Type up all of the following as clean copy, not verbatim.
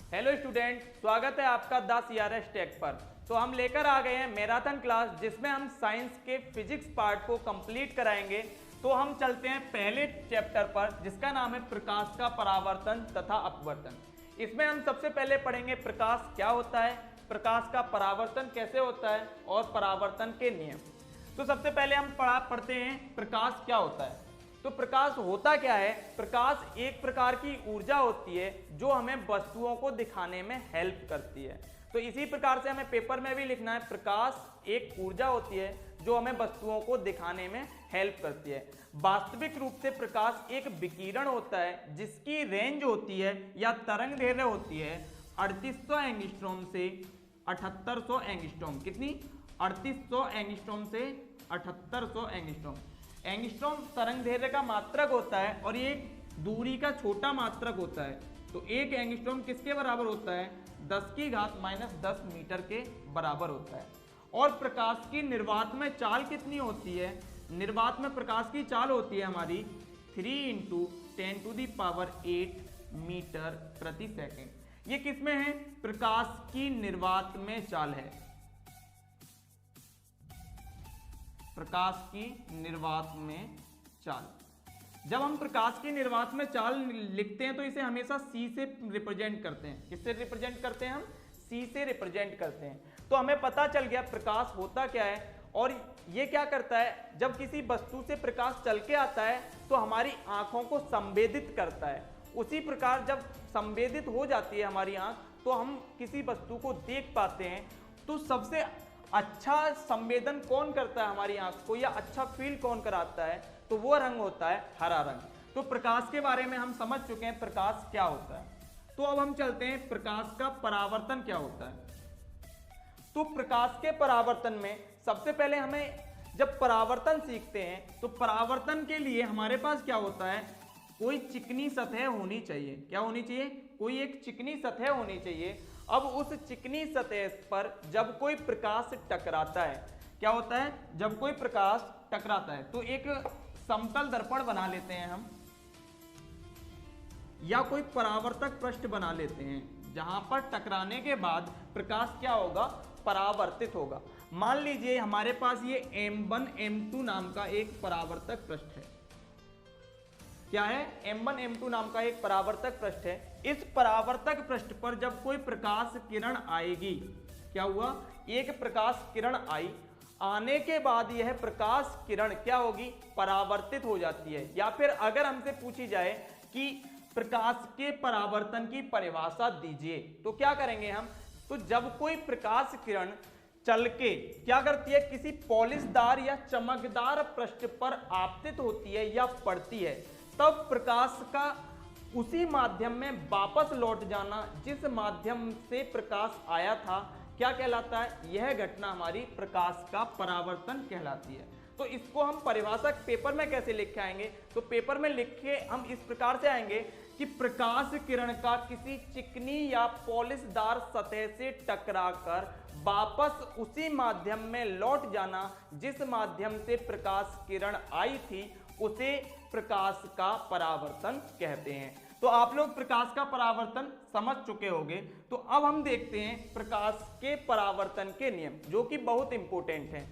Hello student, स्वागत है आपका द CRS टेक पर। तो हम लेकर आ गए हैं मैराथन क्लास, जिसमें हम साइंस के फिजिक्स पार्ट को कंप्लीट कराएंगे। तो हम चलते हैं पहले चैप्टर पर, जिसका नाम है प्रकाश का परावर्तन तथा अपवर्तन। इसमें हम सबसे पहले पढ़ेंगे प्रकाश क्या होता है, प्रकाश का परावर्तन कैसे होता है और परावर्तन के नियम। तो सबसे पहले हम पढ़ते हैं प्रकाश क्या होता है। तो प्रकाश होता क्या है? प्रकाश एक प्रकार की ऊर्जा होती है जो हमें वस्तुओं को दिखाने में हेल्प करती है। तो इसी प्रकार से हमें पेपर में भी लिखना है, प्रकाश एक ऊर्जा होती है जो हमें वस्तुओं को दिखाने में हेल्प करती है। वास्तविक रूप से प्रकाश एक विकिरण होता है जिसकी रेंज होती है या तरंग दैर्ध्य होती है 3800 एंगस्ट्रॉम से 7800 एंगस्ट्रॉम। कितनी? 3800 एंगस्ट्रॉम से 7800 एंगस्ट्रॉम। एंगस्ट्रॉम तरंग दैर्ध्य का मात्रक होता है और ये दूरी का छोटा मात्रक होता है। तो एक एंगस्ट्रॉम किसके बराबर होता है? 10⁻⁻10 मीटर के बराबर होता है। और प्रकाश की निर्वात में चाल कितनी होती है? निर्वात में प्रकाश की चाल होती है हमारी 3 × 10⁸ मीटर प्रति सेकेंड। ये किसमें है? प्रकाश की निर्वात में चाल है, प्रकाश की निर्वात में चाल। जब हम प्रकाश की निर्वात में चाल लिखते हैं तो इसे हमेशा C से रिप्रेजेंट करते हैं। किससे रिप्रेजेंट करते हैं हम? C से रिप्रेजेंट करते हैं। तो हमें पता चल गया प्रकाश होता क्या है और ये क्या करता है। जब किसी वस्तु से प्रकाश चल के आता है तो हमारी आंखों को संवेदित करता है। उसी प्रकार जब संवेदित हो जाती है हमारी आंख तो हम किसी वस्तु को देख पाते हैं। तो सबसे अच्छा संवेदन कौन करता है हमारी आंख को, या अच्छा फील कौन कराता है? तो वो रंग होता है हरा रंग। तो प्रकाश के बारे में हम समझ चुके हैं प्रकाश क्या होता है। तो अब हम चलते हैं प्रकाश का परावर्तन क्या होता है। तो प्रकाश के परावर्तन में सबसे पहले हमें जब परावर्तन सीखते हैं तो परावर्तन के लिए हमारे पास क्या होता है? कोई चिकनी सतह होनी चाहिए। क्या होनी चाहिए? कोई एक चिकनी सतह होनी चाहिए। अब उस चिकनी सतह पर जब कोई प्रकाश टकराता है, क्या होता है? जब कोई प्रकाश टकराता है तो एक समतल दर्पण बना लेते हैं हम, या कोई परावर्तक पृष्ठ बना लेते हैं जहां पर टकराने के बाद प्रकाश क्या होगा? परावर्तित होगा। मान लीजिए हमारे पास ये M1 M2 नाम का एक परावर्तक पृष्ठ है। क्या है? M1 M2 नाम का एक परावर्तक पृष्ठ है। इस परावर्तक पृष्ठ पर जब कोई प्रकाश किरण आएगी, क्या हुआ? एक प्रकाश किरण आई, आने के बाद यह प्रकाश किरण क्या होगी? परावर्तित हो जाती है। या फिर अगर हमसे पूछी जाए कि प्रकाश के परावर्तन की परिभाषा दीजिए तो क्या करेंगे हम? तो जब कोई प्रकाश किरण चल के क्या करती है? किसी पॉलिशदार या चमकदार पृष्ठ पर आपतित होती है या पड़ती है, तब प्रकाश का उसी माध्यम में वापस लौट जाना जिस माध्यम से प्रकाश आया था, क्या कहलाता है? यह घटना हमारी प्रकाश का परावर्तन कहलाती है। तो इसको हम परिभाषा पेपर में कैसे लिख के आएंगे? तो पेपर में लिख के हम इस प्रकार से आएंगे कि प्रकाश किरण का किसी चिकनी या पॉलिशदार सतह से टकराकर वापस उसी माध्यम में लौट जाना जिस माध्यम से प्रकाश किरण आई थी, उसे प्रकाश का परावर्तन कहते हैं। तो आप लोग प्रकाश का परावर्तन समझ चुके होंगे। तो अब हम देखते हैं प्रकाश के परावर्तन के नियम, जो कि बहुत इंपॉर्टेंट हैं।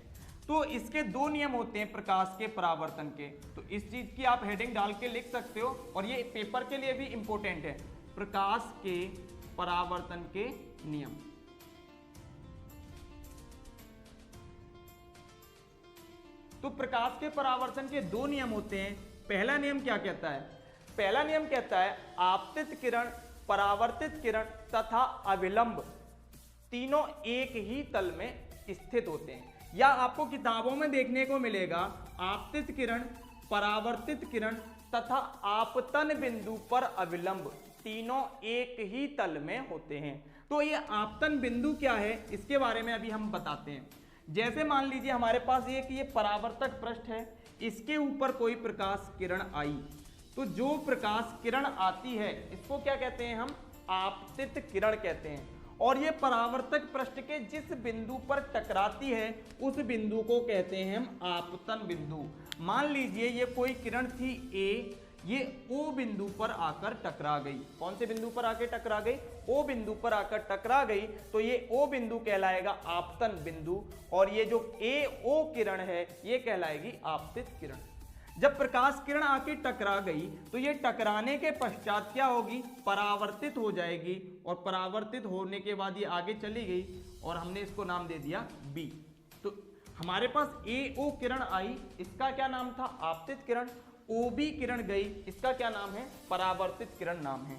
तो इसके दो नियम होते हैं प्रकाश के परावर्तन के। तो इस चीज की आप हेडिंग डाल के लिख सकते हो और ये पेपर के लिए भी इंपॉर्टेंट है। प्रकाश के परावर्तन के नियम। तो प्रकाश के परावर्तन के दो नियम होते हैं। पहला नियम क्या कहता है? पहला नियम कहता है आपतित किरण, परावर्तित किरण तथा अविलंब तीनों एक ही तल में स्थित होते हैं। या आपको किताबों में देखने को मिलेगा आपतित किरण, परावर्तित किरण तथा आपतन बिंदु पर अविलंब तीनों एक ही तल में होते हैं। तो ये आपतन बिंदु क्या है, इसके बारे में अभी हम बताते हैं। जैसे मान लीजिए हमारे पास ये परावर्तक पृष्ठ है, इसके ऊपर कोई प्रकाश किरण आई, तो जो प्रकाश किरण आती है इसको क्या कहते हैं हम? आपतित किरण कहते हैं। और ये परावर्तक पृष्ठ के जिस बिंदु पर टकराती है उस बिंदु को कहते हैं हम आपतन बिंदु। मान लीजिए ये कोई किरण थी A, ये O बिंदु पर आकर टकरा गई। कौन से बिंदु पर आकर टकरा गई? O बिंदु पर आकर टकरा गई, तो ये O बिंदु कहलाएगा आपतन बिंदु, और ये जो AO किरण है ये कहलाएगी आपतित किरण। जब प्रकाश किरण आके टकरा गई तो ये टकराने के पश्चात क्या होगी? परावर्तित हो जाएगी, और परावर्तित होने के बाद ये आगे चली गई और हमने इसको नाम दे दिया B। तो हमारे पास AO किरण आई, इसका क्या नाम था? आपतित किरण। OB किरण गई, इसका क्या नाम है? परावर्तित किरण नाम है।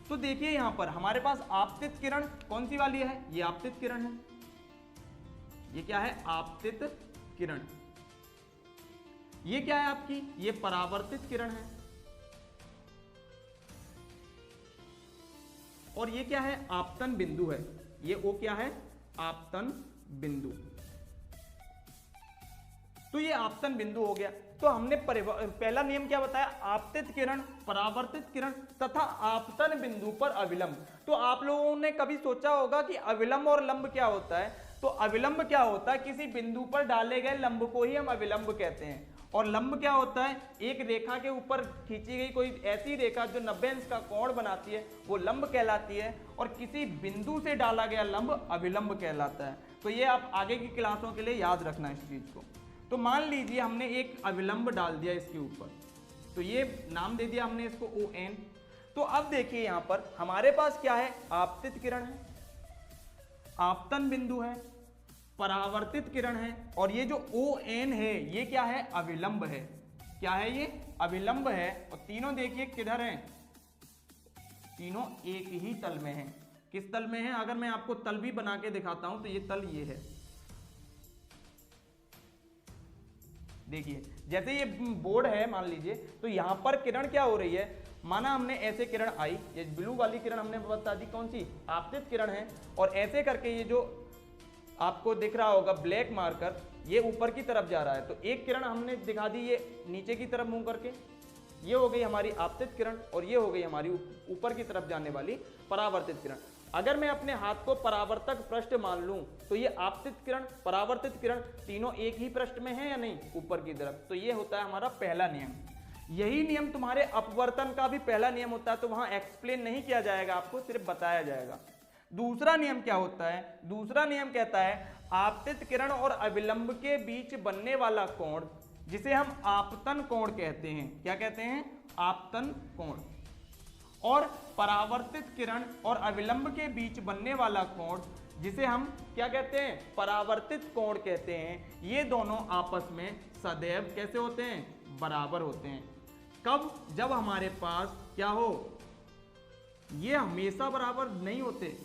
तो देखिए यहां पर हमारे पास आपतित किरण कौन सी वाली है? ये आपतित किरण है। ये क्या है? आपतित किरण। ये क्या है आपकी? ये परावर्तित किरण है। और ये क्या है? आपतन बिंदु है। ये O क्या है? आपतन बिंदु। तो ये आपतन बिंदु हो गया। तो हमने पहला नियम क्या बताया? आपतित किरण, परावर्तित किरण तथा आपतन बिंदु पर अविलंब। तो आप लोगों ने कभी सोचा होगा कि अविलंब और लंब क्या होता है? तो अविलंब क्या होता है? किसी बिंदु पर डाले गए लंब को ही हम अविलंब कहते हैं। और लंब क्या होता है? एक रेखा के ऊपर खींची गई कोई ऐसी रेखा जो 90 अंश का कोण बनाती है, वो लंब कहलाती है। और किसी बिंदु से डाला गया लंब अविलंब कहलाता है। तो ये आप आगे की क्लासों के लिए याद रखना इस चीज को। तो मान लीजिए हमने एक अविलंब डाल दिया इसके ऊपर, तो ये नाम दे दिया हमने इसको ON। तो अब देखिए यहां पर हमारे पास क्या है? आपतित किरण है, आपतन बिंदु है, परावर्तित किरण है, और ये जो ON है ये क्या है? अविलंब है। क्या है ये? अविलंब है। और तीनों देखिए किधर हैं? तीनों एक ही तल में हैं। किस तल में है? अगर मैं आपको तल भी बना के दिखाता हूं तो ये तल ये है। देखिए जैसे ये बोर्ड है मान लीजिए, तो यहां पर किरण क्या हो रही है? माना हमने ऐसे किरण आई, ये ब्लू वाली किरण हमने बता दी कौन सी? आपतित किरण है। और ऐसे करके ये जो आपको दिख रहा होगा ब्लैक मार्कर, ये ऊपर की तरफ जा रहा है। तो एक किरण हमने दिखा दी ये नीचे की तरफ मुंह करके, ये हो गई हमारी आपतित किरण, और ये हो गई हमारी ऊपर की तरफ जाने वाली परावर्तित किरण। अगर मैं अपने हाथ को परावर्तक पृष्ठ मान लूं तो ये आपतित किरण, परावर्तित किरण तीनों एक ही पृष्ठ में है या नहीं? ऊपर की तरफ। तो ये होता है हमारा पहला नियम। यही नियम तुम्हारे अपवर्तन का भी पहला नियम होता है, तो वहां एक्सप्लेन नहीं किया जाएगा, आपको सिर्फ बताया जाएगा। दूसरा नियम क्या होता है? दूसरा नियम कहता है आपतित किरण और अविलंब के बीच बनने वाला कोण, जिसे हम आपतन कोण कहते हैं। क्या कहते हैं? आपतन कोण। और परावर्तित किरण और अविलंब के बीच बनने वाला कोण, जिसे हम क्या कहते हैं? परावर्तित कोण कहते हैं। ये दोनों आपस में सदैव कैसे होते हैं? बराबर होते हैं। कब? जब हमारे पास क्या हो? ये हमेशा बराबर नहीं होते।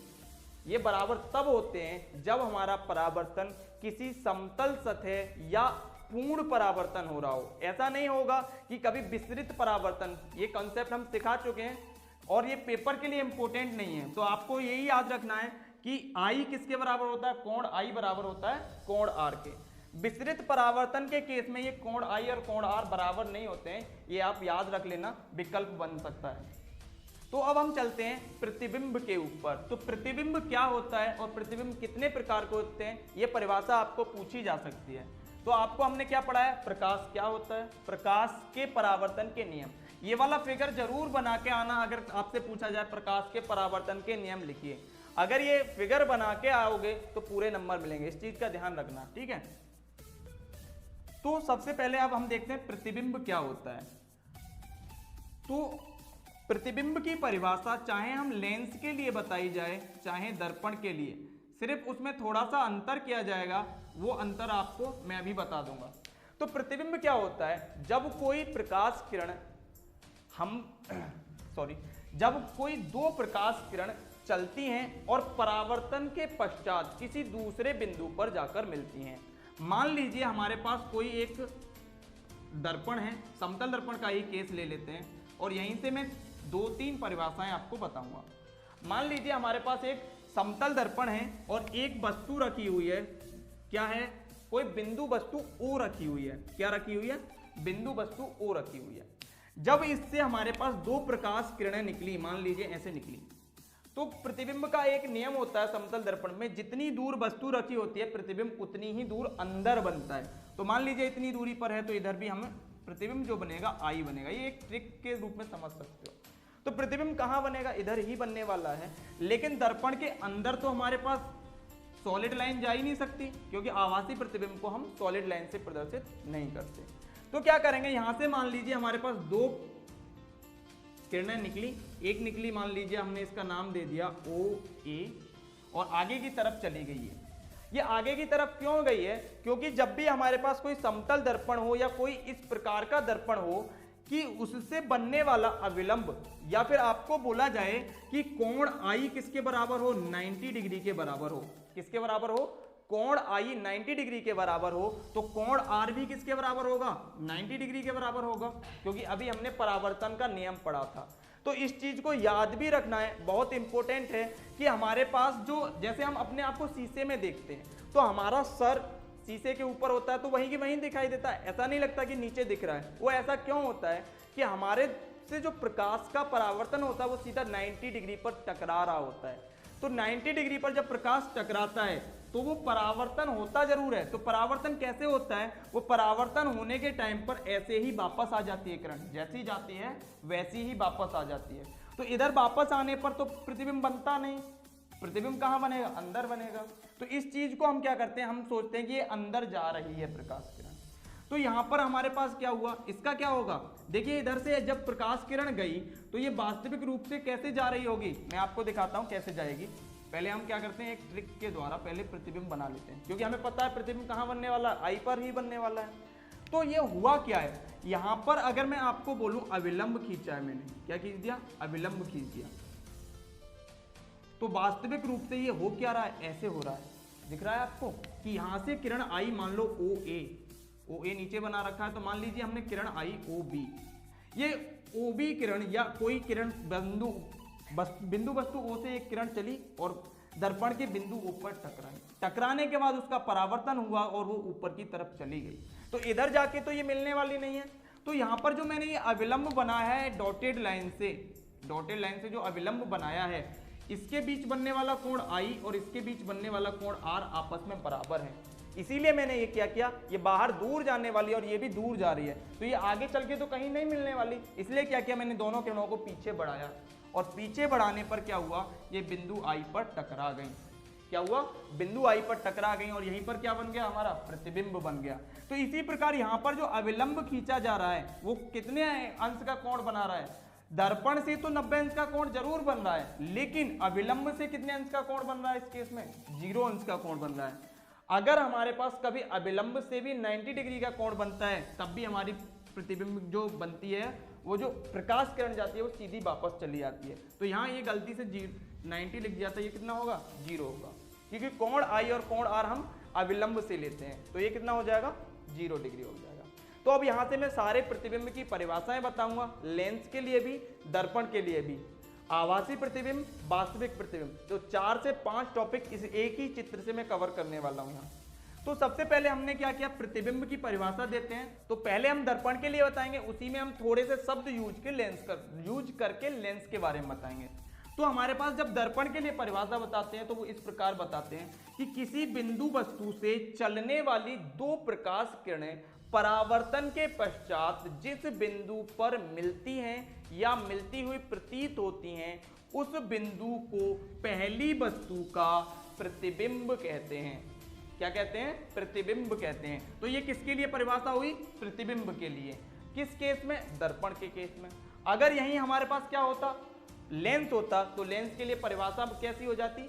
ये बराबर तब होते हैं जब हमारा परावर्तन किसी समतल सतह या पूर्ण परावर्तन हो रहा हो। ऐसा नहीं होगा कि कभी विस्तृत परावर्तन, ये कॉन्सेप्ट हम सिखा चुके हैं और ये पेपर के लिए इंपॉर्टेंट नहीं है। तो आपको यही याद रखना है कि I किसके बराबर होता है? कोण I बराबर होता है कोण R के। विस्तृत परावर्तन के केस में ये कोण I और कोण R बराबर नहीं होते हैं, ये आप याद रख लेना, विकल्प बन सकता है। तो अब हम चलते हैं प्रतिबिंब के ऊपर। तो प्रतिबिंब क्या होता है और प्रतिबिंब कितने प्रकार के होते हैं, ये परिभाषा आपको पूछी जा सकती है। तो आपको हमने क्या पढ़ा है? प्रकाश क्या होता है? प्रकाश के परावर्तन के नियम। ये वाला फिगर जरूर बना के आना, अगर आपसे पूछा जाए प्रकाश के परावर्तन के नियम लिखिए। अगर ये फिगर बना के आओगे तो पूरे नंबर मिलेंगे, इस चीज का ध्यान रखना, ठीक है। तो सबसे पहले अब हम देखते हैं प्रतिबिंब क्या होता है। तो प्रतिबिंब की परिभाषा चाहे हम लेंस के लिए बताई जाए चाहे दर्पण के लिए, सिर्फ उसमें थोड़ा सा अंतर किया जाएगा, वो अंतर आपको मैं अभी बता दूंगा। तो प्रतिबिंब क्या होता है? जब कोई प्रकाश किरण जब कोई दो प्रकाश किरण चलती हैं और परावर्तन के पश्चात किसी दूसरे बिंदु पर जाकर मिलती हैं। मान लीजिए हमारे पास कोई एक दर्पण है, समतल दर्पण का ही केस ले लेते हैं और यहीं से मैं 2-3 परिभाषाएं आपको बताऊंगा। मान लीजिए हमारे पास एक समतल दर्पण है और एक वस्तु रखी हुई है। क्या है? कोई बिंदु वस्तु O रखी हुई है। क्या रखी हुई है? बिंदु वस्तु O रखी हुई है। जब इससे हमारे पास दो प्रकाश किरणें निकली, मान लीजिए ऐसे निकली, तो प्रतिबिंब का एक नियम होता है समतल दर्पण में, जितनी दूर वस्तु रखी होती है प्रतिबिंब उतनी ही दूर अंदर बनता है। तो मान लीजिए इतनी दूरी पर है तो इधर भी हम प्रतिबिंब जो बनेगा आई बनेगा। ये एक ट्रिक के रूप में समझ सकते हो। तो प्रतिबिंब कहाँ बनेगा, इधर ही बनने वाला है, लेकिन दर्पण के अंदर तो हमारे पास सॉलिड लाइन जा ही नहीं सकती, क्योंकि आभासी प्रतिबिंब को हम सॉलिड लाइन से प्रदर्शित नहीं करते। तो क्या करेंगे, यहां से मान लीजिए हमारे पास दो किरणें निकली, एक निकली मान लीजिए हमने इसका नाम दे दिया OA और आगे की तरफ चली गई है। ये आगे की तरफ क्यों गई है, क्योंकि जब भी हमारे पास कोई समतल दर्पण हो या कोई इस प्रकार का दर्पण हो कि उससे बनने वाला अविलंब, या फिर आपको बोला जाए कि कोण आई किसके बराबर हो, 90 डिग्री के बराबर हो। किसके बराबर हो, कोण आई 90 डिग्री के बराबर हो, तो कोण आर भी किसके बराबर होगा, 90 डिग्री के बराबर होगा, क्योंकि अभी हमने परावर्तन का नियम पढ़ा था। तो इस चीज को याद भी रखना है, बहुत इंपॉर्टेंट है कि हमारे पास जो, जैसे हम अपने आप को शीशे में देखते हैं तो हमारा सर शीशे के ऊपर होता है तो वहीं की वहीं दिखाई देता है, ऐसा नहीं लगता कि नीचे दिख रहा है। वो ऐसा क्यों होता है कि हमारे से जो प्रकाश का परावर्तन होता है वो सीधा 90 डिग्री पर टकरा रहा होता है। तो 90 डिग्री पर जब प्रकाश टकराता है तो वो परावर्तन होता जरूर है। तो परावर्तन कैसे होता है, वो परावर्तन होने के टाइम पर ऐसे ही वापस आ जाती है किरण, जैसी जाती है वैसी ही वापस आ जाती है। तो इधर वापस आने पर तो प्रतिबिंब बनता नहीं, प्रतिबिंब कहाँ बनेगा, अंदर बनेगा। तो इस चीज को हम क्या करते हैं, हम सोचते हैं कि ये अंदर जा रही है प्रकाश किरण। तो यहां पर हमारे पास क्या हुआ, इसका क्या होगा, देखिए इधर से जब प्रकाश किरण गई तो ये वास्तविक रूप से कैसे जा रही होगी, मैं आपको दिखाता हूं कैसे जाएगी। पहले हम क्या करते हैं, एक ट्रिक के द्वारा पहले प्रतिबिंब बना लेते हैं, क्योंकि हमें पता है प्रतिबिंब कहाँ बनने वाला है, आई पर ही बनने वाला है। तो ये हुआ क्या है, यहां पर अगर मैं आपको बोलूं अविलंब खींचा है मैंने, क्या खींच दिया, अविलंब खींच दिया, तो वास्तविक रूप से ये हो क्या रहा है, ऐसे हो रहा है, दिख रहा है आपको कि यहां से किरण आई, मान लो OA नीचे बना रखा है, तो मान लीजिए हमने किरण आई OB, ये OB किरण या कोई किरण बिंदु वस्तु O से एक किरण चली और दर्पण के बिंदु ऊपर टकराई, टकराने के बाद उसका परावर्तन हुआ और वो ऊपर की तरफ चली गई। तो इधर जाके तो ये मिलने वाली नहीं है। तो यहाँ पर जो मैंने ये अविलंब बनाया है डॉटेड लाइन से जो अविलंब बनाया है, इसके बीच बनने वाला कोण I और इसके बीच बनने वाला कोण R आपस में बराबर है। इसीलिए मैंने ये क्या किया, ये बाहर दूर जाने वाली और ये भी दूर जा रही है, तो ये आगे चल के तो कहीं नहीं मिलने वाली, इसलिए क्या किया मैंने, दोनों किरणों को पीछे बढ़ाया और पीछे बढ़ाने पर क्या हुआ, ये बिंदु I पर टकरा गई। क्या हुआ, बिंदु I पर टकरा गई और यहीं पर क्या बन गया, हमारा प्रतिबिंब बन गया। तो इसी प्रकार यहाँ पर जो अविलंब खींचा जा रहा है वो कितने अंश का कोण बना रहा है, दर्पण से तो 90 अंश का कोण जरूर बन रहा है, लेकिन अविलंब से कितने अंश का कोण बन रहा है, इस केस में 0 अंश का कोण बन रहा है। अगर हमारे पास कभी अविलंब से भी 90 डिग्री का कोण बनता है, तब भी हमारी प्रतिबिंब जो बनती है, वो जो प्रकाश किरण जाती है वो सीधी वापस चली जाती है। तो यहाँ ये गलती से 90 लिख दिया था, ये कितना होगा, 0 होगा, क्योंकि कोण I और कोण R हम अविलंब से लेते हैं, तो ये कितना हो जाएगा, 0 डिग्री हो जाएगा। तो अब यहाँ से मैं सारे प्रतिबिंब की परिभाषाएं बताऊंगा, लेंस के लिए भी, दर्पण के लिए भी, आभासी प्रतिबिंब, वास्तविक प्रतिबिंब। तो 4 से 5 टॉपिक इस एक ही चित्र से मैं कवर करने वाला हूँ यहाँ। तो सबसे पहले हमने क्या किया, प्रतिबिंब की परिभाषा देते हैं। तो पहले हम दर्पण के लिए बताएंगे, उसी में हम थोड़े से शब्द यूज करके लेंस के बारे में बताएंगे। तो हमारे पास जब दर्पण के लिए परिभाषा बताते हैं तो वो इस प्रकार बताते हैं कि किसी बिंदु वस्तु से चलने वाली 2 प्रकाश किरणें परावर्तन के पश्चात जिस बिंदु पर मिलती हैं या मिलती हुई प्रतीत होती हैं, उस बिंदु को पहली वस्तु का प्रतिबिंब कहते हैं। क्या कहते हैं, प्रतिबिंब कहते हैं। तो ये किसके लिए परिभाषा हुई, प्रतिबिंब के लिए। किस केस में, दर्पण के केस में। अगर यहीं हमारे पास क्या होता, लेंस होता, तो लेंस के लिए परिभाषा कैसी हो जाती,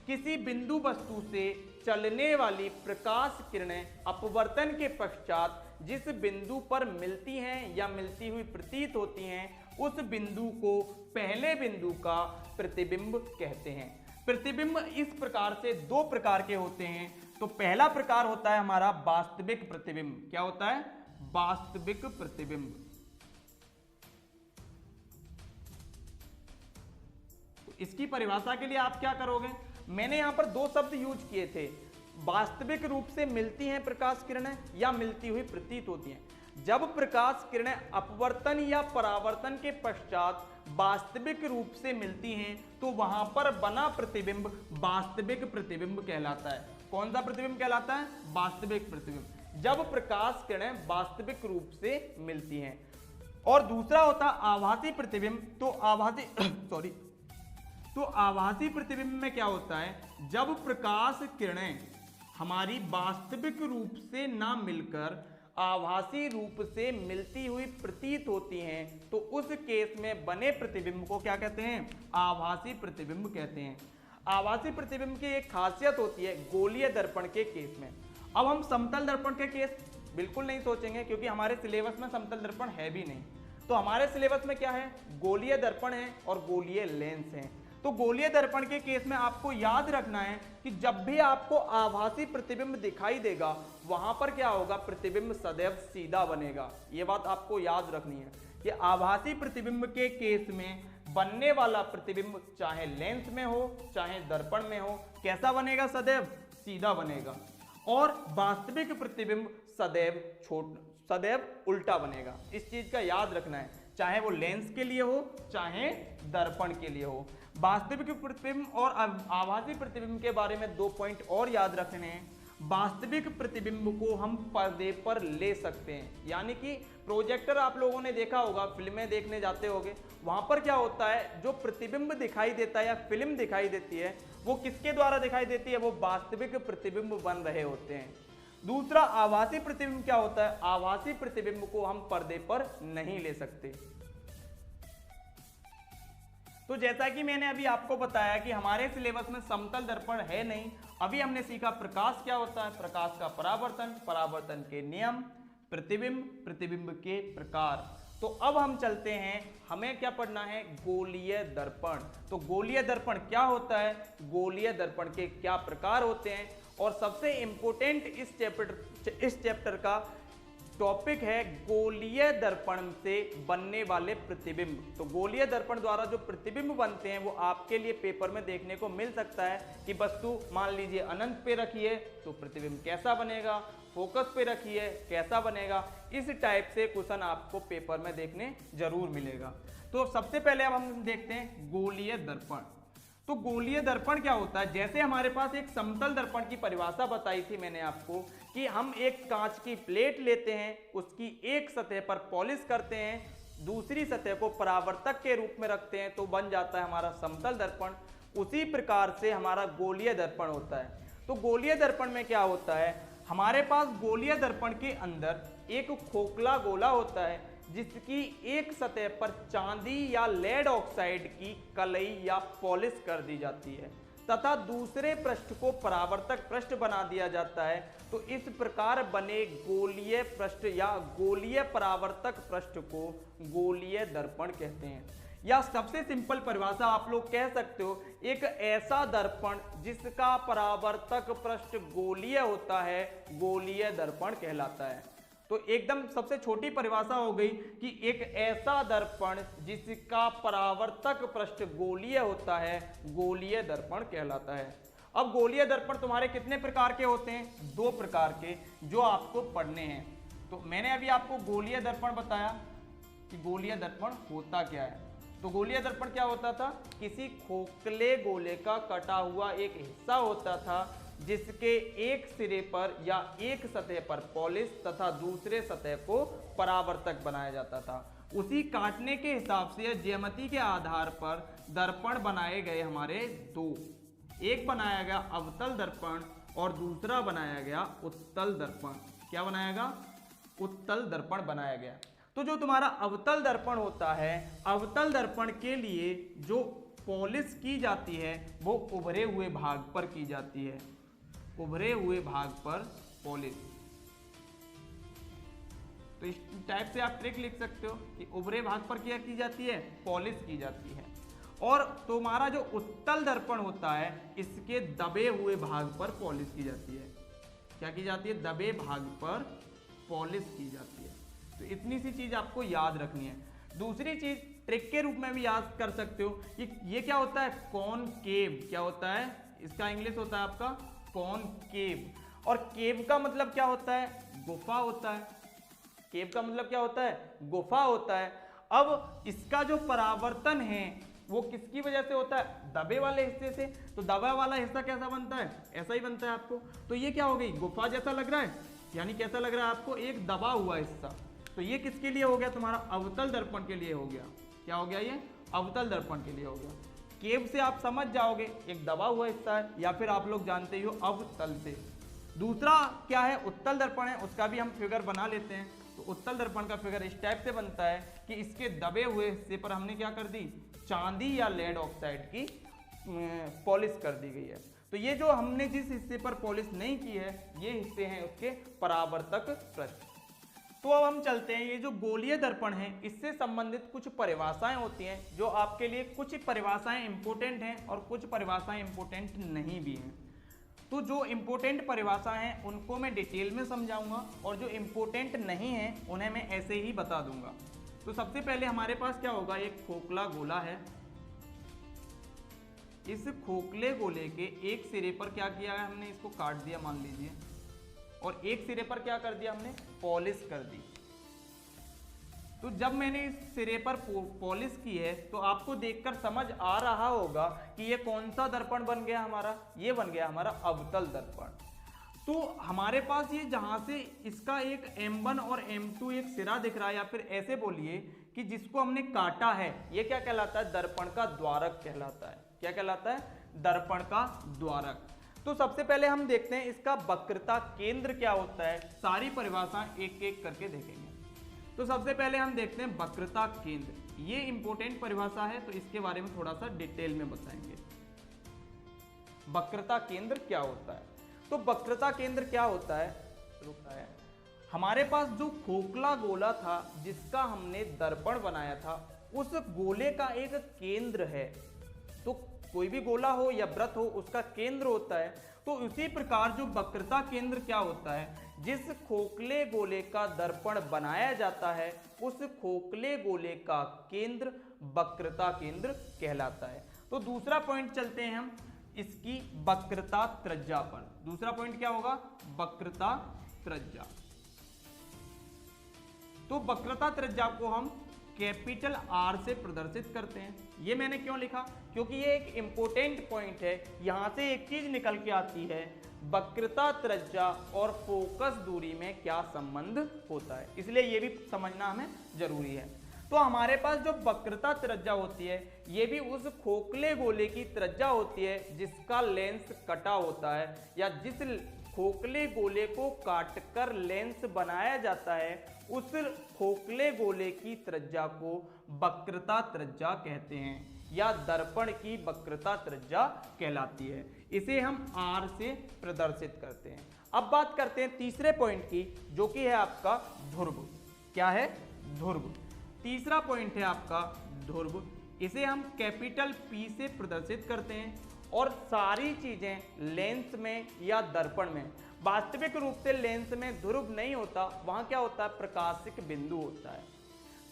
किसी बिंदु वस्तु से चलने वाली प्रकाश किरणें अपवर्तन के पश्चात जिस बिंदु पर मिलती हैं या मिलती हुई प्रतीत होती हैं, उस बिंदु को पहले बिंदु का प्रतिबिंब कहते हैं। प्रतिबिंब इस प्रकार से 2 प्रकार के होते हैं। तो पहला प्रकार होता है हमारा वास्तविक प्रतिबिंब। क्या होता है, वास्तविक प्रतिबिंब। तो इसकी परिभाषा के लिए आप क्या करोगे, मैंने यहां पर 2 शब्द यूज किए थे, वास्तविक रूप से मिलती हैं प्रकाश किरणें या मिलती हुई प्रतीत होती हैं। जब प्रकाश किरणें अपवर्तन या परावर्तन के पश्चात वास्तविक रूप से मिलती हैं तो वहां पर बना प्रतिबिंब वास्तविक प्रतिबिंब कहलाता है। कौन सा प्रतिबिंब कहलाता है, वास्तविक प्रतिबिंब। जब प्रकाश किरणें वास्तविक रूप से मिलती हैं। और दूसरा होता है आभासी प्रतिबिंब। तो आभासी सॉरी तो आभासी प्रतिबिंब में क्या होता है, जब प्रकाश किरणें हमारी वास्तविक रूप से ना मिलकर आभासी रूप से मिलती हुई प्रतीत होती हैं, तो उस केस में बने प्रतिबिंब को क्या कहते हैं, आभासी प्रतिबिंब कहते हैं। आभासी प्रतिबिंब की एक खासियत होती है गोलीय दर्पण के केस में। अब हम समतल दर्पण के केस बिल्कुल नहीं सोचेंगे, क्योंकि हमारे सिलेबस में समतल दर्पण है भी नहीं। तो हमारे सिलेबस में क्या है, गोलीय दर्पण है और गोलीय लेंस है। तो गोलीय दर्पण के केस में आपको याद रखना है कि जब भी आपको आभासी प्रतिबिंब दिखाई देगा, वहां पर क्या होगा, प्रतिबिंब सदैव सीधा बनेगा। यह बात आपको याद रखनी है कि आभासी प्रतिबिंब के केस में बनने वाला प्रतिबिंब चाहे लेंस में हो चाहे दर्पण में हो, कैसा बनेगा, सदैव सीधा बनेगा। और वास्तविक प्रतिबिंब सदैव उल्टा बनेगा। इस चीज का याद रखना है, चाहे वो लेंस के लिए हो चाहे दर्पण के लिए हो। वास्तविक प्रतिबिंब और आभासी प्रतिबिंब के बारे में 2 पॉइंट और याद रखने हैं। वास्तविक प्रतिबिंब को हम पर्दे पर ले सकते हैं, यानी कि प्रोजेक्टर आप लोगों ने देखा होगा, फिल्में देखने जाते होंगे, वहां पर क्या होता है, जो प्रतिबिंब दिखाई देता है या फिल्म दिखाई देती है, वो किसके द्वारा दिखाई देती है, वो वास्तविक प्रतिबिंब बन रहे होते हैं। दूसरा आभासी प्रतिबिंब क्या होता है, आभासी प्रतिबिंब को हम पर्दे पर नहीं ले सकते। तो जैसा कि मैंने अभी आपको बताया कि हमारे सिलेबस में समतल दर्पण है नहीं। अभी हमने सीखा प्रकाश क्या होता है, प्रकाश का परावर्तन, परावर्तन के नियम, प्रतिबिंब, प्रतिबिंब के प्रकार। तो अब हम चलते हैं, हमें क्या पढ़ना है, गोलीय दर्पण। तो गोलीय दर्पण क्या होता है, गोलीय दर्पण के क्या प्रकार होते हैं, और सबसे इंपॉर्टेंट इस चैप्टर का टॉपिक है गोलीय दर्पण से बनने वाले प्रतिबिंब। तो गोलीय दर्पण द्वारा जो प्रतिबिंब बनते हैं वो आपके लिए पेपर में देखने को मिल सकता है कि वस्तु मान लीजिए अनंत पे रखिए तो प्रतिबिंब कैसा बनेगा, फोकस पे रखिए कैसा बनेगा। इस टाइप से क्वेश्चन आपको पेपर में देखने जरूर मिलेगा। तो सबसे पहले अब हम देखते हैं गोलीय दर्पण। तो गोलीय दर्पण क्या होता है, जैसे हमारे पास एक समतल दर्पण की परिभाषा बताई थी मैंने आपको कि हम एक कांच की प्लेट लेते हैं, उसकी एक सतह पर पॉलिश करते हैं, दूसरी सतह को परावर्तक के रूप में रखते हैं, तो बन जाता है हमारा समतल दर्पण। उसी प्रकार से हमारा गोलीय दर्पण होता है। तो गोलीय दर्पण में क्या होता है, हमारे पास गोलीय दर्पण के अंदर एक खोखला गोला होता है जिसकी एक सतह पर चांदी या लेड ऑक्साइड की कलई या पॉलिश कर दी जाती है तथा दूसरे पृष्ठ को परावर्तक पृष्ठ बना दिया जाता है। तो इस प्रकार बने गोलीय पृष्ठ या गोलीय परावर्तक पृष्ठ को गोलीय दर्पण कहते हैं। या सबसे सिंपल परिभाषा आप लोग कह सकते हो, एक ऐसा दर्पण जिसका परावर्तक पृष्ठ गोलीय होता है, गोलीय दर्पण कहलाता है। तो एकदम सबसे छोटी परिभाषा हो गई कि एक ऐसा दर्पण जिसका परावर्तक पृष्ठ गोलीय होता है, गोलीय दर्पण कहलाता है। अब गोलीय दर्पण तुम्हारे कितने प्रकार के होते हैं, 2 प्रकार के, जो आपको पढ़ने हैं। तो मैंने अभी आपको गोलीय दर्पण बताया कि गोलीय दर्पण होता क्या है। तो गोलीय दर्पण क्या होता था, किसी खोखले गोले का कटा हुआ एक हिस्सा होता था जिसके एक सिरे पर या एक सतह पर पॉलिश तथा दूसरे सतह को परावर्तक बनाया जाता था। उसी काटने के हिसाब से या ज्यामिति के आधार पर दर्पण बनाए गए हमारे 2, एक बनाया गया अवतल दर्पण और दूसरा बनाया गया उत्तल दर्पण। क्या बनाया गया, उत्तल दर्पण बनाया गया। तो जो तुम्हारा अवतल दर्पण होता है, अवतल दर्पण के लिए जो पॉलिश की जाती है वो उभरे हुए भाग पर की जाती है, उभरे हुए भाग पर पॉलिश। तो इस टाइप से आप ट्रिक लिख सकते हो कि उभरे भाग पर क्या की जाती है, पॉलिश की जाती है। और तुम्हारा जो उत्तल दर्पण होता है, इसके दबे हुए भाग पर पॉलिश की जाती है। क्या की जाती है, दबे भाग पर पॉलिश की जाती है। तो इतनी सी चीज आपको याद रखनी है। दूसरी चीज ट्रिक के रूप में भी याद कर सकते हो कि ये क्या होता है, कॉनकेव। क्या होता है, इसका इंग्लिश होता है आपका कॉनकेव। और केव का मतलब क्या होता है, गुफा होता है। केव का मतलब क्या होता है, गुफा होता है। अब इसका जो परावर्तन है वो किसकी वजह से होता है, दबे वाले हिस्से से। तो दबा वाला हिस्सा कैसा बनता है, ऐसा ही बनता है आपको। तो ये क्या हो गई, गुफा जैसा लग रहा है, यानी कैसा लग रहा है आपको, एक दबा हुआ हिस्सा। तो ये किसके लिए हो गया, तुम्हारा अवतल दर्पण के लिए हो गया। क्या हो गया, ये अवतल दर्पण के लिए हो गया। केव से आप समझ जाओगे एक दबा हुआ हिस्सा है, या फिर आप लोग जानते हो अवतल से। दूसरा क्या है, उत्तल दर्पण है, उसका भी हम फिगर बना लेते हैं। तो उत्तल दर्पण का फिगर इस टाइप से बनता है कि इसके दबे हुए हिस्से पर हमने क्या कर दी, चांदी या लेड ऑक्साइड की पॉलिश कर दी गई है। तो ये जो हमने जिस हिस्से पर पॉलिश नहीं की है, ये हिस्से हैं उसके परावर्तक पृष्ठ। तो अब हम चलते हैं, ये जो गोलीय दर्पण है इससे संबंधित कुछ परिभाषाएं होती हैं, जो आपके लिए कुछ परिभाषाएं इंपॉर्टेंट हैं और कुछ परिभाषाएं इंपॉर्टेंट नहीं भी हैं। तो जो इंपॉर्टेंट परिभाषा हैं उनको मैं डिटेल में समझाऊंगा, और जो इंपॉर्टेंट नहीं हैं उन्हें मैं ऐसे ही बता दूंगा। तो सबसे पहले हमारे पास क्या होगा, एक खोखला गोला है। इस खोखले गोले के एक सिरे पर क्या किया है हमने, इसको काट दिया मान लीजिए, और एक सिरे पर क्या कर दिया हमने, पॉलिश कर दी। तो जब मैंने इस सिरे पर पॉलिश की है तो आपको देखकर समझ आ रहा होगा कि ये कौन सा दर्पण बन गया हमारा, ये बन गया हमारा अवतल दर्पण। तो हमारे पास ये जहां से इसका एक M1 और M2 एक सिरा दिख रहा है, या फिर ऐसे बोलिए कि जिसको हमने काटा है, ये क्या कहलाता है, दर्पण का द्वारक कहलाता है। क्या कहलाता है, दर्पण का द्वारक। तो सबसे पहले हम देखते हैं इसका वक्रता केंद्र क्या होता है। सारी परिभाषाएं एक एक करके देखेंगे। तो सबसे पहले हम देखते हैं वक्रता केंद्र। ये इंपॉर्टेंट परिभाषा है, तो इसके बारे में थोड़ा सा डिटेल में बताएंगे। वक्रता केंद्र क्या होता है, तो वक्रता केंद्र क्या होता है, हमारे पास जो खोखला गोला था जिसका हमने दर्पण बनाया था, उस गोले का एक केंद्र है। तो कोई भी गोला हो या वृत्त हो, उसका केंद्र होता है। तो उसी प्रकार जो वक्रता केंद्र क्या होता है, जिस खोखले गोले का दर्पण बनाया जाता है, उस खोखले गोले का केंद्र वक्रता केंद्र कहलाता है। तो दूसरा पॉइंट चलते हैं हम इसकी वक्रता त्रिज्या पर। दूसरा पॉइंट क्या होगा, वक्रता त्रिज्या। तो वक्रता त्रिज्या को हम कैपिटल R से प्रदर्शित करते हैं। ये मैंने क्यों लिखा, क्योंकि ये एक इंपॉर्टेंट पॉइंट है। यहां से एक चीज निकल के आती है, वक्रता त्रिज्या और फोकस दूरी में क्या संबंध होता है, इसलिए ये भी समझना हमें जरूरी है। तो हमारे पास जो वक्रता त्रिज्या होती है, ये भी उस खोखले गोले की त्रिज्या होती है जिसका लेंस कटा होता है, या जिस खोखले गोले को काटकर लेंस बनाया जाता है, उस खोखले गोले की त्रिज्या को वक्रता त्रिज्या कहते हैं, या दर्पण की वक्रता त्रिज्या कहलाती है। इसे हम R से प्रदर्शित करते हैं। अब बात करते हैं तीसरे पॉइंट की, जो कि है आपका ध्रुव। क्या है, ध्रुव। तीसरा पॉइंट है आपका ध्रुव। इसे हम कैपिटल P से प्रदर्शित करते हैं। और सारी चीजें लेंस में या दर्पण में, वास्तविक रूप से लेंस में ध्रुव नहीं होता, वहां क्या होता है, प्रकाशिक बिंदु होता है।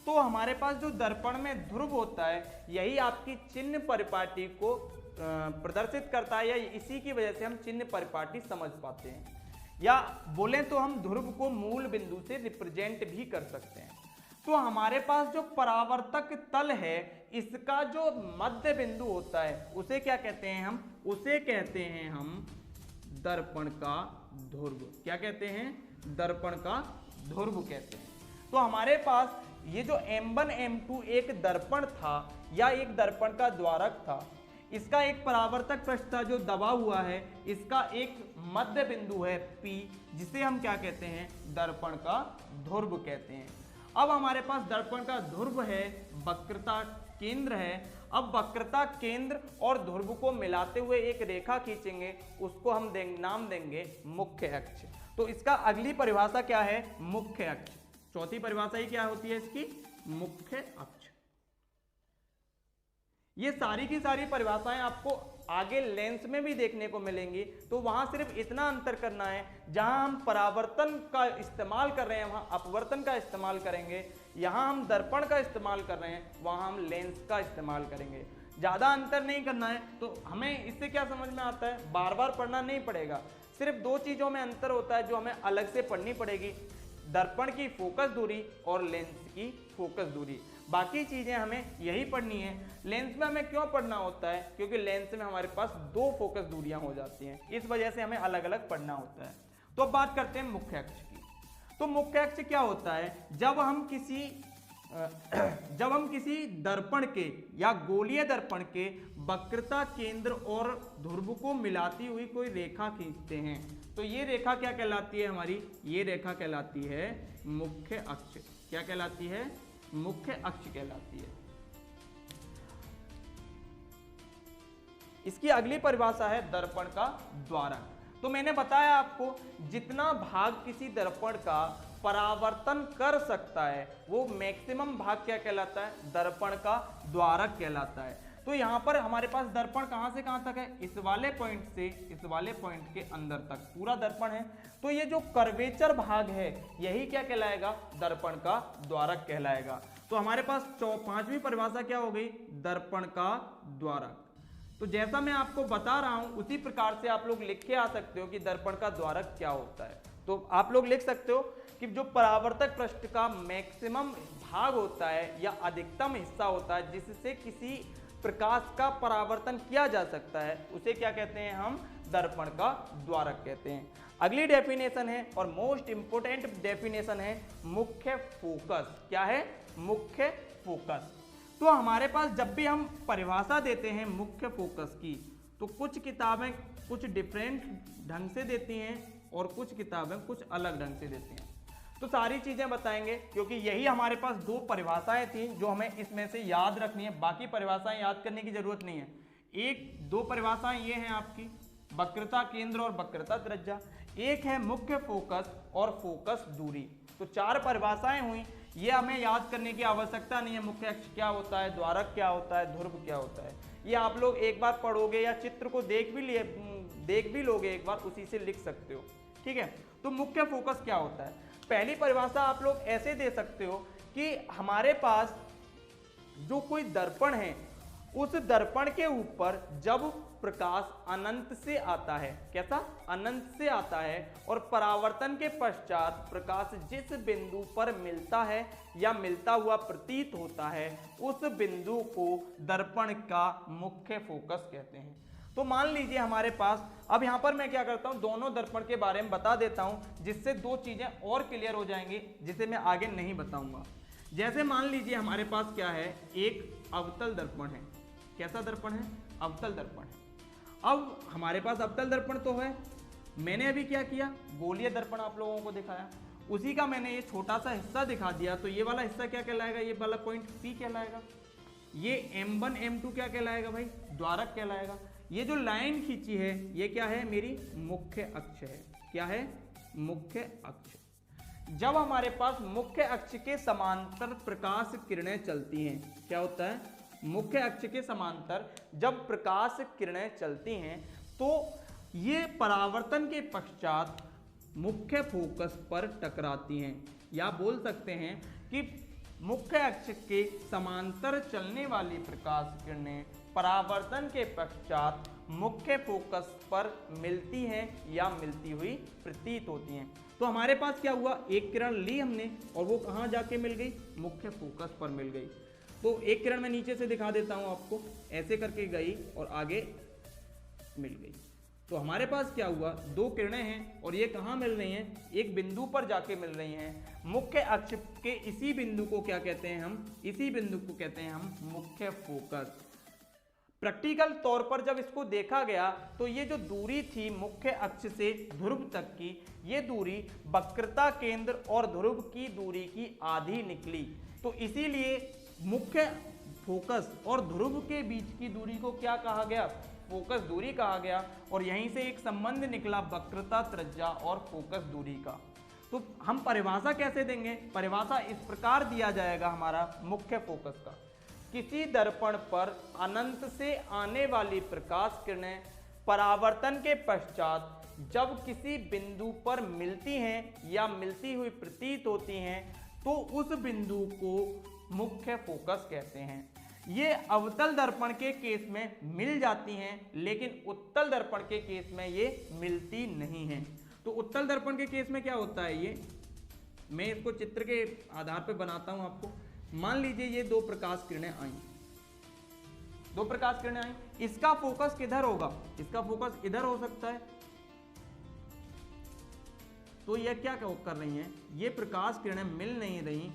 तो हमारे पास जो दर्पण में ध्रुव होता है, यही आपकी चिन्ह परिपाटी को प्रदर्शित करता है, या इसी की वजह से हम चिन्ह परिपाटी समझ पाते हैं। या बोलें तो हम ध्रुव को मूल बिंदु से रिप्रेजेंट भी कर सकते हैं। तो हमारे पास जो परावर्तक तल है, इसका जो मध्य बिंदु होता है, उसे क्या कहते हैं हम, उसे कहते हैं हम दर्पण का ध्रुव। क्या कहते हैं, दर्पण का ध्रुव कहते हैं। तो हमारे पास ये जो M1 M2 एक दर्पण था, या एक दर्पण का द्वारक था, इसका एक परावर्तक पृष्ठ था जो दबा हुआ है, इसका एक मध्य बिंदु है P, जिसे हम क्या कहते हैं, दर्पण का ध्रुव कहते हैं। अब हमारे पास दर्पण का ध्रुव है, वक्रता केंद्र है। अब वक्रता केंद्र और ध्रुव को मिलाते हुए एक रेखा खींचेंगे, उसको हम नाम देंगे मुख्य अक्ष। तो इसका अगली परिभाषा क्या है, मुख्य अक्ष। चौथी परिभाषा ही क्या होती है इसकी, मुख्य अक्ष। ये सारी की सारी परिभाषाएं आपको आगे लेंस में भी देखने को मिलेंगी। तो वहां सिर्फ इतना अंतर करना है, जहां हम परावर्तन का इस्तेमाल कर रहे हैं वहां अपवर्तन का इस्तेमाल करेंगे, यहां हम दर्पण का इस्तेमाल कर रहे हैं वहां हम लेंस का इस्तेमाल करेंगे। ज्यादा अंतर नहीं करना है। तो हमें इससे क्या समझ में आता है, बार बार पढ़ना नहीं पड़ेगा। सिर्फ दो चीजों में अंतर होता है जो हमें अलग से पढ़नी पड़ेगी, दर्पण की फोकस दूरी और लेंस की फोकस दूरी। बाकी चीजें हमें यही पढ़नी है। लेंस में हमें क्यों पढ़ना होता है, क्योंकि लेंस में हमारे पास दो फोकस दूरियां हो जाती हैं, इस वजह से हमें अलग अलग पढ़ना होता है। तो अब बात करते हैं मुख्य अक्ष की। तो मुख्य अक्ष क्या होता है? जब हम किसी दर्पण के या गोलीय दर्पण के वक्रता केंद्र और ध्रुव को मिलाती हुई कोई रेखा खींचते हैं, तो ये रेखा क्या कहलाती है हमारी? ये रेखा कहलाती है मुख्य अक्ष। क्या कहलाती है? मुख्य अक्ष कहलाती है। इसकी अगली परिभाषा है दर्पण का द्वारक। तो मैंने बताया आपको, जितना भाग किसी दर्पण का परावर्तन कर सकता है वो मैक्सिमम भाग क्या कहलाता है? दर्पण का द्वारक कहलाता है। तो यहां पर हमारे पास दर्पण कहां से कहां तक है? इस वाले पॉइंट से इस वाले पॉइंट के अंदर तक पूरा दर्पण है। तो ये जो कर्वेचर भाग है यही क्या कहलाएगा? दर्पण का द्वारक कहलाएगा। तो हमारे पास पांचवी परिभाषा क्या हो गई? दर्पण का द्वारक। तो जैसा मैं आपको बता रहा हूं उसी प्रकार से आप लोग लिख के आ सकते हो कि दर्पण का द्वारक क्या होता है। तो आप लोग लिख सकते हो कि जो परावर्तक पृष्ठ का मैक्सिमम भाग होता है या अधिकतम हिस्सा होता है जिससे किसी प्रकाश का परावर्तन किया जा सकता है, उसे क्या कहते हैं? हम दर्पण का द्वारक कहते हैं। अगली डेफिनेशन है और मोस्ट इंपोर्टेंट डेफिनेशन है मुख्य फोकस। क्या है? मुख्य फोकस। तो हमारे पास जब भी हम परिभाषा देते हैं मुख्य फोकस की, तो कुछ किताबें कुछ डिफरेंट ढंग से देती हैं और कुछ किताबें कुछ अलग ढंग से देती हैं। तो सारी चीजें बताएंगे क्योंकि यही हमारे पास दो परिभाषाएं थी जो हमें इसमें से याद रखनी है। बाकी परिभाषाएं याद करने की जरूरत नहीं है। एक दो परिभाषाएं ये हैं आपकी, वक्रता केंद्र और वक्रता त्रिज्या। एक है मुख्य फोकस और फोकस दूरी। तो चार परिभाषाएं हुई, ये हमें याद करने की आवश्यकता नहीं है। मुख्य अक्ष क्या होता है, द्वारक क्या होता है, ध्रुव क्या होता है, ये आप लोग एक बार पढ़ोगे या चित्र को देख भी लोगे एक बार, उसी से लिख सकते हो। ठीक है। तो मुख्य फोकस क्या होता है? पहली परिभाषा आप लोग ऐसे दे सकते हो कि हमारे पास जो कोई दर्पण है उस दर्पण के ऊपर जब प्रकाश अनंत से आता है, कैसा? अनंत से आता है, और परावर्तन के पश्चात प्रकाश जिस बिंदु पर मिलता है या मिलता हुआ प्रतीत होता है उस बिंदु को दर्पण का मुख्य फोकस कहते हैं। तो मान लीजिए हमारे पास, अब यहां पर मैं क्या करता हूं, दोनों दर्पण के बारे में बता देता हूं जिससे दो चीजें और क्लियर हो जाएंगी जिसे मैं आगे नहीं बताऊंगा। जैसे मान लीजिए हमारे पास क्या है, एक अवतल दर्पण है। कैसा दर्पण है? अवतल दर्पण है। अब हमारे पास अवतल दर्पण तो है, मैंने अभी क्या किया, गोलीय दर्पण आप लोगों को दिखाया, उसी का मैंने ये छोटा सा हिस्सा दिखा दिया। तो ये वाला हिस्सा क्या कहलाएगा? ये वाला पॉइंट P कहलाएगा। ये M1 M2 क्या कहलाएगा भाई? द्वारक कहलाएगा। ये जो लाइन खींची है ये क्या है? मेरी मुख्य अक्ष है। क्या है? मुख्य अक्ष। जब हमारे पास मुख्य अक्ष के समांतर प्रकाश किरणें चलती हैं, क्या होता है? मुख्य अक्ष के समांतर जब प्रकाश किरणें चलती हैं तो ये परावर्तन के पश्चात मुख्य फोकस पर टकराती हैं, या बोल सकते हैं कि मुख्य अक्ष के समांतर चलने वाली प्रकाश किरणें परावर्तन के पश्चात मुख्य फोकस पर मिलती हैं या मिलती हुई प्रतीत होती हैं। तो हमारे पास क्या हुआ, एक किरण ली हमने और वो कहाँ जाके मिल गई? मुख्य फोकस पर मिल गई। तो एक किरण मैं नीचे से दिखा देता हूं आपको, ऐसे करके गई और आगे मिल गई। तो हमारे पास क्या हुआ, दो किरणें हैं और ये कहाँ मिल रही हैं? एक बिंदु पर जाके मिल रही हैं। मुख्य अक्ष के इसी बिंदु को क्या कहते हैं हम? इसी बिंदु को कहते हैं हम मुख्य फोकस। प्रैक्टिकल तौर पर जब इसको देखा गया तो ये जो दूरी थी मुख्य अक्ष से ध्रुव तक की, ये दूरी वक्रता केंद्र और ध्रुव की दूरी की आधी निकली। तो इसीलिए मुख्य फोकस और ध्रुव के बीच की दूरी को क्या कहा गया? फोकस दूरी कहा गया। और यहीं से एक संबंध निकला वक्रता त्रिज्या और फोकस दूरी का। तो हम परिभाषा कैसे देंगे? परिभाषा इस प्रकार दिया जाएगा हमारा मुख्य फोकस का, किसी दर्पण पर अनंत से आने वाली प्रकाश किरणें परावर्तन के पश्चात जब किसी बिंदु पर मिलती हैं या मिलती हुई प्रतीत होती हैं तो उस बिंदु को मुख्य फोकस कहते हैं। ये अवतल दर्पण के केस में मिल जाती हैं, लेकिन उत्तल दर्पण के केस में ये मिलती नहीं हैं। तो उत्तल दर्पण के केस में क्या होता है, ये मैं इसको चित्र के आधार पर बनाता हूं आपको। मान लीजिए ये दो प्रकाश किरणें आई, दो प्रकाश किरणें आई, इसका फोकस किधर होगा? इसका फोकस इधर हो सकता है, तो यह क्या कर रही हैं, ये प्रकाश किरणें मिल नहीं रही,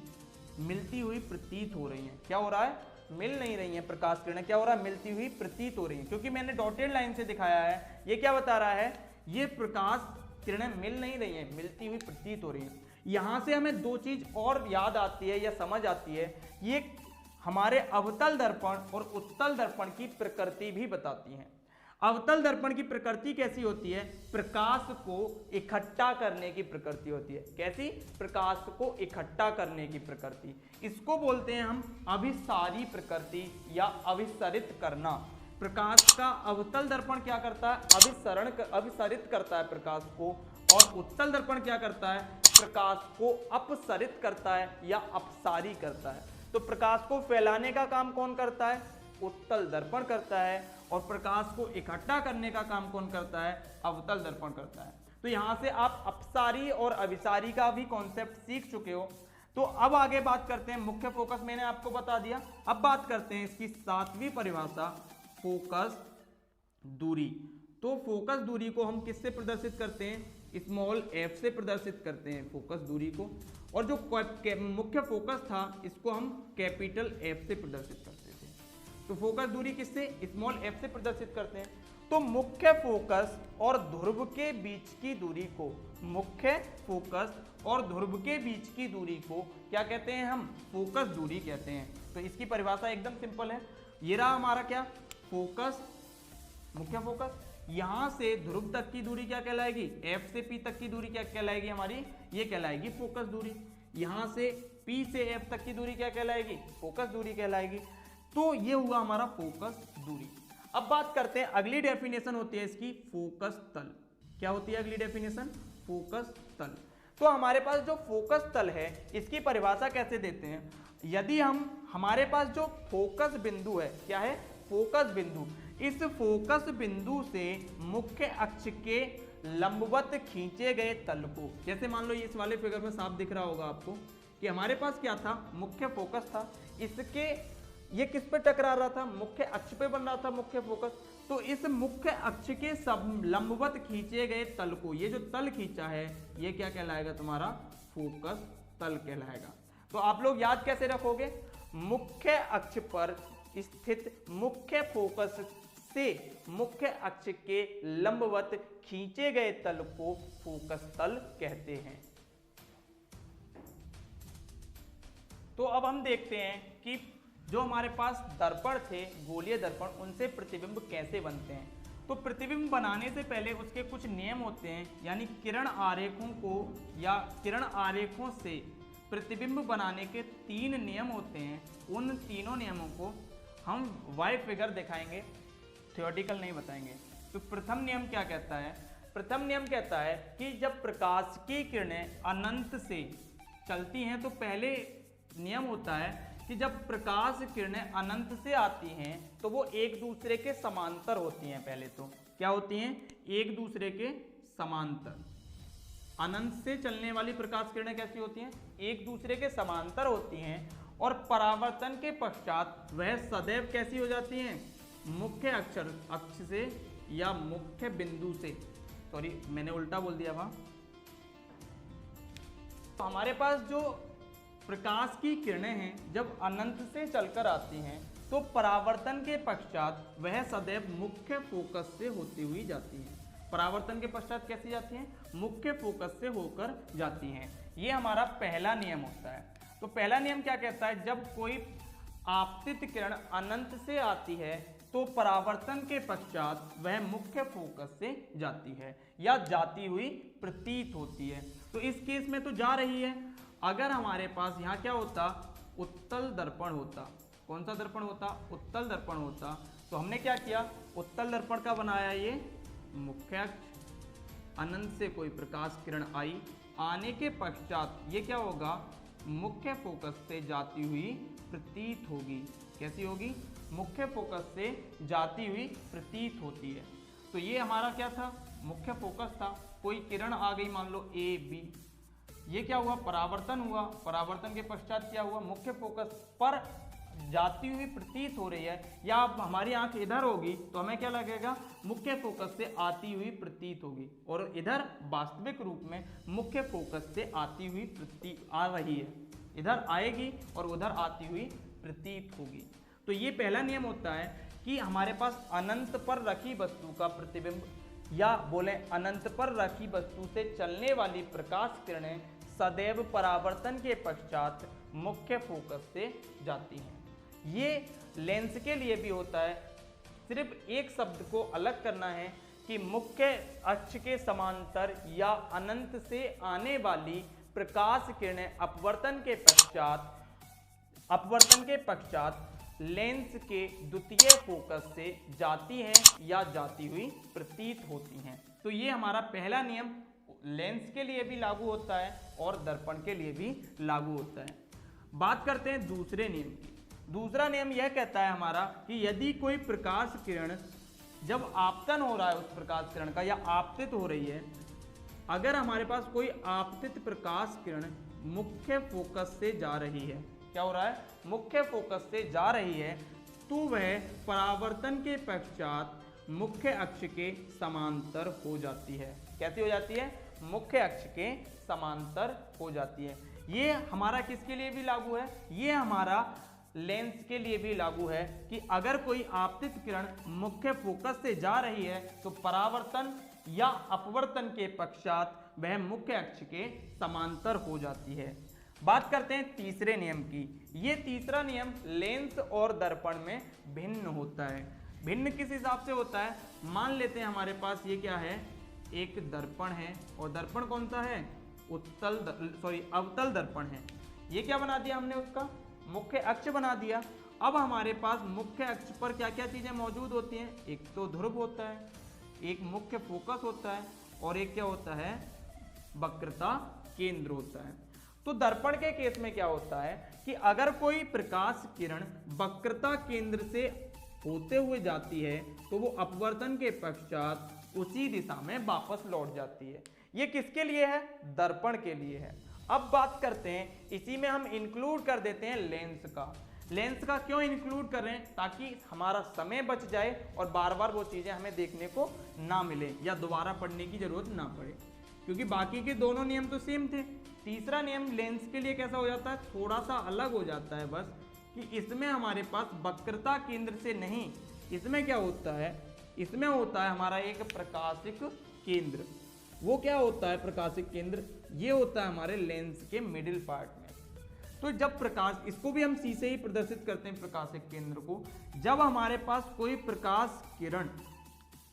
मिलती हुई प्रतीत हो रही हैं। क्या हो रहा है, मिल नहीं रही हैं प्रकाश किरणें, क्या हो रहा है, मिलती हुई प्रतीत हो रही हैं। क्योंकि मैंने डॉटेड लाइन से दिखाया है, ये क्या बता रहा है, ये प्रकाश किरणें मिल नहीं रही हैं, मिलती हुई प्रतीत हो रही हैं। यहां से हमें दो चीज और याद आती है या समझ आती है, ये हमारे अवतल दर्पण और उत्तल दर्पण की प्रकृति भी बताती हैं। अवतल दर्पण की प्रकृति कैसी होती है, प्रकाश को इकट्ठा करने की प्रकृति होती है। कैसी, प्रकाश को इकट्ठा करने की प्रकृति, इसको बोलते हैं हम अभिसारी प्रकृति या अभिसरित करना। प्रकाश का अवतल दर्पण क्या करता है, अभिसरित करता है प्रकाश को, और उत्तल दर्पण क्या करता है, प्रकाश को अपसरित करता है या अपसारी करता है। तो प्रकाश को फैलाने का काम कौन करता है, उत्तल दर्पण करता है, और प्रकाश को इकट्ठा करने का काम कौन करता है, अवतल दर्पण करता है। तो यहां से आप अपसारी और अभिसारी का भी कॉन्सेप्ट सीख चुके हो। तो अब आगे बात करते हैं, मुख्य फोकस मैंने आपको बता दिया। अब बात करते हैं इसकी 7वीं परिभाषा, फोकस दूरी। तो फोकस दूरी को हम किससे प्रदर्शित करते हैं, स्मॉल f से प्रदर्शित करते हैं फोकस दूरी को, और जो मुख्य फोकस था इसको हम कैपिटल F से प्रदर्शित करते थे। तो फोकस दूरी किससे, स्मॉल f से प्रदर्शित करते हैं। तो मुख्य फोकस और ध्रुव के बीच की दूरी को, मुख्य फोकस और ध्रुव के बीच की दूरी को क्या कहते हैं, हम फोकस दूरी कहते हैं। तो इसकी परिभाषा एकदम सिंपल है, ये रहा हमारा क्या, फोकस, मुख्य फोकस, यहां से ध्रुव तक की दूरी क्या कहलाएगी, F से P तक की दूरी क्या कहलाएगी हमारी, ये कहलाएगी फोकस दूरी। यहां से P से F तक की दूरी क्या कहलाएगी, फोकस दूरी कहलाएगी। तो ये हुआ हमारा फोकस दूरी। अब बात करते हैं, अगली डेफिनेशन होती है इसकी फोकस तल। क्या होती है अगली डेफिनेशन, फोकस तल। तो हमारे पास जो फोकस तल है इसकी परिभाषा कैसे देते हैं, यदि हमारे पास जो फोकस बिंदु है, क्या है, फोकस बिंदु, इस फोकस बिंदु से मुख्य अक्ष के लंबवत खींचे गए तल को, जैसे मान लो इस वाले फिगर में साफ दिख रहा होगा आपको कि हमारे पास क्या था, मुख्य फोकस था, इसके ये किस पे टकरा रहा था, मुख्य अक्ष पे बन रहा था मुख्य फोकस। तो इस मुख्य अक्ष के सब लंबवत खींचे गए तल को, ये जो तल खींचा है ये क्या कहलाएगा, तुम्हारा फोकस तल कहलाएगा। तो आप लोग याद कैसे रखोगे, मुख्य अक्ष पर स्थित मुख्य फोकस से मुख्य अक्ष के लंबवत खींचे गए तल को फोकस तल कहते हैं। तो अब हम देखते हैं कि जो हमारे पास दर्पण थे, गोलीय दर्पण, उनसे प्रतिबिंब कैसे बनते हैं। तो प्रतिबिंब बनाने से पहले उसके कुछ नियम होते हैं, यानी किरण आरेखों को या किरण आरेखों से प्रतिबिंब बनाने के 3 नियम होते हैं। उन तीनों नियमों को हम वाई फिगर दिखाएंगे, थियोरेटिकल नहीं बताएंगे। तो प्रथम नियम क्या कहता है, प्रथम नियम कहता है कि जब प्रकाश की किरणें अनंत से चलती हैं, तो पहले नियम होता है कि जब प्रकाश किरणें अनंत से आती हैं तो वो एक दूसरे के समांतर होती हैं। पहले तो क्या होती हैं, एक दूसरे के समांतर। अनंत से चलने वाली प्रकाश किरणें कैसी होती हैं, एक दूसरे के समांतर होती हैं, और परावर्तन के पश्चात वह सदैव कैसी हो जाती हैं, मुख्य अक्ष से या मुख्य बिंदु से, सॉरी मैंने उल्टा बोल दिया वहां। तो हमारे पास जो प्रकाश की किरणें हैं जब अनंत से चलकर आती हैं तो परावर्तन के पश्चात वह सदैव मुख्य फोकस से होती हुई जाती हैं। परावर्तन के पश्चात कैसी जाती हैं, मुख्य फोकस से होकर जाती हैं। ये हमारा पहला नियम होता है। तो पहला नियम क्या कहता है, जब कोई आपतित किरण अनंत से आती है तो परावर्तन के पश्चात वह मुख्य फोकस से जाती है या जाती हुई प्रतीत होती है। तो इस केस में तो जा रही है। अगर हमारे पास यहाँ क्या होता, उत्तल दर्पण होता, कौन सा दर्पण होता, उत्तल दर्पण होता, तो हमने क्या किया, उत्तल दर्पण का बनाया ये मुख्य अक्ष, अनंत से कोई प्रकाश किरण आई, आने के पश्चात ये क्या होगा, मुख्य फोकस से जाती हुई प्रतीत होगी। कैसी होगी, मुख्य फोकस से जाती हुई प्रतीत होती है। तो ये हमारा क्या था, मुख्य फोकस था। कोई किरण आ गई, मान लो ए बी, ये क्या हुआ, परावर्तन हुआ, परावर्तन के पश्चात क्या हुआ, मुख्य फोकस पर जाती हुई प्रतीत हो रही है, या अब हमारी आंख इधर होगी तो हमें क्या लगेगा, मुख्य फोकस से आती हुई प्रतीत होगी, और इधर वास्तविक रूप में मुख्य फोकस से आती हुई प्रतीत आ रही है, इधर आएगी और उधर आती हुई प्रतीत होगी। तो ये पहला नियम होता है कि हमारे पास अनंत पर रखी वस्तु का प्रतिबिंब, या बोले अनंत पर रखी वस्तु से चलने वाली प्रकाश किरणें सदैव परावर्तन के पश्चात मुख्य फोकस से जाती हैं। ये लेंस के लिए भी होता है, सिर्फ एक शब्द को अलग करना है कि मुख्य अक्ष के समांतर या अनंत से आने वाली प्रकाश किरणें अपवर्तन के पश्चात लेंस के द्वितीय फोकस से जाती हैं या जाती हुई प्रतीत होती हैं। तो ये हमारा पहला नियम लेंस के लिए भी लागू होता है और दर्पण के लिए भी लागू होता है। बात करते हैं दूसरे नियम की। दूसरा नियम यह कहता है हमारा कि यदि कोई प्रकाश किरण जब आपतन हो रहा है उस प्रकाश किरण का, या आपतित हो रही है, अगर हमारे पास कोई आपतित प्रकाश किरण मुख्य फोकस से जा रही है, क्या हो रहा है, मुख्य फोकस से जा रही है, तो वह परावर्तन के पश्चात मुख्य अक्ष के समांतर हो जाती है। कैसी हो जाती है, मुख्य अक्ष के समांतर हो जाती है। ये हमारा किसके लिए भी लागू है, ये हमारा लेंस के लिए भी लागू है कि अगर कोई आपतित किरण मुख्य फोकस से जा रही है तो परावर्तन या अपवर्तन के पश्चात वह मुख्य अक्ष के समांतर हो जाती है। बात करते हैं तीसरे नियम की। ये तीसरा नियम लेंस और दर्पण में भिन्न होता है। भिन्न किस हिसाब से होता है, मान लेते हैं हमारे पास ये क्या है, एक दर्पण है, और दर्पण कौन सा है, अवतल दर्पण है। ये क्या बना दिया हमने, उसका मुख्य अक्ष बना दिया। अब हमारे पास मुख्य अक्ष पर क्या क्या चीजें मौजूद होती हैं, एक तो ध्रुव होता है, एक मुख्य फोकस होता है, और एक क्या होता है, वक्रता केंद्र होता है। तो दर्पण के केस में क्या होता है कि अगर कोई प्रकाश किरण वक्रता केंद्र से होते हुए जाती है तो वो अपवर्तन के पश्चात उसी दिशा में वापस लौट जाती है। ये किसके लिए है, दर्पण के लिए है। अब बात करते हैं, इसी में हम इंक्लूड कर देते हैं लेंस का। लेंस का क्यों इंक्लूड कर रहे हैं, ताकि हमारा समय बच जाए और बार बार वो चीजें हमें देखने को ना मिले या दोबारा पढ़ने की जरूरत ना पड़े, क्योंकि बाकी के दोनों नियम तो सेम थे। तीसरा नियम लेंस के लिए कैसा हो जाता है, थोड़ा सा अलग हो जाता है, बस कि इसमें हमारे पास वक्रता केंद्र से नहीं, इसमें क्या होता है, इसमें होता है हमारा एक प्रकाशिक केंद्र। वो क्या होता है प्रकाशिक केंद्र, ये होता है हमारे लेंस के मिडिल पार्ट में। तो जब प्रकाश, इसको भी हम सी से ही प्रदर्शित करते हैं प्रकाशिक केंद्र को, जब हमारे पास कोई प्रकाश किरण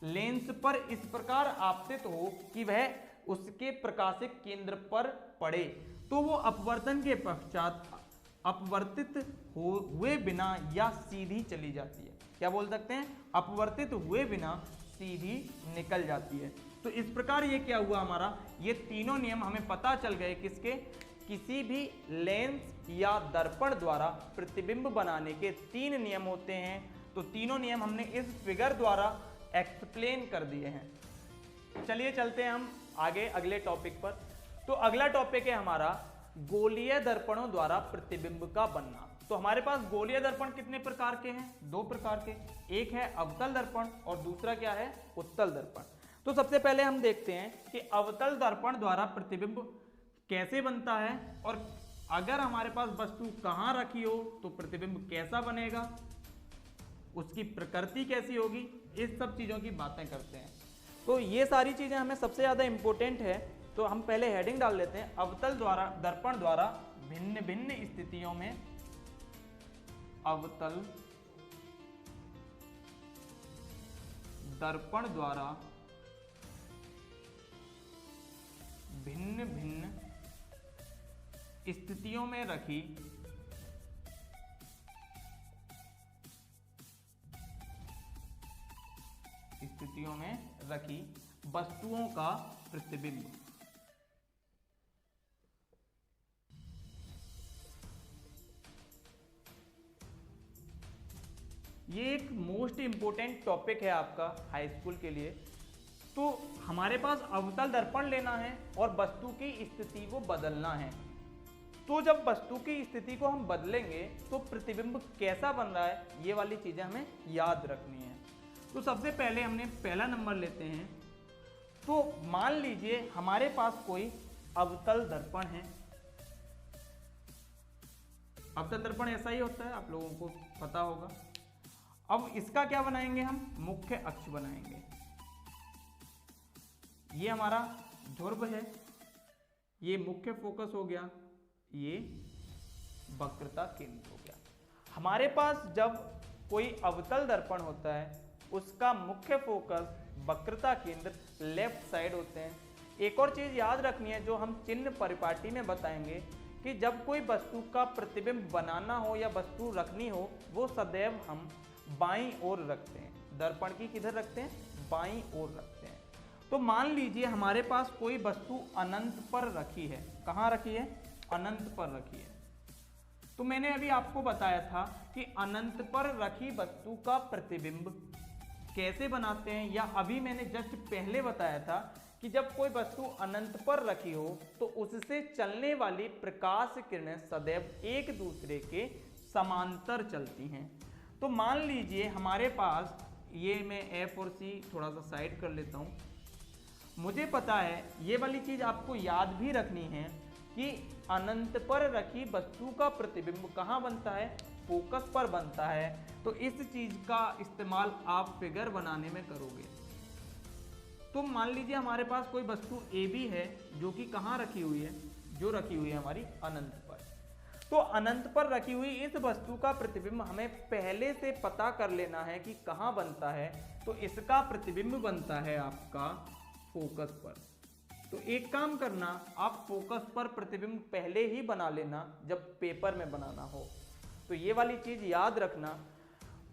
लेंस पर इस प्रकार आपतित हो कि वह उसके प्रकाशिक केंद्र पर पड़े, तो वो अपवर्तन के पश्चात अपवर्तित हुए बिना या सीधी चली जाती है। क्या बोल सकते हैं, अपवर्तित हुए बिना सीधी निकल जाती है। तो इस प्रकार ये क्या हुआ हमारा, ये तीनों नियम हमें पता चल गए किसके, किसी भी लेंस या दर्पण द्वारा प्रतिबिंब बनाने के 3 नियम होते हैं। तो तीनों नियम हमने इस फिगर द्वारा एक्सप्लेन कर दिए हैं। चलिए चलते हैं हम आगे अगले टॉपिक पर। तो अगला टॉपिक है हमारा गोलीय दर्पणों द्वारा प्रतिबिंब का बनना। तो हमारे पास गोलीय दर्पण कितने प्रकार के हैं, 2 प्रकार के, एक है अवतल दर्पण और दूसरा क्या है, उत्तल दर्पण। तो सबसे पहले हम देखते हैं कि अवतल दर्पण द्वारा प्रतिबिंब कैसे बनता है, और अगर हमारे पास वस्तु कहाँ रखी हो तो प्रतिबिंब कैसा बनेगा, उसकी प्रकृति कैसी होगी, इस सब चीज़ों की बातें करते हैं। तो ये सारी चीज़ें हमें सबसे ज़्यादा इम्पोर्टेंट है। तो हम पहले हेडिंग डाल लेते हैं, अवतल द्वारा दर्पण द्वारा भिन्न भिन्न स्थितियों में अवतल दर्पण द्वारा भिन्न भिन्न स्थितियों में रखी वस्तुओं का प्रतिबिंब। ये एक मोस्ट इंपोर्टेंट टॉपिक है आपका हाई स्कूल के लिए। तो हमारे पास अवतल दर्पण लेना है और वस्तु की स्थिति को बदलना है। तो जब वस्तु की स्थिति को हम बदलेंगे तो प्रतिबिंब कैसा बन रहा है, ये वाली चीजें हमें याद रखनी है। तो सबसे पहले हमने पहला नंबर लेते हैं। तो मान लीजिए हमारे पास कोई अवतल दर्पण है। अवतल दर्पण ऐसा ही होता है, आप लोगों को पता होगा। अब इसका क्या बनाएंगे हम, मुख्य अक्ष बनाएंगे। ये हमारा ध्रुव है, ये मुख्य फोकस हो गया, ये वक्रता केंद्र हो गया। हमारे पास जब कोई अवतल दर्पण होता है उसका मुख्य फोकस, वक्रता केंद्र लेफ्ट साइड होते हैं। एक और चीज याद रखनी है जो हम चिन्ह परिपाटी में बताएंगे कि जब कोई वस्तु का प्रतिबिंब बनाना हो या वस्तु रखनी हो, वो सदैव हम बाईं ओर रखते हैं। दर्पण की किधर रखते हैं, बाईं ओर रखते हैं। तो मान लीजिए हमारे पास कोई वस्तु अनंत पर रखी है। कहाँ रखी है, अनंत पर रखी है। तो मैंने अभी आपको बताया था कि अनंत पर रखी वस्तु का प्रतिबिंब कैसे बनाते हैं, या अभी मैंने जस्ट पहले बताया था कि जब कोई वस्तु अनंत पर रखी हो तो उससे चलने वाली प्रकाश किरणें सदैव एक दूसरे के समांतर चलती हैं। तो मान लीजिए हमारे पास, ये मैं F और C थोड़ा सा साइड कर लेता हूँ। मुझे पता है ये वाली चीज आपको याद भी रखनी है कि अनंत पर रखी वस्तु का प्रतिबिंब कहाँ बनता है, फोकस पर बनता है। तो इस चीज का इस्तेमाल आप फिगर बनाने में करोगे। तो मान लीजिए हमारे पास कोई वस्तु AB है जो कि कहाँ रखी हुई है, जो रखी हुई है हमारी अनंत पर। तो अनंत पर रखी हुई इस वस्तु का प्रतिबिंब हमें पहले से पता कर लेना है कि कहाँ बनता है। तो इसका प्रतिबिंब बनता है आपका फोकस पर। तो एक काम करना, आप फोकस पर प्रतिबिंब पहले ही बना लेना जब पेपर में बनाना हो। तो ये वाली चीज याद रखना।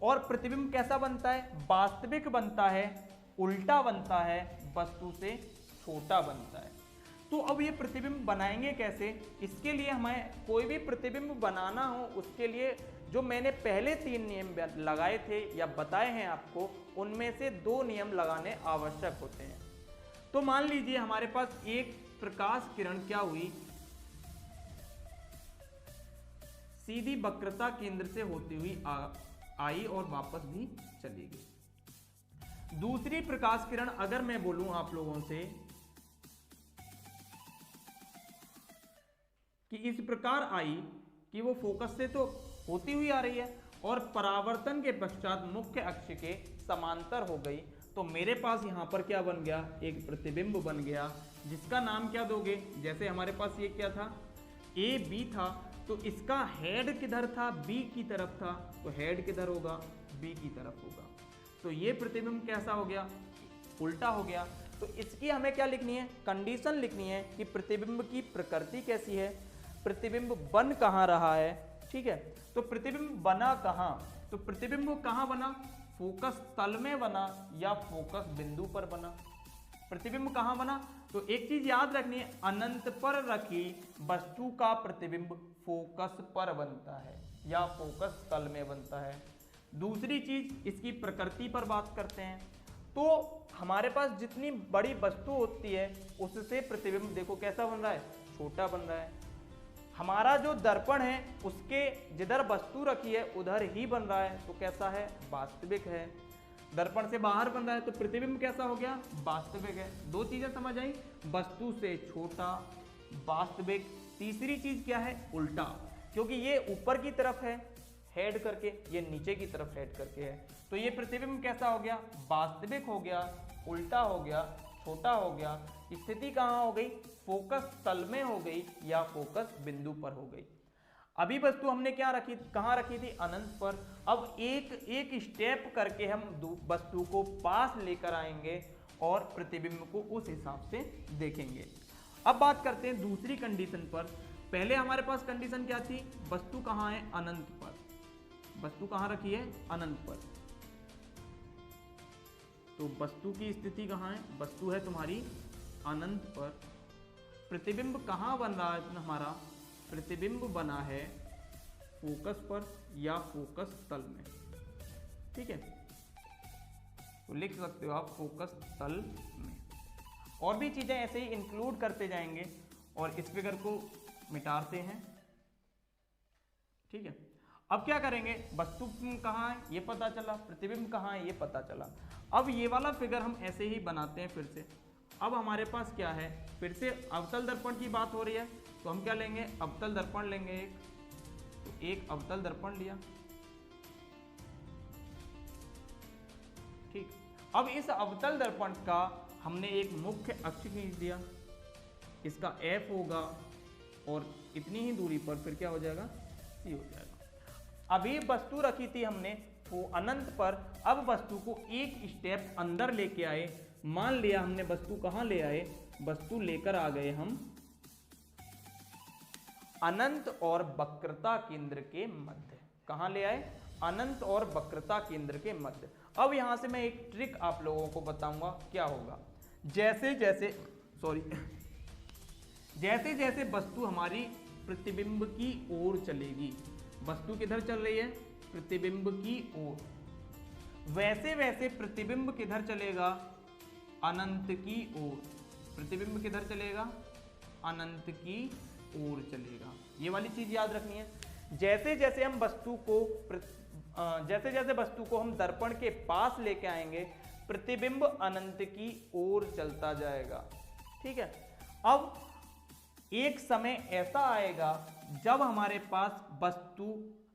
और प्रतिबिंब कैसा बनता है, वास्तविक बनता है, उल्टा बनता है, वस्तु से छोटा बनता है। तो अब ये प्रतिबिंब बनाएंगे कैसे, इसके लिए हमें कोई भी प्रतिबिंब बनाना हो उसके लिए जो मैंने पहले 3 नियम लगाए थे या बताए हैं आपको, उनमें से 2 नियम लगाने आवश्यक होते हैं। तो मान लीजिए हमारे पास एक प्रकाश किरण क्या हुई, सीधी वक्रता केंद्र से होती हुई आई और वापस भी चली गई। दूसरी प्रकाश किरण अगर मैं बोलूं आप लोगों से कि इस प्रकार आई कि वो फोकस से तो होती हुई आ रही है और परावर्तन के पश्चात मुख्य अक्ष के समांतर हो गई, तो मेरे पास यहाँ पर क्या बन गया, एक प्रतिबिंब बन गया, जिसका नाम क्या दोगे। जैसे हमारे पास ये क्या था, ए बी था, तो इसका हेड किधर था, बी की तरफ था, तो हेड किधर होगा, बी की तरफ होगा। तो ये प्रतिबिंब कैसा हो गया, उल्टा हो गया। तो इसकी हमें क्या लिखनी है, कंडीशन लिखनी है कि प्रतिबिंब की प्रकृति कैसी है, प्रतिबिंब बन कहाँ रहा है। ठीक है, तो प्रतिबिंब बना कहाँ, तो प्रतिबिंब कहाँ बना, फोकस तल में बना या फोकस बिंदु पर बना। प्रतिबिंब कहाँ बना, तो एक चीज याद रखनी है, अनंत पर रखी वस्तु का प्रतिबिंब फोकस पर बनता है या फोकस तल में बनता है। दूसरी चीज इसकी प्रकृति पर बात करते हैं। तो हमारे पास जितनी बड़ी वस्तु होती है उससे प्रतिबिंब देखो कैसा बन रहा है, छोटा बन रहा है। हमारा जो दर्पण है उसके जिधर वस्तु रखी है उधर ही बन रहा है, तो कैसा है, वास्तविक है। दर्पण से बाहर बन रहा है तो प्रतिबिंब कैसा हो गया, वास्तविक है। 2 चीजें समझ आई, वस्तु से छोटा, वास्तविक। तीसरी चीज क्या है, उल्टा, क्योंकि ये ऊपर की तरफ है हेड करके, ये नीचे की तरफ हेड करके है। तो ये प्रतिबिंब कैसा हो गया, वास्तविक हो गया, उल्टा हो गया, छोटा हो गया। स्थिति कहाँ हो गई, फोकस तल में हो गई या फोकस बिंदु पर हो गई। अभी वस्तु हमने क्या रखी, कहाँ रखी थी, अनंत पर। अब एक एक स्टेप करके हम वस्तु को पास लेकर आएंगे और प्रतिबिंब को उस हिसाब से देखेंगे। अब बात करते हैं दूसरी कंडीशन पर। पहले हमारे पास कंडीशन क्या थी, वस्तु कहाँ है, अनंत पर। वस्तु कहाँ रखी है, अनंत पर। तो वस्तु की स्थिति कहाँ है, वस्तु है तुम्हारी अनंत पर। प्रतिबिंब कहाँ बन रहा है हमारा, प्रतिबिंब बना है फोकस पर या फोकस तल में। ठीक है, तो लिख सकते हो आप फोकस तल में। और भी चीजें ऐसे ही इंक्लूड करते जाएंगे और इस फिगर को मिटाते हैं। ठीक है, अब क्या करेंगे, वस्तु कहाँ है ये पता चला, प्रतिबिंब कहाँ है ये पता चला। अब ये वाला फिगर हम ऐसे ही बनाते हैं फिर से। अब हमारे पास क्या है, फिर से अवतल दर्पण की बात हो रही है, तो हम क्या लेंगे, अवतल दर्पण लेंगे एक। तो एक अवतल दर्पण लिया, ठीक। अब इस अवतल दर्पण का हमने एक मुख्य अक्ष खींच दिया, इसका F होगा और इतनी ही दूरी पर फिर क्या हो जाएगा, C हो जाएगा। अभी वस्तु रखी थी हमने वो अनंत पर, अब वस्तु को एक स्टेप अंदर लेके आए। मान लिया हमने वस्तु कहाँ ले आए, वस्तु लेकर आ गए हम अनंत और वक्रता केंद्र के मध्य। कहाँ ले आए, अनंत और वक्रता केंद्र के मध्य। अब यहां से मैं एक ट्रिक आप लोगों को बताऊंगा क्या होगा। जैसे जैसे वस्तु हमारी प्रतिबिंब की ओर चलेगी, वस्तु किधर चल रही है, प्रतिबिंब की ओर, वैसे वैसे प्रतिबिंब किधर चलेगा, अनंत की ओर। प्रतिबिंब किधर चलेगा, अनंत की ओर चलेगा। ये वाली चीज याद रखनी है। जैसे जैसे वस्तु को हम दर्पण के पास लेके आएंगे, प्रतिबिंब अनंत की ओर चलता जाएगा, ठीक है। अब एक समय ऐसा आएगा जब हमारे पास वस्तु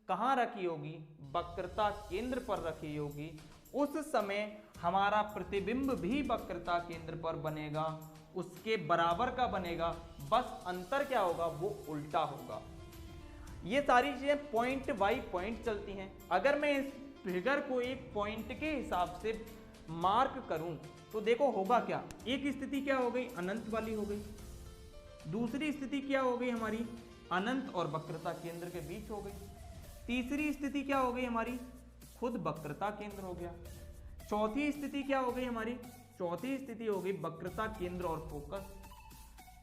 कहाँ रखी होगी, वक्रता केंद्र पर रखी होगी, उस समय हमारा प्रतिबिंब भी वक्रता केंद्र पर बनेगा, उसके बराबर का बनेगा, बस अंतर क्या होगा, वो उल्टा होगा। ये सारी चीजें पॉइंट बाय पॉइंट चलती हैं। अगर मैं इस फिगर को एक पॉइंट के हिसाब से मार्क करूं तो देखो होगा क्या, एक स्थिति क्या हो गई, अनंत वाली हो गई, दूसरी स्थिति क्या हो गई हमारी, अनंत और वक्रता केंद्र के बीच हो गई, तीसरी स्थिति क्या हो गई हमारी, खुद वक्रता केंद्र हो गया, चौथी स्थिति क्या हो गई हमारी, चौथी स्थिति हो गई वक्रता केंद्र और फोकस,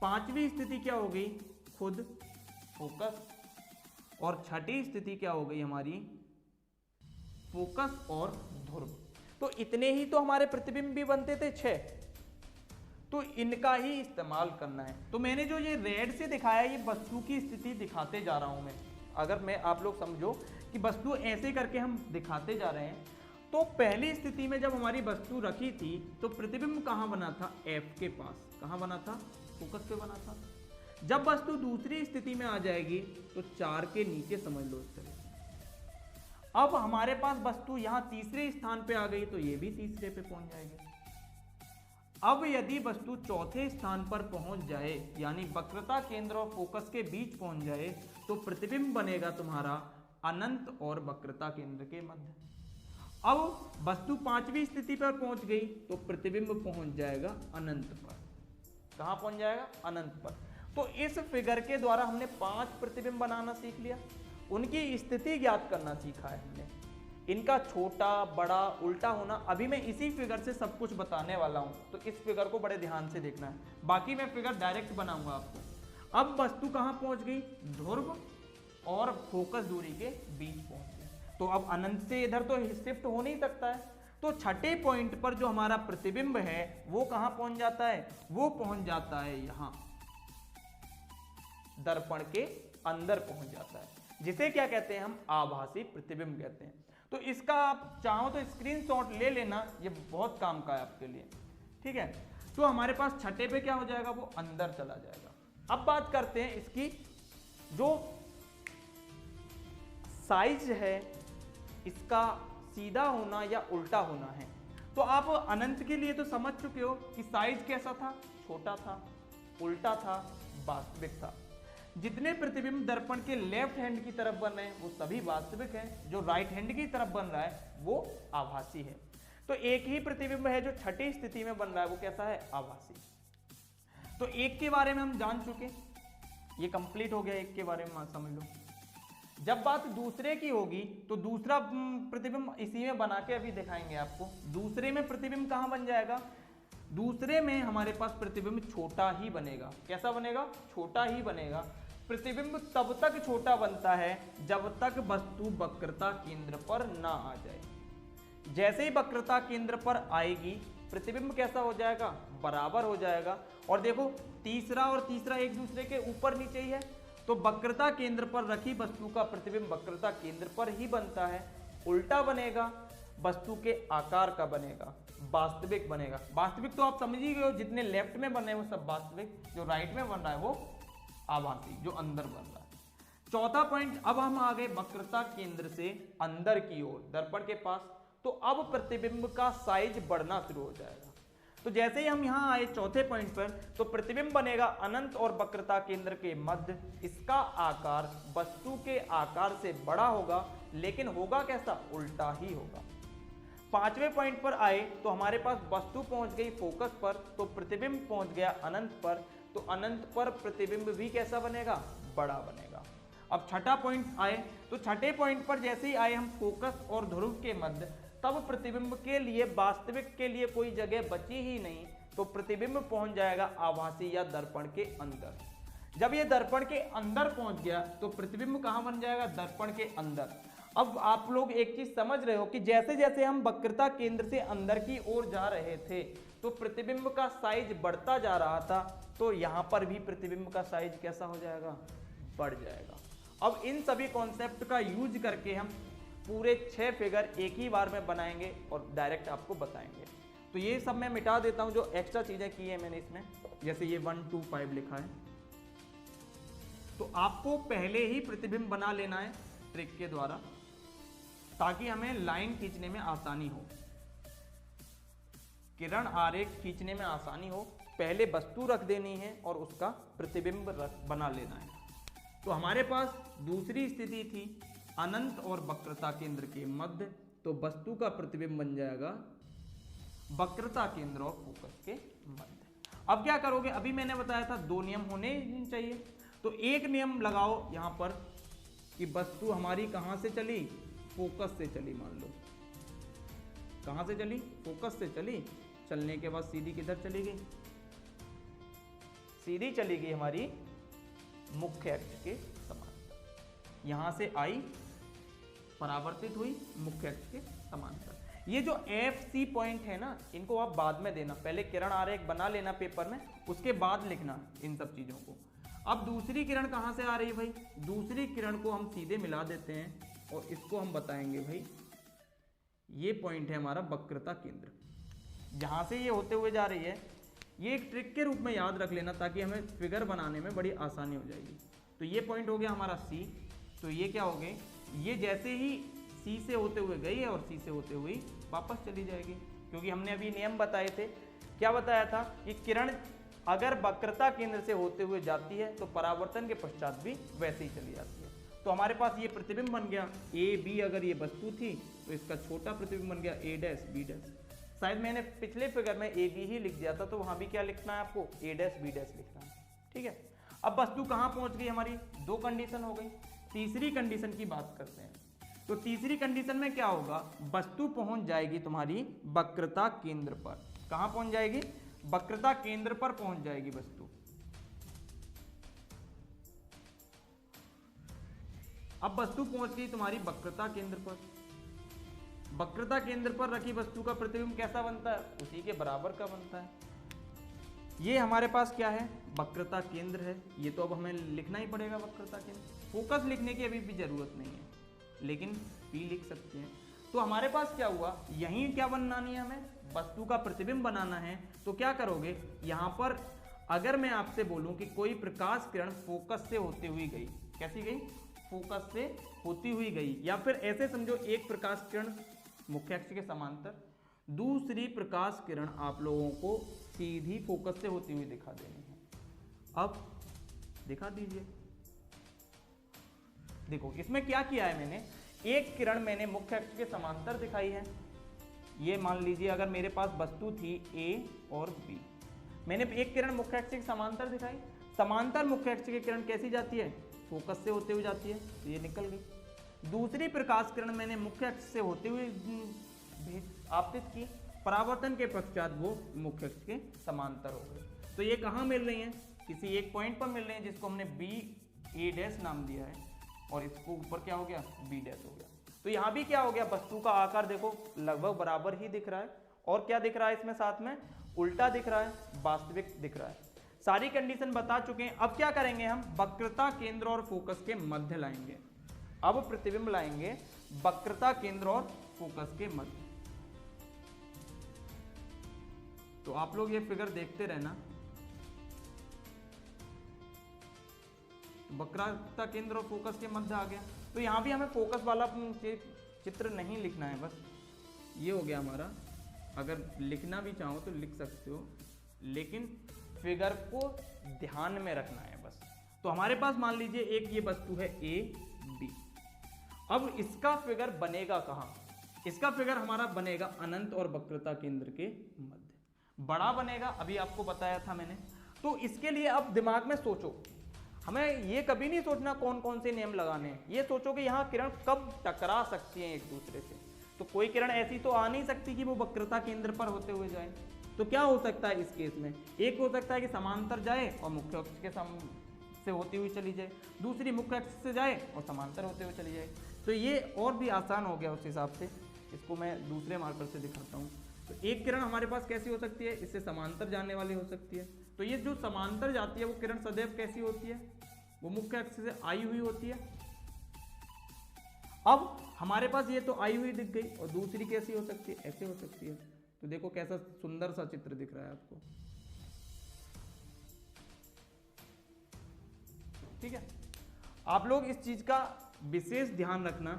पांचवी स्थिति क्या हो गई, खुद फोकस, और छठी स्थिति क्या हो गई हमारी, फोकस और ध्रुव। तो इतने ही तो हमारे प्रतिबिंब भी बनते थे 6, तो इनका ही इस्तेमाल करना है। तो मैंने जो ये रेड से दिखाया, ये वस्तु की स्थिति दिखाते जा रहा हूं मैं। अगर मैं आप लोग समझो कि वस्तु ऐसे करके हम दिखाते जा रहे हैं, तो पहली स्थिति में जब हमारी वस्तु रखी थी तो प्रतिबिंब कहाँ बना था, F के पास। कहाँ बना था, फोकस पे बना था। जब वस्तु दूसरी स्थिति में आ जाएगी तो 4 के नीचे समझ लो इस तरह। अब हमारे पास वस्तु यहां तीसरे स्थान पे आ गई तो ये भी तीसरे पे पहुंच जाएगी। अब यदि वस्तु चौथे स्थान पर पहुंच जाए, यानी वक्रता केंद्र और फोकस के बीच पहुंच जाए, तो प्रतिबिंब बनेगा तुम्हारा अनंत और वक्रता केंद्र के मध्य। अब वस्तु पांचवी स्थिति पर पहुंच गई तो प्रतिबिंब पहुंच जाएगा अनंत पर। कहां पहुंच जाएगा, अनंत पर। तो इस फिगर के द्वारा हमने 5 प्रतिबिंब बनाना सीख लिया, उनकी स्थिति ज्ञात करना सीखा है हमने, इनका छोटा बड़ा उल्टा होना। अभी मैं इसी फिगर से सब कुछ बताने वाला हूं, तो इस फिगर को बड़े ध्यान से देखना है, बाकी मैं फिगर डायरेक्ट बनाऊंगा आपको। अब वस्तु कहां पहुंच गई, ध्रुव और फोकस दूरी के बीच पहुंच गई, तो अब अनंत से इधर तो शिफ्ट हो नहीं सकता है, तो छठे पॉइंट पर जो हमारा प्रतिबिंब है वो कहां पहुंच जाता है, वो पहुंच जाता है यहां दर्पण के अंदर पहुंच जाता है, जिसे क्या कहते हैं हम, आभासी प्रतिबिंब कहते हैं। तो इसका आप चाहो तो स्क्रीनशॉट ले लेना, ये बहुत काम का है आपके लिए, ठीक है। तो हमारे पास छठे पे क्या हो जाएगा, वो अंदर चला जाएगा। अब बात करते हैं इसकी जो साइज है, इसका सीधा होना या उल्टा होना है। तो आप अनंत के लिए तो समझ चुके हो कि साइज कैसा था, छोटा था, उल्टा था, वास्तविक था। जितने प्रतिबिंब दर्पण के लेफ्ट हैंड की तरफ बन रहे हैं वो सभी वास्तविक हैं, जो राइट हैंड की तरफ बन रहा है वो आभासी है। तो एक ही प्रतिबिंब है जो छठी स्थिति में बन रहा है, वो कैसा है, आभासी। तो एक के बारे में हम जान चुके, ये कंप्लीट हो गया, एक के बारे में समझ लो। जब बात दूसरे की होगी तो दूसरा प्रतिबिंब इसी में बना के अभी दिखाएंगे आपको। दूसरे में प्रतिबिंब कहां बन जाएगा, दूसरे में हमारे पास प्रतिबिंब छोटा ही बनेगा। कैसा बनेगा, छोटा ही बनेगा। प्रतिबिंब तब तक छोटा बनता है जब तक वस्तु वक्रता केंद्र पर ना आ जाए। जैसे ही वक्रता केंद्र पर आएगी प्रतिबिंब कैसा हो जाएगा, बराबर हो जाएगा। और देखो तीसरा और तीसरा एक दूसरे के ऊपर नीचे ही है, तो वक्रता केंद्र पर रखी वस्तु का प्रतिबिंब वक्रता केंद्र पर ही बनता है। उल्टा बनेगा, वस्तु के आकार का बनेगा, वास्तविक बनेगा। वास्तविक तो आप समझ ही गए हो, जितने लेफ्ट में बने वो सब वास्तविक, जो राइट में बन रहा है वो आभासी, जो अंदर बन रहा है। चौथा पॉइंट, अब हम आ गए वक्रता केंद्र से अंदर की ओर दर्पण के पास, तो अब प्रतिबिंब का साइज बढ़ना शुरू हो जाएगा। तो जैसे ही हम यहां आए चौथे पॉइंट पर, तो प्रतिबिंब बनेगा अनंत और वक्रता केंद्र के मध्य। इसका आकार वस्तु के आकार से बड़ा होगा, लेकिन होगा कैसा, उल्टा ही होगा। पांचवें पॉइंट पर आए तो हमारे पास वस्तु पहुंच गई फोकस पर, तो प्रतिबिंब पहुंच गया अनंत पर, तो अनंत पर प्रतिबिंब भी कैसा बनेगा, बड़ा बनेगा। अब छठा पॉइंट आए, तो छठे पॉइंट पर जैसे ही आए हम फोकस और ध्रुव के मध्य, तब प्रतिबिंब के लिए वास्तविक के लिए कोई जगह बची ही नहीं, तो प्रतिबिंब पहुंच जाएगा आभासी या दर्पण के अंदर। जब ये दर्पण के अंदर पहुंच गया तो प्रतिबिंब कहां बन जाएगा, दर्पण के अंदर। अब आप लोग एक चीज समझ रहे हो कि जैसे जैसे हम वक्रता केंद्र से अंदर की ओर जा रहे थे तो प्रतिबिंब का साइज बढ़ता जा रहा था, तो यहां पर भी प्रतिबिंब का साइज कैसा हो जाएगा, बढ़ जाएगा। अब इन सभी कॉन्सेप्ट का यूज करके हम पूरे 6 फिगर एक ही बार में बनाएंगे और डायरेक्ट आपको बताएंगे। तो ये सब मैं मिटा देता हूं जो एक्स्ट्रा चीजें की है मैंने इसमें, जैसे ये 1 2 5 लिखा है, तो आपको पहले ही प्रतिबिंब बना लेना है ट्रिक के द्वारा, ताकि हमें लाइन खींचने में आसानी हो, किरण आरेख खींचने में आसानी हो। पहले वस्तु रख देनी है और उसका प्रतिबिंब बना लेना है। तो हमारे पास दूसरी स्थिति थी अनंत और वक्रता केंद्र के मध्य, तो वस्तु का प्रतिबिंब बन जाएगा वक्रता केंद्र और फोकस के मध्य। अब क्या करोगे, अभी मैंने बताया था 2 नियम होने चाहिए, तो एक नियम लगाओ यहां पर कि वस्तु हमारी कहां से चली, फोकस से चली। मान लो कहां से चली, फोकस से चली। चलने के बाद सीधी किधर चली गई, सीधी चली गई हमारी मुख्य अक्ष के समांतर। यहां से आई, परावर्तित हुई मुख्य अक्ष के समांतर। ये जो FC पॉइंट है ना, इनको आप बाद में देना, पहले किरण आरेख बना लेना पेपर में, उसके बाद लिखना इन सब चीजों को। अब दूसरी किरण कहां से आ रही है भाई, दूसरी किरण को हम सीधे मिला देते हैं और इसको हम बताएंगे भाई ये पॉइंट है हमारा वक्रता केंद्र। जहां से ये होते हुए जा रही है, ये एक ट्रिक के रूप में याद रख लेना ताकि हमें फिगर बनाने में बड़ी आसानी हो जाएगी। तो ये पॉइंट हो गया हमारा C, तो ये क्या हो गए, ये जैसे ही C से होते हुए गई है और C से होते हुए वापस चली जाएगी, क्योंकि हमने अभी नियम बताए थे। क्या बताया था कि किरण अगर वक्रता केंद्र से होते हुए जाती है तो परावर्तन के पश्चात भी वैसे ही चली जाती है। तो हमारे पास ये प्रतिबिंब बन गया AB, अगर ये वस्तु थी तो इसका छोटा प्रतिबिंब बन गया A' B'। शायद मैंने पिछले फिगर में AB ही लिख दिया था, तो वहां भी क्या लिखना है आपको, A' B' लिखना है। ठीक है, अब वस्तु कहां पहुंच गई हमारी, 2 कंडीशन हो गई। तीसरी कंडीशन की बात करते हैं। तो तीसरी कंडीशन में क्या होगा, वस्तु पहुंच जाएगी तुम्हारी वक्रता केंद्र पर। कहां पहुंच जाएगी, वक्रता केंद्र पर पहुंच जाएगी वस्तु। अब वस्तु पहुंच गई तुम्हारी वक्रता केंद्र पर। वक्रता केंद्र पर रखी वस्तु का प्रतिबिंब कैसा बनता है, उसी के बराबर का बनता है। ये हमारे पास क्या है, वक्रता केंद्र है। ये तो अब हमें लिखना ही पड़ेगा वक्रता केंद्र। फोकस लिखने की अभी भी जरूरत नहीं है, लेकिन P लिख सकते हैं। तो हमारे पास क्या हुआ, यहीं क्या बनानी है, हमें वस्तु का प्रतिबिंब बनाना है। तो क्या करोगे, यहां पर अगर मैं आपसे बोलूं कि कोई प्रकाश किरण फोकस से होती हुई गई, कैसी गई, फोकस से होती हुई गई, या फिर ऐसे समझो एक प्रकाश किरण मुख्य अक्ष के समांतर, दूसरी प्रकाश किरण आप लोगों को सीधी फोकस से होती हुई दिखा देनी है। अब दिखा दीजिए, देखो इसमें क्या किया है मैंने, एक किरण मैंने मुख्य अक्ष के समांतर दिखाई है। ये मान लीजिए अगर मेरे पास वस्तु थी A और B, मैंने एक किरण मुख्य अक्ष के समांतर दिखाई। समांतर मुख्य अक्ष की किरण कैसी जाती है, फोकस से होते हुए जाती है, तो ये निकल गई। दूसरी प्रकाश किरण मैंने मुख्य अक्ष से होते हुए आपतित की, परावर्तन के पश्चात वो मुख्य अक्ष के समांतर हो गए। तो ये कहाँ मिल रही हैं, किसी एक पॉइंट पर मिल रहे हैं जिसको हमने BA' नाम दिया है, और इसको ऊपर क्या हो गया, B' हो गया। तो यहाँ भी क्या हो गया, वस्तु का आकार देखो लगभग बराबर ही दिख रहा है, और क्या दिख रहा है इसमें साथ में, उल्टा दिख रहा है, वास्तविक दिख रहा है। सारी कंडीशन बता चुके हैं। अब क्या करेंगे हम, वक्रता केंद्र और फोकस के मध्य लाएंगे। अब प्रतिबिंब लाएंगे वक्रता केंद्र और फोकस के मध्य। तो आप लोग ये फिगर देखते रहना। वक्रता केंद्र और फोकस के मध्य आ गया। तो यहां भी हमें फोकस वाला चित्र नहीं लिखना है, बस ये हो गया हमारा। अगर लिखना भी चाहो तो लिख सकते हो, लेकिन फिगर को ध्यान में रखना है बस। तो हमारे पास मान लीजिए एक ये वस्तु है ए बी। अब इसका फिगर बनेगा कहां, इसका फिगर हमारा बनेगा अनंत और वक्रता केंद्र के मध्य। बड़ा बनेगा, अभी आपको बताया था मैंने। तो इसके लिए अब दिमाग में सोचो, हमें ये कभी नहीं सोचना कौन कौन से नियम लगाने हैं, ये सोचो कि यहाँ किरण कब टकरा सकती हैं एक दूसरे से। तो कोई किरण ऐसी तो आ नहीं सकती कि वो वक्रता केंद्र पर होते हुए जाए। तो क्या हो सकता है इस केस में, एक हो सकता है कि समांतर जाए और मुख्य अक्ष के से होती हुई चली जाए, दूसरी मुख्य अक्ष से जाए और समांतर होते हुए चली जाए। तो ये और भी आसान हो गया उस हिसाब से। इसको मैं दूसरे मार्कर से दिखाता हूँ। तो एक किरण हमारे पास कैसी हो सकती है, इससे समांतर जाने वाली हो सकती है। तो ये जो समांतर जाती है वो किरण सदैव कैसी होती है, वो मुख्य अक्ष से आई हुई होती है। अब हमारे पास ये तो आई हुई दिख गई, और दूसरी कैसी हो सकती है, ऐसे हो सकती है। तो देखो कैसा सुंदर सा चित्र दिख रहा है आपको, ठीक है। आप लोग इस चीज का विशेष ध्यान रखना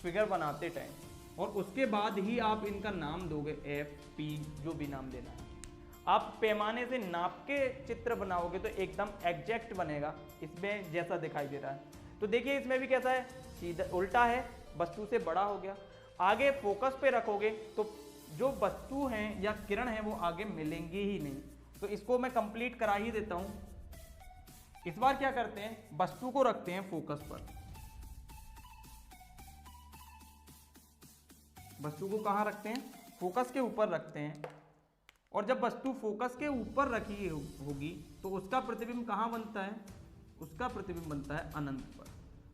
फिगर बनाते टाइम, और उसके बाद ही आप इनका नाम दोगे, एफ पी जो भी नाम देना है। आप पैमाने से नाप के चित्र बनाओगे तो एकदम एग्जैक्ट बनेगा, इसमें जैसा दिखाई दे रहा है। तो देखिए इसमें भी कैसा है, सीधा उल्टा है, वस्तु से बड़ा हो गया। आगे फोकस पे रखोगे तो जो वस्तु हैं या किरण हैं वो आगे मिलेंगी ही नहीं। तो इसको मैं कंप्लीट करा ही देता हूं। इस बार क्या करते हैं, वस्तु को रखते हैं फोकस पर। वस्तु को कहां रखते हैं, फोकस के ऊपर रखते हैं। और जब वस्तु फोकस के ऊपर रखी होगी तो उसका प्रतिबिंब कहां बनता है, उसका प्रतिबिंब बनता है अनंत पर।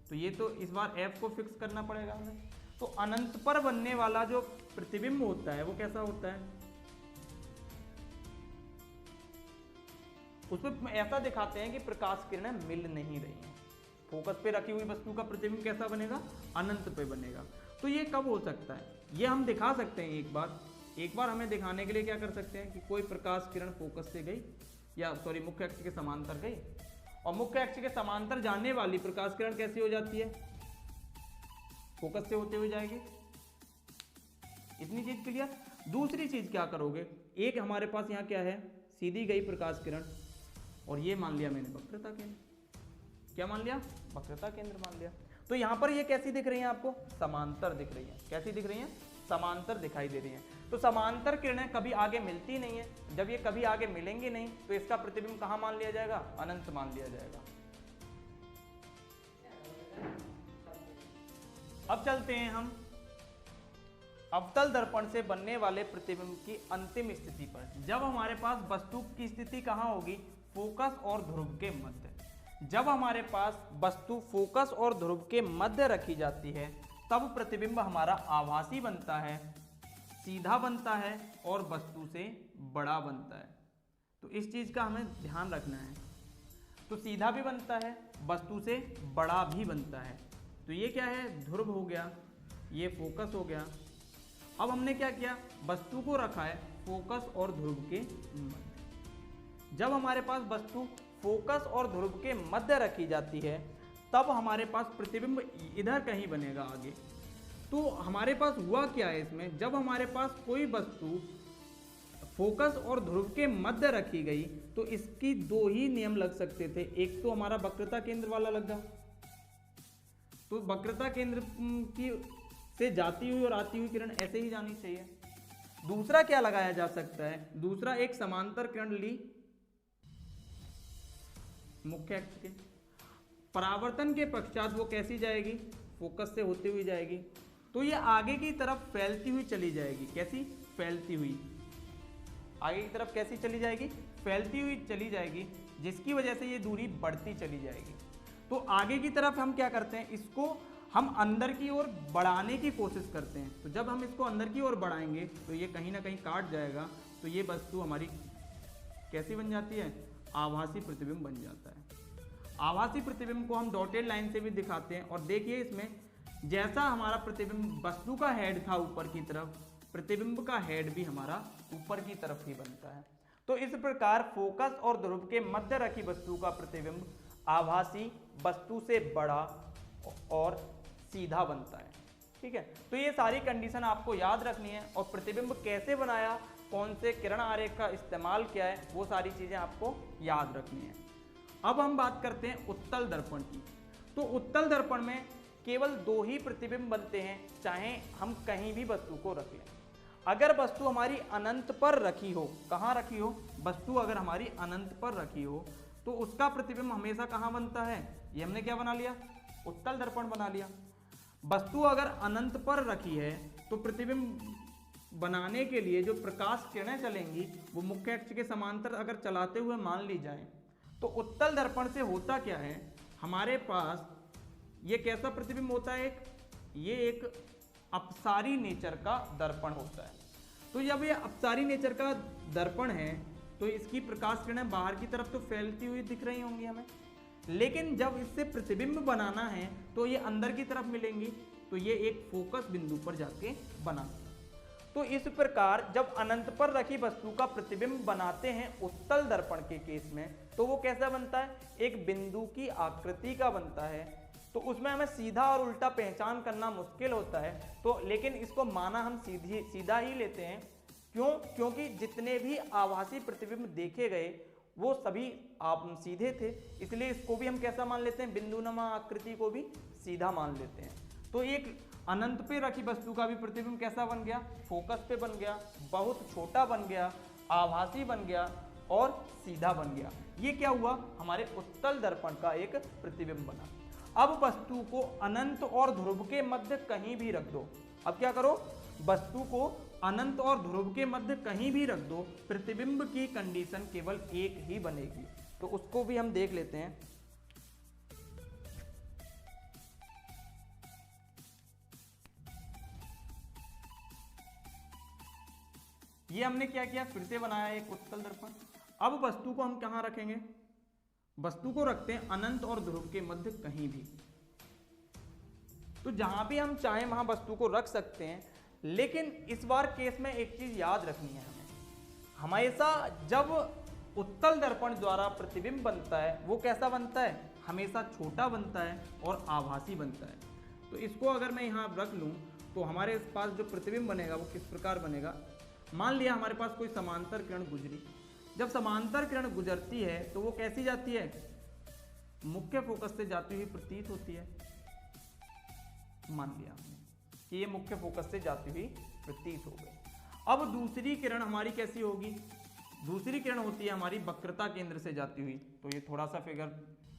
तो ये तो इस बार F को फिक्स करना पड़ेगा हमें। तो अनंत पर बनने वाला जो प्रतिबिंब होता है वो कैसा होता है, उसमें ऐसा दिखाते हैं कि प्रकाश किरणें मिल नहीं रही हैं। फोकस पे रखी हुई वस्तु का प्रतिबिंब कैसा बनेगा, अनंत पे बनेगा। तो ये कब हो सकता है, ये हम दिखा सकते हैं एक बार हमें दिखाने के लिए क्या कर सकते हैं कि कोई प्रकाश किरण फोकस से गई, या सॉरी मुख्य अक्ष के समांतर गई, और मुख्य अक्ष के समांतर जाने वाली प्रकाश किरण कैसी हो जाती है, फोकस से होते हुए जाएगी। इतनी चीज क्लियर। दूसरी चीज क्या करोगे, एक हमारे पास यहाँ क्या है, सीधी गई प्रकाश किरण, और ये मान लिया मैंने वक्रता केंद्र। क्या मान लिया, वक्रता केंद्र मान लिया। तो यहाँ पर ये कैसी दिख रही है आपको, समांतर दिख रही है। कैसी दिख रही है, समांतर दिखाई दे रही है। तो समांतर किरणें कभी आगे मिलती नहीं है। जब ये कभी आगे मिलेंगी नहीं तो इसका प्रतिबिंब कहां मान लिया जाएगा, अनंत मान लिया जाएगा। अब चलते हैं हम अवतल दर्पण से बनने वाले प्रतिबिंब की अंतिम स्थिति पर। जब हमारे पास वस्तु की स्थिति कहां होगी, फोकस और ध्रुव के मध्य। जब हमारे पास वस्तु फोकस और ध्रुव के मध्य रखी जाती है तब प्रतिबिंब हमारा आभासी बनता है, सीधा बनता है और वस्तु से बड़ा बनता है। तो इस चीज का हमें ध्यान रखना है। तो सीधा भी बनता है, वस्तु से बड़ा भी बनता है। तो ये क्या है, ध्रुव हो गया, ये फोकस हो गया। अब हमने क्या किया, वस्तु को रखा है फोकस और ध्रुव के मध्य। जब हमारे पास वस्तु फोकस और ध्रुव के मध्य रखी जाती है तब हमारे पास प्रतिबिंब इधर कहीं बनेगा आगे। तो हमारे पास हुआ क्या है इसमें, जब हमारे पास कोई वस्तु फोकस और ध्रुव के मध्य रखी गई तो इसकी दो ही नियम लग सकते थे। एक तो हमारा वक्रता केंद्र वाला लगा, तो वक्रता केंद्र की से जाती हुई और आती हुई किरण ऐसे ही जानी चाहिए। दूसरा क्या लगाया जा सकता है, दूसरा एक समांतर किरण ली मुख्य अक्ष के, परावर्तन के पश्चात वो कैसी जाएगी, फोकस से होती हुई जाएगी। तो ये आगे की तरफ फैलती हुई चली जाएगी। कैसी, फैलती हुई। आगे की तरफ कैसी चली जाएगी, फैलती हुई चली जाएगी, जिसकी वजह से ये दूरी बढ़ती चली जाएगी। तो आगे की तरफ हम क्या करते हैं, इसको हम अंदर की ओर बढ़ाने की कोशिश करते हैं। तो जब हम इसको अंदर की ओर बढ़ाएंगे तो ये कहीं ना कहीं काट जाएगा। तो ये वस्तु हमारी कैसी बन जाती है, आभासी प्रतिबिंब बन जाता है। आभासी प्रतिबिंब को हम डॉटेड लाइन से भी दिखाते हैं और देखिए इसमें जैसा हमारा प्रतिबिंब वस्तु का हेड था ऊपर की तरफ, प्रतिबिंब का हेड भी हमारा ऊपर की तरफ ही बनता है। तो इस प्रकार फोकस और ध्रुव के मध्य रखी वस्तु का प्रतिबिंब आभासी वस्तु से बड़ा और सीधा बनता है। ठीक है, तो ये सारी कंडीशन आपको याद रखनी है और प्रतिबिंब कैसे बनाया, कौन से किरण आरेख का इस्तेमाल किया है, वो सारी चीजें आपको याद रखनी है। अब हम बात करते हैं उत्तल दर्पण की। तो उत्तल दर्पण में केवल दो ही प्रतिबिंब बनते हैं, चाहे हम कहीं भी वस्तु को रख लें। अगर वस्तु हमारी अनंत पर रखी हो, कहाँ रखी हो, वस्तु अगर हमारी अनंत पर रखी हो तो उसका प्रतिबिंब हमेशा कहाँ बनता है, ये हमने क्या बना लिया, उत्तल दर्पण बना लिया। वस्तु अगर अनंत पर रखी है तो प्रतिबिंब बनाने के लिए जो प्रकाश किरणें चलेंगी वो मुख्य अक्ष के समांतर अगर चलाते हुए मान ली जाए तो उत्तल दर्पण से होता क्या है, हमारे पास ये कैसा प्रतिबिंब होता है, ये एक अपसारी नेचर का दर्पण होता है। तो जब ये अपसारी नेचर का दर्पण है तो इसकी प्रकाश किरणें बाहर की तरफ तो फैलती हुई दिख रही होंगी हमें, लेकिन जब इससे प्रतिबिंब बनाना है तो ये अंदर की तरफ मिलेंगी, तो ये एक फोकस बिंदु पर जाके बना। तो इस प्रकार जब अनंत पर रखी वस्तु का प्रतिबिंब बनाते हैं उत्तल दर्पण के केस में, तो वो कैसा बनता है, एक बिंदु की आकृति का बनता है। तो उसमें हमें सीधा और उल्टा पहचान करना मुश्किल होता है, तो लेकिन इसको माना हम सीधा ही लेते हैं। क्यों, क्योंकि जितने भी आभासी प्रतिबिंब देखे गए वो सभी आप सीधे थे, इसलिए इसको भी हम कैसा मान लेते हैं, बिंदुनुमा आकृति को भी सीधा मान लेते हैं। तो एक अनंत पे रखी वस्तु का भी प्रतिबिंब कैसा बन गया, फोकस पे बन गया, बहुत छोटा बन गया, आभासी बन गया और सीधा बन गया। ये क्या हुआ, हमारे उत्तल दर्पण का एक प्रतिबिंब बना। अब वस्तु को अनंत और ध्रुव के मध्य कहीं भी रख दो। अब क्या करो, वस्तु को अनंत और ध्रुव के मध्य कहीं भी रख दो, प्रतिबिंब की कंडीशन केवल एक ही बनेगी। तो उसको भी हम देख लेते हैं। ये हमने क्या किया, फिर से बनाया एक उत्तल दर्पण। अब वस्तु को हम कहां रखेंगे, वस्तु को रखते हैं अनंत और ध्रुव के मध्य कहीं भी। तो जहां भी हम चाहें वहां वस्तु को रख सकते हैं, लेकिन इस बार केस में एक चीज याद रखनी है हमें, हमेशा जब उत्तल दर्पण द्वारा प्रतिबिंब बनता है वो कैसा बनता है, हमेशा छोटा बनता है और आभासी बनता है। तो इसको अगर मैं यहाँ रख लूँ तो हमारे पास जो प्रतिबिंब बनेगा वो किस प्रकार बनेगा, मान लिया हमारे पास कोई समांतर किरण गुजरी, जब समांतर किरण गुजरती है तो वो कैसी जाती है, मुख्य फोकस से जाती हुई प्रतीत होती है। मान लिया हमने कि ये मुख्य फोकस से जाती हुई प्रतीत हो गई। अब दूसरी किरण हमारी कैसी होगी, दूसरी किरण होती है हमारी वक्रता केंद्र से जाती हुई। तो ये थोड़ा सा फिगर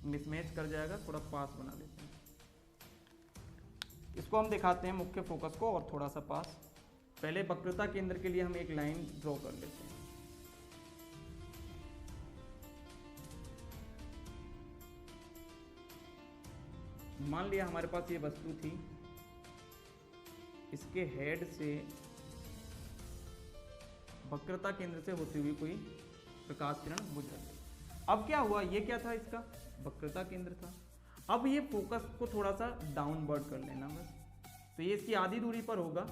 मिसमैच कर जाएगा, थोड़ा पास बना लेते हैं, इसको हम दिखाते हैं मुख्य फोकस को और थोड़ा सा पास। पहले वक्रता केंद्र के लिए हम एक लाइन ड्रॉ कर लेते हैं। मान लिया हमारे पास ये वस्तु थी, इसके हेड से वक्रता केंद्र से होती हुई कोई प्रकाश किरण गुजर गई। अब क्या हुआ, ये क्या था, इसका वक्रता केंद्र था। अब ये फोकस को थोड़ा सा डाउनवर्ड कर लेना बस, तो ये इसकी आधी दूरी पर होगा।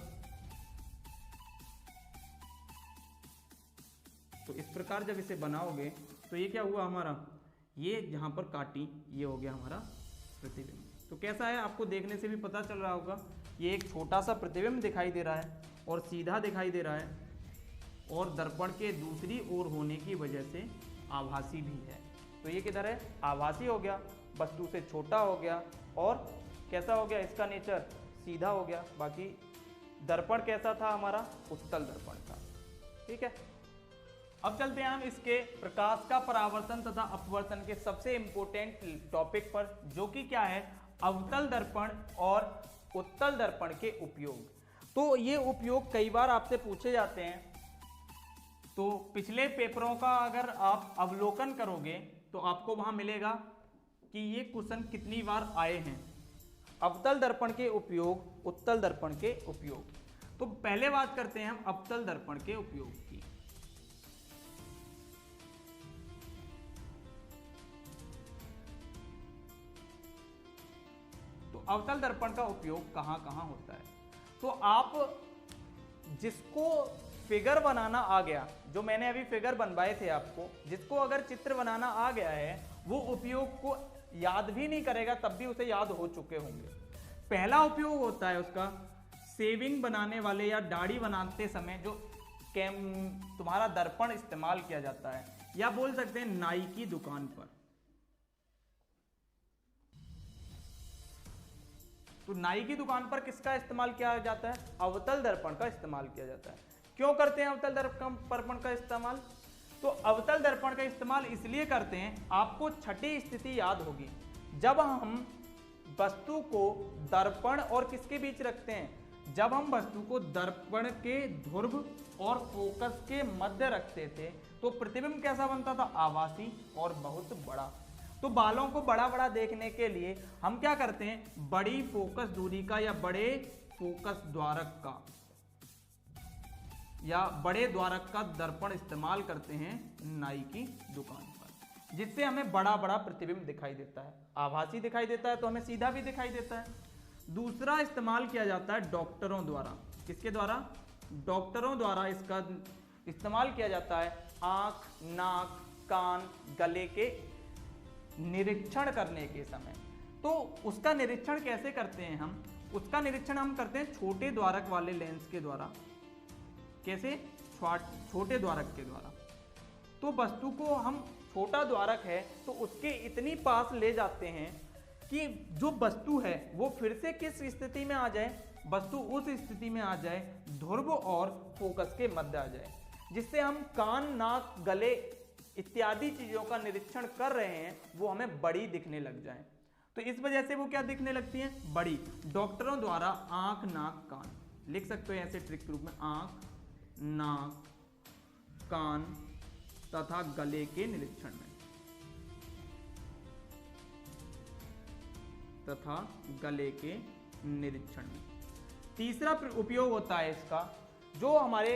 तो इस प्रकार जब इसे बनाओगे तो ये क्या हुआ हमारा, ये जहां पर काटी ये हो गया हमारा प्रतिबिंब। तो कैसा है, आपको देखने से भी पता चल रहा होगा, ये एक छोटा सा प्रतिबिंब दिखाई दे रहा है और सीधा दिखाई दे रहा है और दर्पण के दूसरी ओर होने की वजह से आभासी भी है। तो ये किधर है, आभासी हो गया, वस्तु से छोटा हो गया और कैसा हो गया, इसका नेचर सीधा हो गया। बाकी दर्पण कैसा था हमारा, उत्तल दर्पण था। ठीक है, अब चलते हैं हम इसके प्रकाश का परावर्तन तथा अपवर्तन के सबसे इंपॉर्टेंट टॉपिक पर, जो कि क्या है, अवतल दर्पण और उत्तल दर्पण के उपयोग। तो ये उपयोग कई बार आपसे पूछे जाते हैं। तो पिछले पेपरों का अगर आप अवलोकन करोगे तो आपको वहां मिलेगा कि ये क्वेश्चन कितनी बार आए हैं, अवतल दर्पण के उपयोग, उत्तल दर्पण के उपयोग। तो पहले बात करते हैं हम अवतल दर्पण के उपयोग की। अवतल दर्पण का उपयोग कहाँ कहाँ होता है? तो आप जिसको फिगर बनाना आ गया, जो मैंने अभी फिगर बनवाए थे आपको, जिसको अगर चित्र बनाना आ गया है वो उपयोग को याद भी नहीं करेगा तब भी उसे याद हो चुके होंगे। पहला उपयोग होता है उसका शेविंग बनाने वाले या दाढ़ी बनाते समय जो तुम्हारा दर्पण इस्तेमाल किया जाता है, या बोल सकते हैं नाई की दुकान पर। तो नाई की दुकान पर किसका इस्तेमाल किया जाता है? अवतल दर्पण का इस्तेमाल किया जाता है। क्यों करते हैं अवतल दर्पण का इस्तेमाल? तो अवतल दर्पण का इस्तेमाल इसलिए करते हैं, आपको छठी स्थिति याद होगी, जब हम वस्तु को दर्पण और किसके बीच रखते हैं, जब हम वस्तु को दर्पण के ध्रुव और फोकस के मध्य रखते थे तो प्रतिबिंब कैसा बनता था? आभासी और बहुत बड़ा। तो बालों को बड़ा बड़ा देखने के लिए हम क्या करते हैं? बड़ी फोकस दूरी का या बड़े फोकस द्वारक का या बड़े द्वारक का दर्पण इस्तेमाल करते हैं नाई की दुकान पर, जिससे हमें बड़ा बड़ा प्रतिबिंब दिखाई देता है। आभासी दिखाई देता है तो हमें सीधा भी दिखाई देता है। दूसरा इस्तेमाल किया जाता है डॉक्टरों द्वारा। किसके द्वारा? डॉक्टरों द्वारा इसका इस्तेमाल किया जाता है आंख, नाक, कान, गले के निरीक्षण करने के समय। तो उसका निरीक्षण कैसे करते हैं हम? उसका निरीक्षण हम करते हैं छोटे द्वारक वाले लेंस के द्वारा। कैसे? छोटे द्वारक के द्वारा। तो वस्तु को हम, छोटा द्वारक है तो उसके इतनी पास ले जाते हैं कि जो वस्तु है वो फिर से किस स्थिति में आ जाए? वस्तु उस स्थिति में आ जाए ध्रुव और फोकस के मध्य आ जाए, जिससे हम कान, नाक, गले इत्यादि चीजों का निरीक्षण कर रहे हैं वो हमें बड़ी दिखने लग जाए। तो इस वजह से वो क्या दिखने लगती हैं? बड़ी। डॉक्टरों द्वारा आंख, नाक, कान लिख सकते हो ऐसे ट्रिक के रूप में, आंख, नाक, कान तथा गले के निरीक्षण में, तथा गले के निरीक्षण में। तीसरा उपयोग होता है इसका, जो हमारे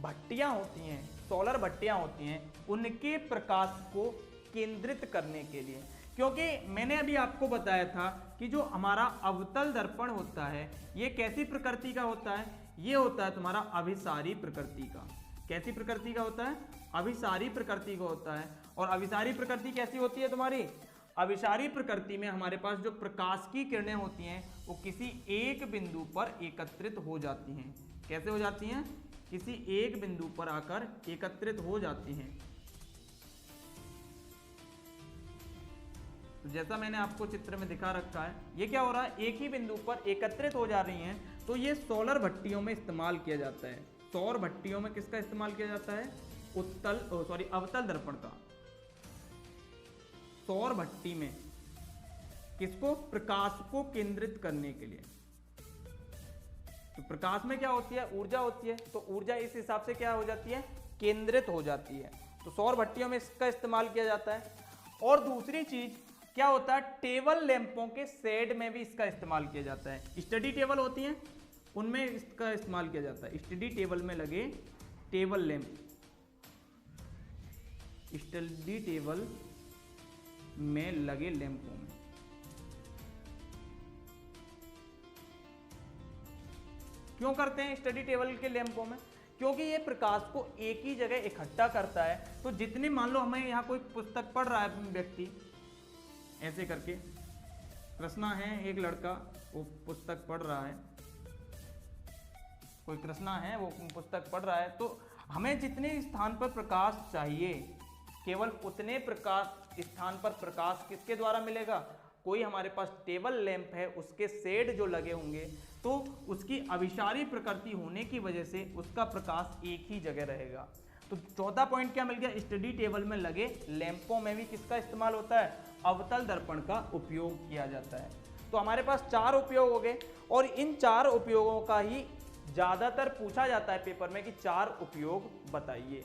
भट्टियां होती हैं, सोलर भट्टियां होती हैं, उनके प्रकाश को केंद्रित करने के लिए। क्योंकि मैंने अभी आपको बताया था कि जो हमारा अवतल दर्पण होता है ये कैसी प्रकृति का होता है? ये होता है तुम्हारा अभिसारी प्रकृति का। कैसी प्रकृति का होता है? अभिसारी प्रकृति का होता है। और अभिसारी प्रकृति कैसी होती है तुम्हारी? अभिसारी प्रकृति में हमारे पास जो प्रकाश की किरणें होती हैं वो किसी एक बिंदु पर एकत्रित हो जाती हैं। कैसे हो जाती हैं? किसी एक बिंदु पर आकर एकत्रित हो जाती हैं। तो जैसा मैंने आपको चित्र में दिखा रखा है, ये क्या हो रहा है? एक ही बिंदु पर एकत्रित हो जा रही हैं। तो ये सोलर भट्टियों में इस्तेमाल किया जाता है। सौर भट्टियों में किसका इस्तेमाल किया जाता है? अवतल दर्पण का। सौर भट्टी में किसको? प्रकाश को केंद्रित करने के लिए। तो प्रकाश में क्या होती है? ऊर्जा होती है। तो ऊर्जा इस हिसाब से क्या हो जाती है? केंद्रित हो जाती है। तो सौर भट्टियों में इसका इस्तेमाल किया जाता है। और दूसरी चीज क्या होता है? टेबल लैंपों के शेड में भी इसका इस्तेमाल किया जाता है। स्टडी टेबल होती हैं उनमें इसका इस्तेमाल किया जाता है। स्टडी टेबल में लगे टेबल लैंप, स्टडी टेबल में लगे लैंपों में। क्यों करते हैं स्टडी टेबल के लैंपों में? क्योंकि ये प्रकाश को एक ही जगह इकट्ठा करता है। तो जितने, मान लो हमें यहाँ कोई पुस्तक पढ़ रहा है व्यक्ति, ऐसे करके कृष्णा है, एक लड़का वो पुस्तक पढ़ रहा है, कोई कृष्णा है वो पुस्तक पढ़ रहा है, तो हमें जितने स्थान पर प्रकाश चाहिए केवल उतने प्रकाश स्थान पर प्रकाश किसके द्वारा मिलेगा? कोई हमारे पास टेबल लैंप है उसके शेड जो लगे होंगे तो उसकी अभिसारी प्रकृति होने की वजह से उसका प्रकाश एक ही जगह रहेगा। तो चौथा पॉइंट क्या मिल गया? स्टडी टेबल में लगे लैंपों में भी किसका इस्तेमाल होता है? अवतल दर्पण का उपयोग किया जाता है। तो हमारे पास 4 उपयोग हो गए और इन 4 उपयोगों का ही ज्यादातर पूछा जाता है पेपर में कि 4 उपयोग बताइए।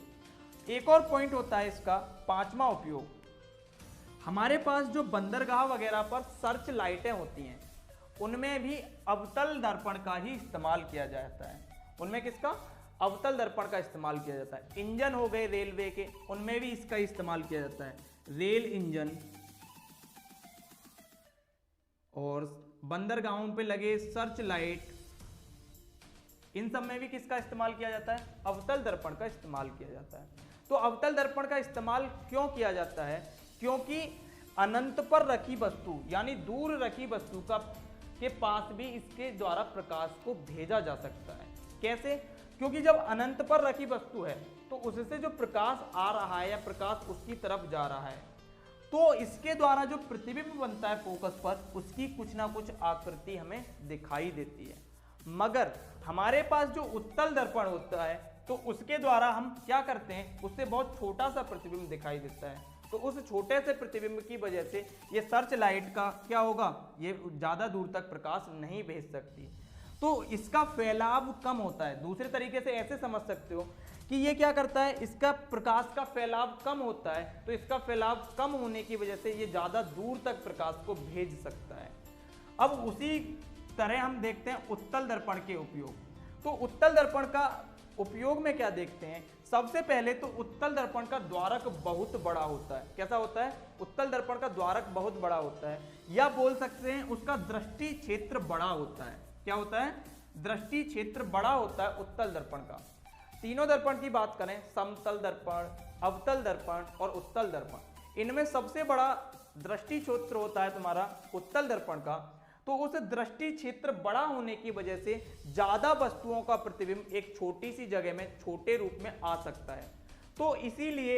एक और पॉइंट होता है इसका, 5वां उपयोग। हमारे पास जो बंदरगाह वगैरह पर सर्च लाइटें होती हैं उनमें भी अवतल दर्पण का ही इस्तेमाल किया जाता है। उनमें किसका? अवतल दर्पण का इस्तेमाल किया जाता है। इंजन हो गए रेलवे के, उनमें भी इसका इस्तेमाल किया जाता है। रेल इंजन और बंदरगाहों पे लगे सर्च लाइट, इन सब में भी किसका इस्तेमाल किया जाता है? अवतल दर्पण का इस्तेमाल किया जाता है। तो अवतल दर्पण का इस्तेमाल क्यों किया जाता है? क्योंकि अनंत पर रखी वस्तु यानी दूर रखी वस्तु के पास भी इसके द्वारा प्रकाश को भेजा जा सकता है। कैसे? क्योंकि जब अनंत पर रखी वस्तु है तो उससे जो प्रकाश आ रहा है या प्रकाश उसकी तरफ जा रहा है, तो इसके द्वारा जो प्रतिबिंब बनता है फोकस पर, उसकी कुछ ना कुछ आकृति हमें दिखाई देती है। मगर हमारे पास जो उत्तल दर्पण होता है तो उसके द्वारा हम क्या करते हैं, उससे बहुत छोटा सा प्रतिबिंब दिखाई देता है। तो उस छोटे से प्रतिबिंब की वजह से ये सर्च लाइट का क्या होगा, ये ज़्यादा दूर तक प्रकाश नहीं भेज सकती, तो इसका फैलाव कम होता है। दूसरे तरीके से ऐसे समझ सकते हो कि ये क्या करता है, इसका प्रकाश का फैलाव कम होता है, तो इसका फैलाव कम होने की वजह से ये ज़्यादा दूर तक प्रकाश को भेज सकता है। अब उसी तरह हम देखते हैं उत्तल दर्पण के उपयोग। तो उत्तल दर्पण का उपयोग में क्या देखते हैं? सबसे पहले तो उत्तल दर्पण का द्वारक बहुत बड़ा होता है। कैसा होता है? उत्तल दर्पण का द्वारक बहुत बड़ा होता है, या बोल सकते हैं उसका दृष्टि क्षेत्र बड़ा होता है। क्या होता है? दृष्टि क्षेत्र बड़ा होता है उत्तल दर्पण का। तीनों दर्पण की बात करें, समतल दर्पण, अवतल दर्पण और उत्तल दर्पण, इनमें सबसे बड़ा दृष्टि क्षेत्र होता है तुम्हारा उत्तल दर्पण का। तो उस दृष्टि क्षेत्र बड़ा होने की वजह से ज्यादा वस्तुओं का प्रतिबिंब एक छोटी सी जगह में छोटे रूप में आ सकता है। तो इसीलिए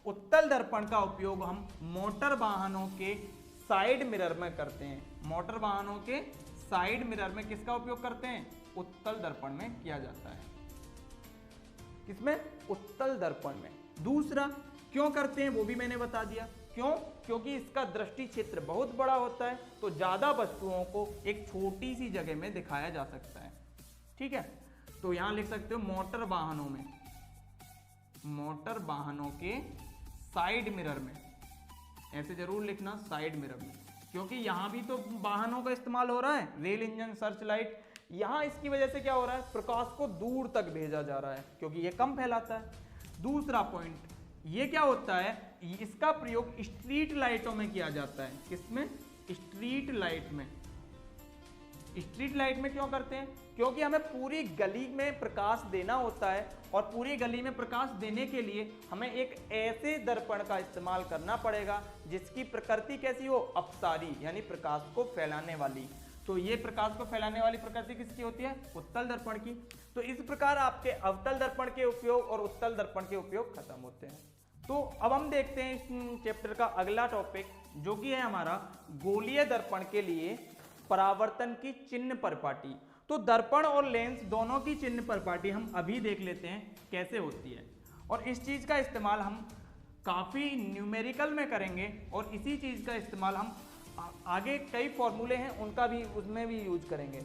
उत्तल दर्पण का उपयोग हम मोटर वाहनों के साइड मिरर में करते हैं। मोटर वाहनों के साइड मिरर में किसका उपयोग करते हैं? उत्तल दर्पण में किया जाता है। किसमें? उत्तल दर्पण में। दूसरा क्यों करते हैं वो भी मैंने बता दिया। क्यों? क्योंकि इसका दृष्टि क्षेत्र बहुत बड़ा होता है, तो ज्यादा वस्तुओं को एक छोटी सी जगह में दिखाया जा सकता है। ठीक है, तो यहां लिख सकते हो मोटर वाहनों में, मोटर वाहनों के साइड मिरर में, ऐसे जरूर लिखना साइड मिरर में, क्योंकि यहां भी तो वाहनों का इस्तेमाल हो रहा है, रेल इंजन, सर्च लाइट। यहां इसकी वजह से क्या हो रहा है, प्रकाश को दूर तक भेजा जा रहा है क्योंकि ये कम फैलाता है। दूसरा पॉइंट ये क्या होता है, इसका प्रयोग स्ट्रीट लाइटों में किया जाता है। किसमें? स्ट्रीट लाइट में। स्ट्रीट लाइट में क्यों करते हैं? क्योंकि हमें पूरी गली में प्रकाश देना होता है, और पूरी गली में प्रकाश देने के लिए हमें एक ऐसे दर्पण का इस्तेमाल करना पड़ेगा जिसकी प्रकृति कैसी हो, अपसारी, यानी प्रकाश को फैलाने वाली। तो ये प्रकाश को फैलाने वाली प्रकृति किसकी होती है? उत्तल दर्पण की। तो इस प्रकार आपके अवतल दर्पण के उपयोग और उत्तल दर्पण के उपयोग खत्म होते हैं। तो अब हम देखते हैं इस चैप्टर का अगला टॉपिक, जो कि है हमारा गोलीय दर्पण के लिए परावर्तन की चिन्ह परिपाटी। तो दर्पण और लेंस दोनों की चिन्ह परिपाटी हम अभी देख लेते हैं कैसे होती है, और इस चीज का इस्तेमाल हम काफी न्यूमेरिकल में करेंगे, और इसी चीज का इस्तेमाल हम आगे कई फॉर्मूले हैं उनका भी उसमें भी यूज करेंगे।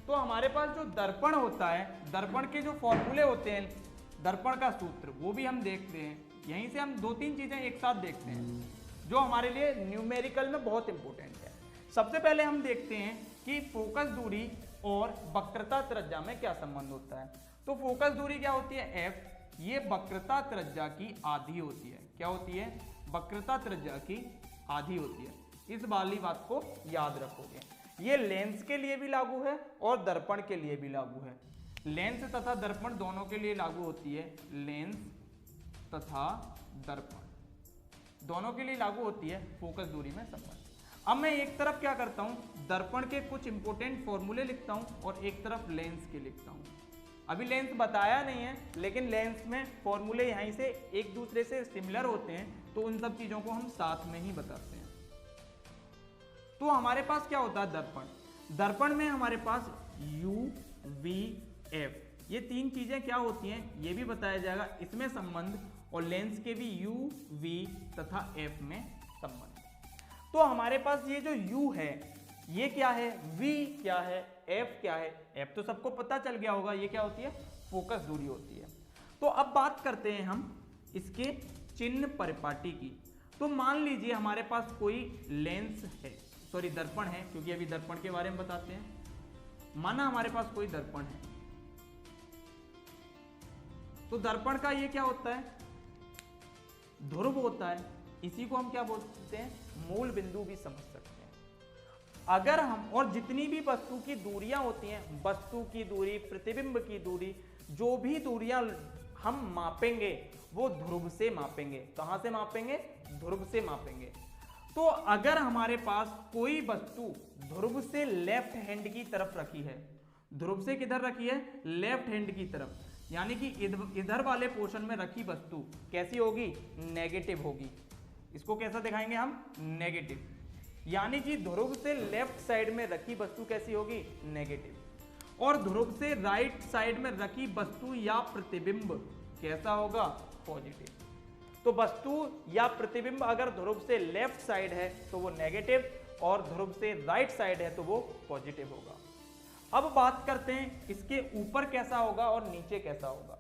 तो हमारे पास जो दर्पण होता है, दर्पण के जो फॉर्मूले होते हैं, दर्पण का सूत्र, वो भी हम देखते हैं। यहीं से हम 2-3 चीजें एक साथ देखते हैं जो हमारे लिए न्यूमेरिकल में बहुत इंपॉर्टेंट है। सबसे पहले हम देखते हैं कि फोकस दूरी और वक्रता त्रिज्या में क्या संबंध होता है। तो फोकस दूरी क्या होती है? f, ये वक्रता त्रिज्या की आधी होती है। क्या होती है? वक्रता त्रिज्या की आधी होती है। इस वाली बात को याद रखोगे। ये लेंस के लिए भी लागू है और दर्पण के लिए भी लागू है। लेंस तथा दर्पण दोनों के लिए लागू होती है। लेंस तथा दर्पण दोनों के लिए लागू होती है फोकस दूरी में संबंध। अब मैं एक तरफ क्या करता हूं, दर्पण के कुछ इंपॉर्टेंट फॉर्मूले लिखता हूं और एक तरफ लेंस के लिखता हूं। अभी लेंस बताया नहीं है, लेकिन लेंस में फॉर्मूले यहीं से एक दूसरे से सिमिलर होते हैं, तो उन सब चीजों को हम साथ में ही बताते हैं। तो हमारे पास क्या होता है दर्पण। दर्पण में हमारे पास U, V, F, ये 3 चीजें क्या होती हैं ये भी बताया जाएगा, इसमें संबंध, और लेंस के भी U, V तथा F में संबंध। तो हमारे पास ये जो U है ये क्या है, V क्या है, F क्या है। F तो सबको पता चल गया होगा, ये क्या होती है, फोकस दूरी होती है। तो अब बात करते हैं हम इसके चिन्ह परिपाटी की। तो मान लीजिए हमारे पास कोई लेंस है, सॉरी दर्पण है, क्योंकि अभी दर्पण के बारे में बताते हैं। माना हमारे पास कोई दर्पण है, तो दर्पण का ये क्या होता है, ध्रुव होता है। इसी को हम क्या बोलते हैं, मूल बिंदु भी समझ सकते हैं। अगर हम, और जितनी भी वस्तु की दूरियां होती हैं, वस्तु की दूरी, प्रतिबिंब की दूरी, जो भी दूरियां हम मापेंगे वो ध्रुव से मापेंगे। कहां से मापेंगे? ध्रुव से मापेंगे। तो अगर हमारे पास कोई वस्तु ध्रुव से लेफ्ट हैंड की तरफ रखी है, ध्रुव से किधर रखी है? लेफ्ट हैंड की तरफ, यानी कि इधर वाले पोर्शन में रखी वस्तु कैसी होगी? नेगेटिव होगी। इसको कैसा दिखाएंगे हम? नेगेटिव। यानी कि ध्रुव से लेफ्ट साइड में रखी वस्तु कैसी होगी? नेगेटिव। और ध्रुव से राइट साइड में रखी वस्तु या प्रतिबिंब कैसा होगा? पॉजिटिव। तो वस्तु या प्रतिबिंब अगर ध्रुव से लेफ्ट साइड है तो वो नेगेटिव, और ध्रुव से राइट साइड है तो वो पॉजिटिव होगा। अब बात करते हैं इसके ऊपर कैसा होगा और नीचे कैसा होगा।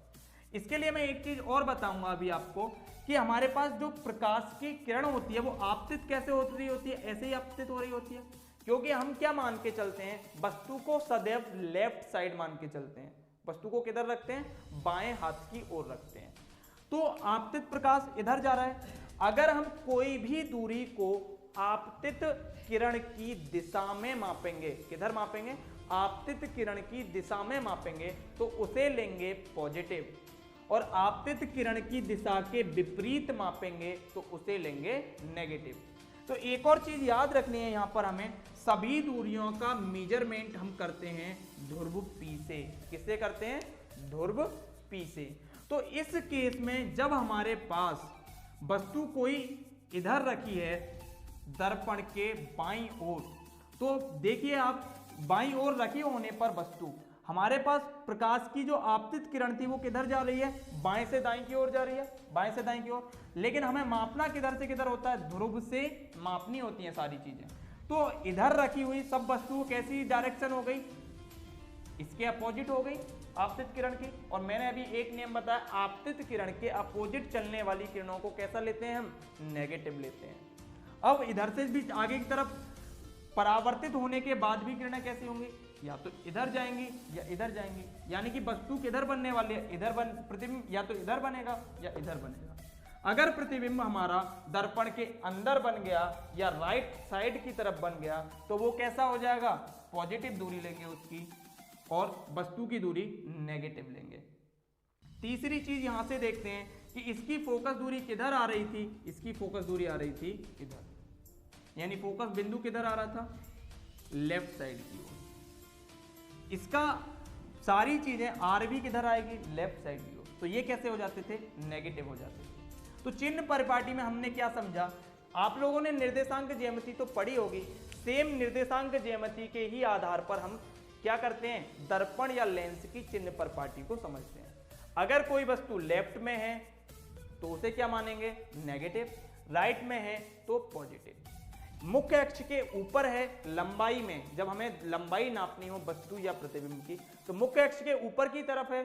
इसके लिए मैं एक चीज और बताऊंगा अभी आपको कि हमारे पास जो प्रकाश की किरण होती है वो आपतित कैसे हो रही होती है? ऐसे ही आपतित हो रही होती है, क्योंकि हम क्या मान के चलते हैं? वस्तु को सदैव लेफ्ट साइड मान के चलते हैं। वस्तु को किधर रखते हैं? बाएं हाथ की ओर रखते हैं। तो आपतित प्रकाश इधर जा रहा है। अगर हम कोई भी दूरी को आपतित किरण की दिशा में मापेंगे, किधर मापेंगे? आपतित किरण की दिशा में मापेंगे तो उसे लेंगे पॉजिटिव, और आपतित किरण की दिशा के विपरीत मापेंगे तो उसे लेंगे नेगेटिव। तो एक और चीज याद रखनी है यहां पर हमें, सभी दूरियों का मेजरमेंट हम करते हैं ध्रुव P से। किससे करते हैं? ध्रुव P से। तो इस केस में जब हमारे पास वस्तु कोई इधर रखी है दर्पण के बाईं ओर, तो देखिए आप बाईं ओर रखे होने पर वस्तु, हमारे पास प्रकाश की जो आपतित किरण थी वो किधर जा रही है? बाएं से दाएं की ओर जा रही है, बाएं से दाएं की ओर। लेकिन हमें मापना किधर से किधर होता है? ध्रुव से मापनी होती है सारी चीजें। तो इधर रखी हुई सब वस्तु कैसी डायरेक्शन हो गई? इसके अपोजिट हो गई आपतित किरण की। और मैंने अभी एक नियम बताया, आपतित किरण के अपोजिट चलने वाली किरणों को कैसा लेते हैं हम? नेगेटिव लेते हैं। अब इधर से भी आगे की तरफ परावर्तित होने के बाद भी किरणें कैसी होंगी? या तो इधर जाएंगी या इधर जाएंगी। यानी कि वस्तु किधर बनने वाली है? इधर प्रतिबिंब या तो इधर बनेगा या इधर बनेगा। अगर प्रतिबिंब हमारा दर्पण के अंदर बन गया या राइट साइड की तरफ बन गया तो वो कैसा हो जाएगा? पॉजिटिव दूरी लेंगे उसकी, और वस्तु की दूरी नेगेटिव लेंगे। तीसरी चीज यहां से देखते हैं कि इसकी फोकस दूरी किधर आ रही थी? इसकी फोकस दूरी आ रही थी इधर, यानी फोकस बिंदु किधर आ रहा था? लेफ्ट साइड की ओर। इसका सारी चीजें आर भी किधर आएगी? लेफ्ट साइड की ओर। तो ये कैसे हो जाते थे? नेगेटिव हो जाते थे। तो चिन्ह परिपाटी में हमने क्या समझा? आप लोगों ने निर्देशांक ज्यामिति तो पढ़ी होगी। सेम निर्देशांक ज्यामिति के ही आधार पर हम क्या करते हैं? दर्पण या लेंस की चिन्ह परिपाटी को समझते हैं। अगर कोई वस्तु लेफ्ट में है तो उसे क्या मानेंगे? नेगेटिव। राइट में है तो पॉजिटिव। मुख्य अक्ष के ऊपर है लंबाई में, जब हमें लंबाई नापनी हो वस्तु या प्रतिबिंब की, तो मुख्य अक्ष के ऊपर की तरफ है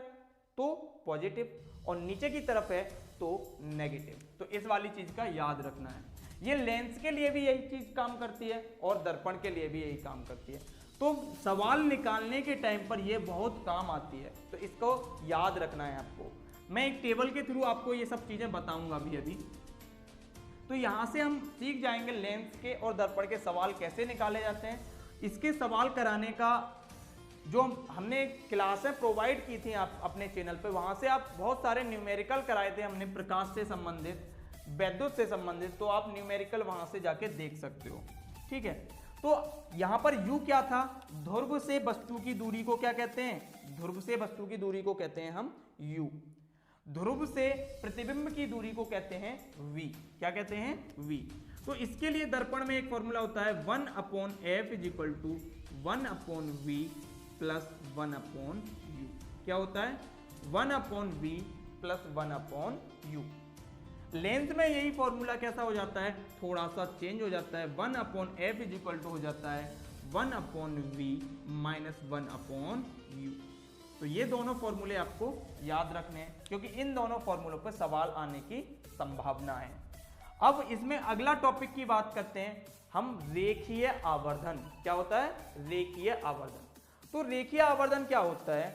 तो पॉजिटिव, और नीचे की तरफ है तो नेगेटिव। तो इस वाली चीज का याद रखना है। ये लेंस के लिए भी यही चीज काम करती है और दर्पण के लिए भी यही काम करती है। तो सवाल निकालने के टाइम पर ये बहुत काम आती है, तो इसको याद रखना है आपको। मैं एक टेबल के थ्रू आपको ये सब चीजें बताऊंगा अभी। तो यहां से हम सीख जाएंगे लेंस के और दर्पण के सवाल कैसे निकाले जाते हैं। इसके सवाल कराने का जो हमने क्लासें प्रोवाइड की थी आप अपने चैनल पे, वहां से आप बहुत सारे न्यूमेरिकल कराए थे हमने, प्रकाश से संबंधित, वैद्युत से संबंधित। तो आप न्यूमेरिकल वहां से जाके देख सकते हो, ठीक है। तो यहां पर U क्या था? ध्रुव से वस्तु की दूरी को क्या कहते हैं? ध्रुव से वस्तु की दूरी को कहते हैं हम U। ध्रुव से प्रतिबिंब की दूरी को कहते हैं V। क्या कहते हैं? V। तो इसके लिए दर्पण में एक फॉर्मूला होता है 1/f = 1/v + 1/u। क्या होता है? 1/v + 1/u। लेंस में यही फॉर्मूला कैसा हो जाता है? थोड़ा सा चेंज हो जाता है। 1/f = हो जाता है 1/v - 1/u। तो ये दोनों फॉर्मूले आपको याद रखने हैं, क्योंकि इन दोनों फॉर्मूलों पर सवाल आने की संभावना है। अब इसमें अगला टॉपिक की बात करते हैं हम, रेखीय आवर्धन। क्या होता है? रेखीय आवर्धन। तो रेखीय आवर्धन क्या होता है?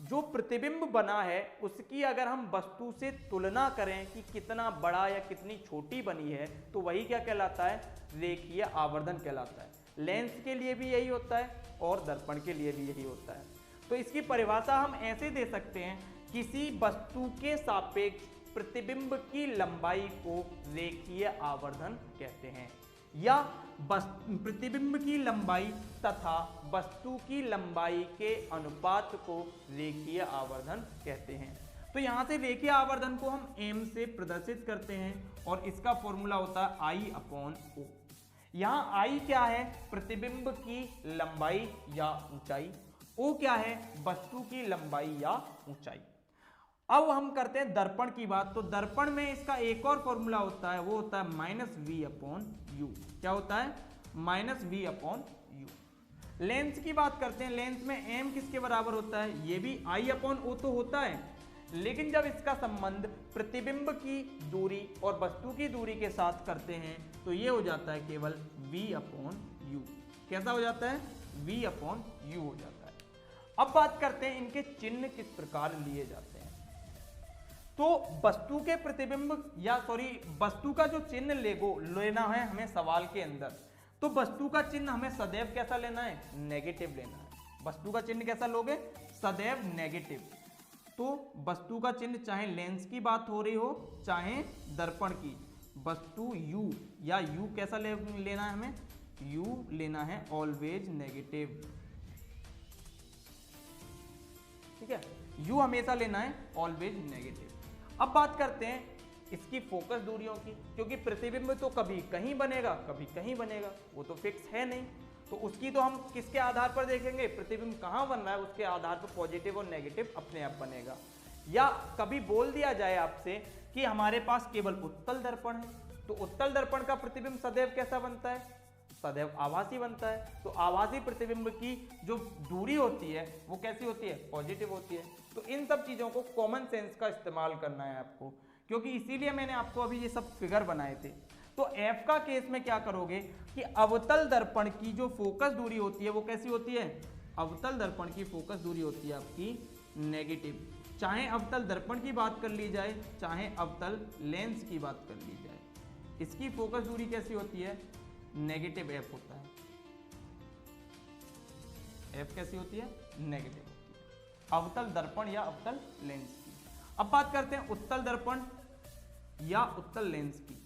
जो प्रतिबिंब बना है उसकी अगर हम वस्तु से तुलना करें कि कितना बड़ा या कितनी छोटी बनी है, तो वही क्या कहलाता है? रेखीय आवर्धन कहलाता है। लेंस के लिए भी यही होता है और दर्पण के लिए भी यही होता है। तो इसकी परिभाषा हम ऐसे दे सकते हैं, किसी वस्तु के सापेक्ष प्रतिबिंब की लंबाई को रेखीय आवर्धन कहते हैं, या प्रतिबिंब की लंबाई तथा वस्तु की लंबाई के अनुपात को रेखीय आवर्धन कहते हैं। तो यहां से रेखीय आवर्धन को हम m से प्रदर्शित करते हैं और इसका फॉर्मूला होता है I/O। यहाँ I क्या है? प्रतिबिंब की लंबाई या ऊंचाई। O क्या है? वस्तु की लंबाई या ऊंचाई। अब हम करते हैं दर्पण की बात। तो दर्पण में इसका एक और फॉर्मूला होता है, वो होता है -V/U। क्या होता है? -V/U। लेंस की बात करते हैं। लेंस में m किसके बराबर होता है? ये भी I/O तो होता है, लेकिन जब इसका संबंध प्रतिबिंब की दूरी और वस्तु की दूरी के साथ करते हैं तो ये हो जाता है केवल V/U। कैसा हो जाता है? V/U हो जाता है। अब बात करते हैं इनके चिन्ह किस प्रकार लिए जाते हैं। तो वस्तु के प्रतिबिंब वस्तु का जो चिन्ह लेना है हमें सवाल के अंदर, तो वस्तु का चिन्ह हमें सदैव कैसा लेना है? नेगेटिव लेना है। वस्तु का चिन्ह कैसा लोगे? सदैव नेगेटिव। तो वस्तु का चिन्ह चाहे लेंस की बात हो रही हो चाहे दर्पण की, वस्तु U या U कैसा लेना है हमें? U लेना है ऑलवेज नेगेटिव। ठीक है, U हमेशा लेना है ऑलवेज नेगेटिव। अब बात करते हैं इसकी फोकस दूरियों की, क्योंकि प्रतिबिंब तो कभी कहीं बनेगा कभी कहीं बनेगा, वो तो फिक्स है नहीं। तो उसकी तो हम किसके आधार पर देखेंगे? प्रतिबिंब कहाँ बन रहा है उसके आधार पर पॉजिटिव और नेगेटिव अपने आप बनेगा। या कभी बोल दिया जाए आपसे कि हमारे पास केवल उत्तल दर्पण है, तो उत्तल दर्पण का प्रतिबिंब सदैव कैसा बनता है? सदैव आभासी बनता है। तो आभासी प्रतिबिंब की जो दूरी होती है वो कैसी होती है? पॉजिटिव होती है। तो इन सब चीजों को कॉमन सेंस का इस्तेमाल करना है आपको, क्योंकि इसीलिए मैंने आपको अभी ये सब फिगर बनाए थे। तो एफ का केस में क्या करोगे कि अवतल दर्पण की जो फोकस दूरी होती है वो कैसी होती है? अवतल दर्पण की फोकस दूरी होती है आपकी नेगेटिव। चाहे अवतल दर्पण की बात कर ली जाए चाहे अवतल लेंस की बात कर ली जाए, इसकी फोकस दूरी कैसी होती है? नेगेटिव एफ होता है। एफ कैसी होती है? नेगेटिव होती है, अवतल दर्पण या अवतल लेंस की। अब बात करते हैं उत्तल दर्पण या उत्तल लेंस की।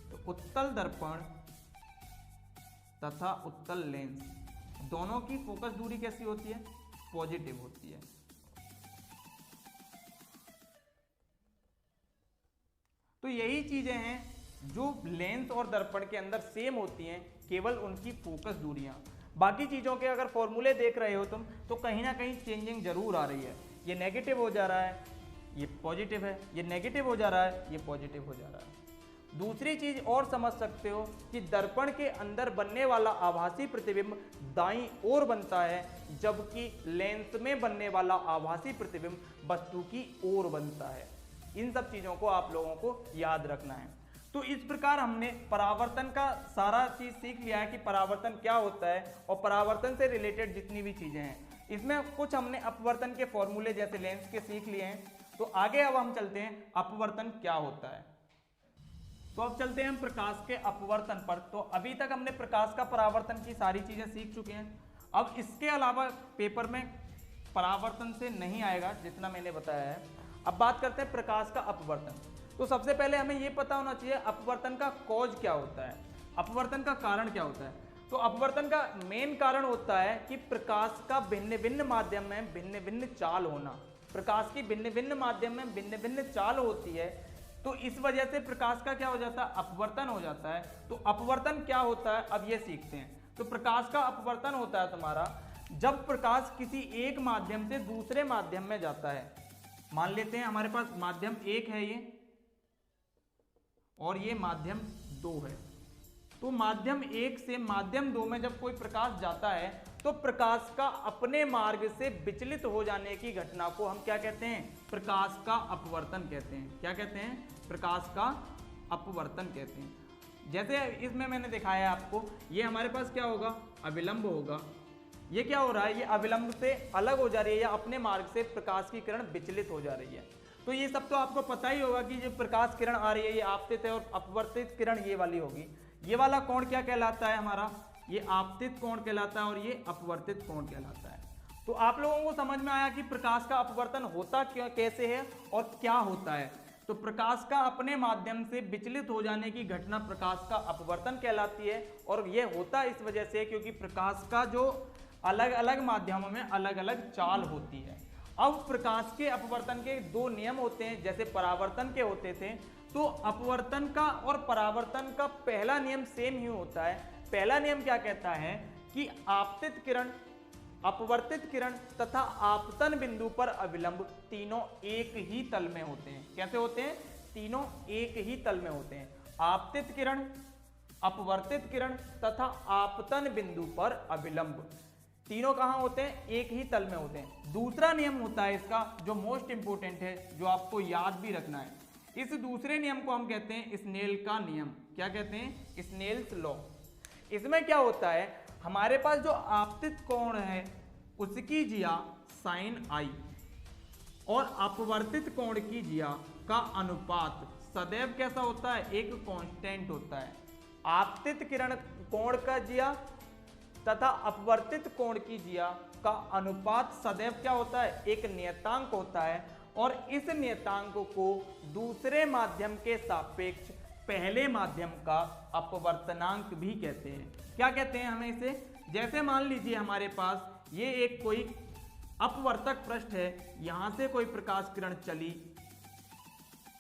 तो उत्तल दर्पण तथा उत्तल लेंस दोनों की फोकस दूरी कैसी होती है? पॉजिटिव होती है। तो यही चीजें हैं जो लेंस और दर्पण के अंदर सेम होती हैं, केवल उनकी फोकस दूरियां। बाकी चीजों के अगर फॉर्मूले देख रहे हो तुम तो कहीं ना कहीं चेंजिंग जरूर आ रही है। ये नेगेटिव हो जा रहा है, ये पॉजिटिव है, ये नेगेटिव हो जा रहा है, ये पॉजिटिव हो जा रहा है। दूसरी चीज और समझ सकते हो कि दर्पण के अंदर बनने वाला आभासी प्रतिबिंब दाईं ओर बनता है, जबकि लेंस में बनने वाला आभासी प्रतिबिंब वस्तु की ओर बनता है। इन सब चीजों को आप लोगों को याद रखना है। तो इस प्रकार हमने परावर्तन का सारा चीज सीख लिया है कि परावर्तन क्या होता है और परावर्तन से रिलेटेड जितनी भी चीजें हैं। इसमें कुछ हमने अपवर्तन के फॉर्मूले जैसे लेंस के सीख लिए हैं। तो आगे अब हम चलते हैं अपवर्तन क्या होता है। तो अब चलते हैं हम प्रकाश के अपवर्तन पर। तो अभी तक हमने प्रकाश का परावर्तन की सारी चीजें सीख चुके हैं। अब इसके अलावा पेपर में परावर्तन से नहीं आएगा जितना मैंने बताया है। अब बात करते हैं प्रकाश का अपवर्तन। तो सबसे पहले हमें यह पता होना चाहिए अपवर्तन का कॉज क्या होता है, अपवर्तन का कारण क्या होता है। तो अपवर्तन का मेन कारण होता है कि प्रकाश का भिन्न भिन्न माध्यम में भिन्न भिन्न चाल होना। प्रकाश की भिन्न भिन्न माध्यम में भिन्न भिन्न चाल होती है, तो इस वजह से प्रकाश का क्या हो जाता है? अपवर्तन हो जाता है। तो अपवर्तन क्या होता है अब ये सीखते हैं। तो प्रकाश का अपवर्तन होता है तुम्हारा जब प्रकाश किसी एक माध्यम से दूसरे माध्यम में जाता है। मान लेते हैं हमारे पास माध्यम 1 है ये, और ये माध्यम 2 है। तो माध्यम 1 से माध्यम 2 में जब कोई प्रकाश जाता है तो प्रकाश का अपने मार्ग से विचलित हो जाने की घटना को हम क्या कहते हैं? प्रकाश का अपवर्तन कहते हैं। क्या कहते हैं? प्रकाश का अपवर्तन कहते हैं। जैसे इसमें मैंने दिखाया आपको, ये हमारे पास क्या होगा? अविलंब होगा। ये क्या हो रहा है? ये अविलंब से अलग हो जा रही है या अपने मार्ग से प्रकाश की किरण विचलित हो जा रही है। तो ये सब तो आपको पता ही होगा कि जो प्रकाश किरण आ रही है ये आपतित है और अपवर्तित किरण ये वाली होगी। ये वाला कोण क्या कहलाता है? हमारा ये आपतित कोण कहलाता है और ये अपवर्तित कोण कहलाता है। तो आप लोगों को समझ में आया कि प्रकाश का अपवर्तन होता क्यों कैसे है और क्या होता है। तो प्रकाश का अपने माध्यम से विचलित हो जाने की घटना प्रकाश का अपवर्तन कहलाती है और यह होता इस वजह से क्योंकि प्रकाश का जो अलग अलग माध्यमों में अलग अलग चाल होती है। अब प्रकाश के अपवर्तन के दो नियम होते हैं, जैसे परावर्तन के होते थे। तो अपवर्तन का और परावर्तन का पहला नियम सेम ही होता है। पहला नियम क्या कहता है कि आपतित किरण, अपवर्तित किरण तथा आपतन बिंदु पर अविलंब तीनों एक ही तल में होते हैं। कैसे होते हैं? तीनों एक ही तल में होते हैं। आपतित किरण, अपवर्तित किरण तथा आपतन बिंदु पर अविलंब तीनों कहां होते हैं? एक ही तल में होते हैं। दूसरा नियम होता है इसका जो मोस्ट इंपोर्टेंट है, जो आपको याद भी रखना है। इस दूसरे नियम को हम कहते हैं स्नेल का नियम। क्या कहते हैं? Snell's law. इसमें क्या होता है, हमारे पास जो आपतित कोण है उसकी जिया साइन आई और अपवर्तित कोण की जिया का अनुपात सदैव कैसा होता है? एक कांस्टेंट होता है। आपतित किरण कोण का जिया तथा अपवर्तित कोण की जिया का अनुपात सदैव क्या होता है? एक नियतांक होता है और इस नियतांक को दूसरे माध्यम के सापेक्ष पहले माध्यम का अपवर्तनांक भी कहते हैं। क्या कहते हैं हमें इसे? जैसे मान लीजिए हमारे पास ये एक कोई अपवर्तक पृष्ठ है, यहां से कोई प्रकाश किरण चली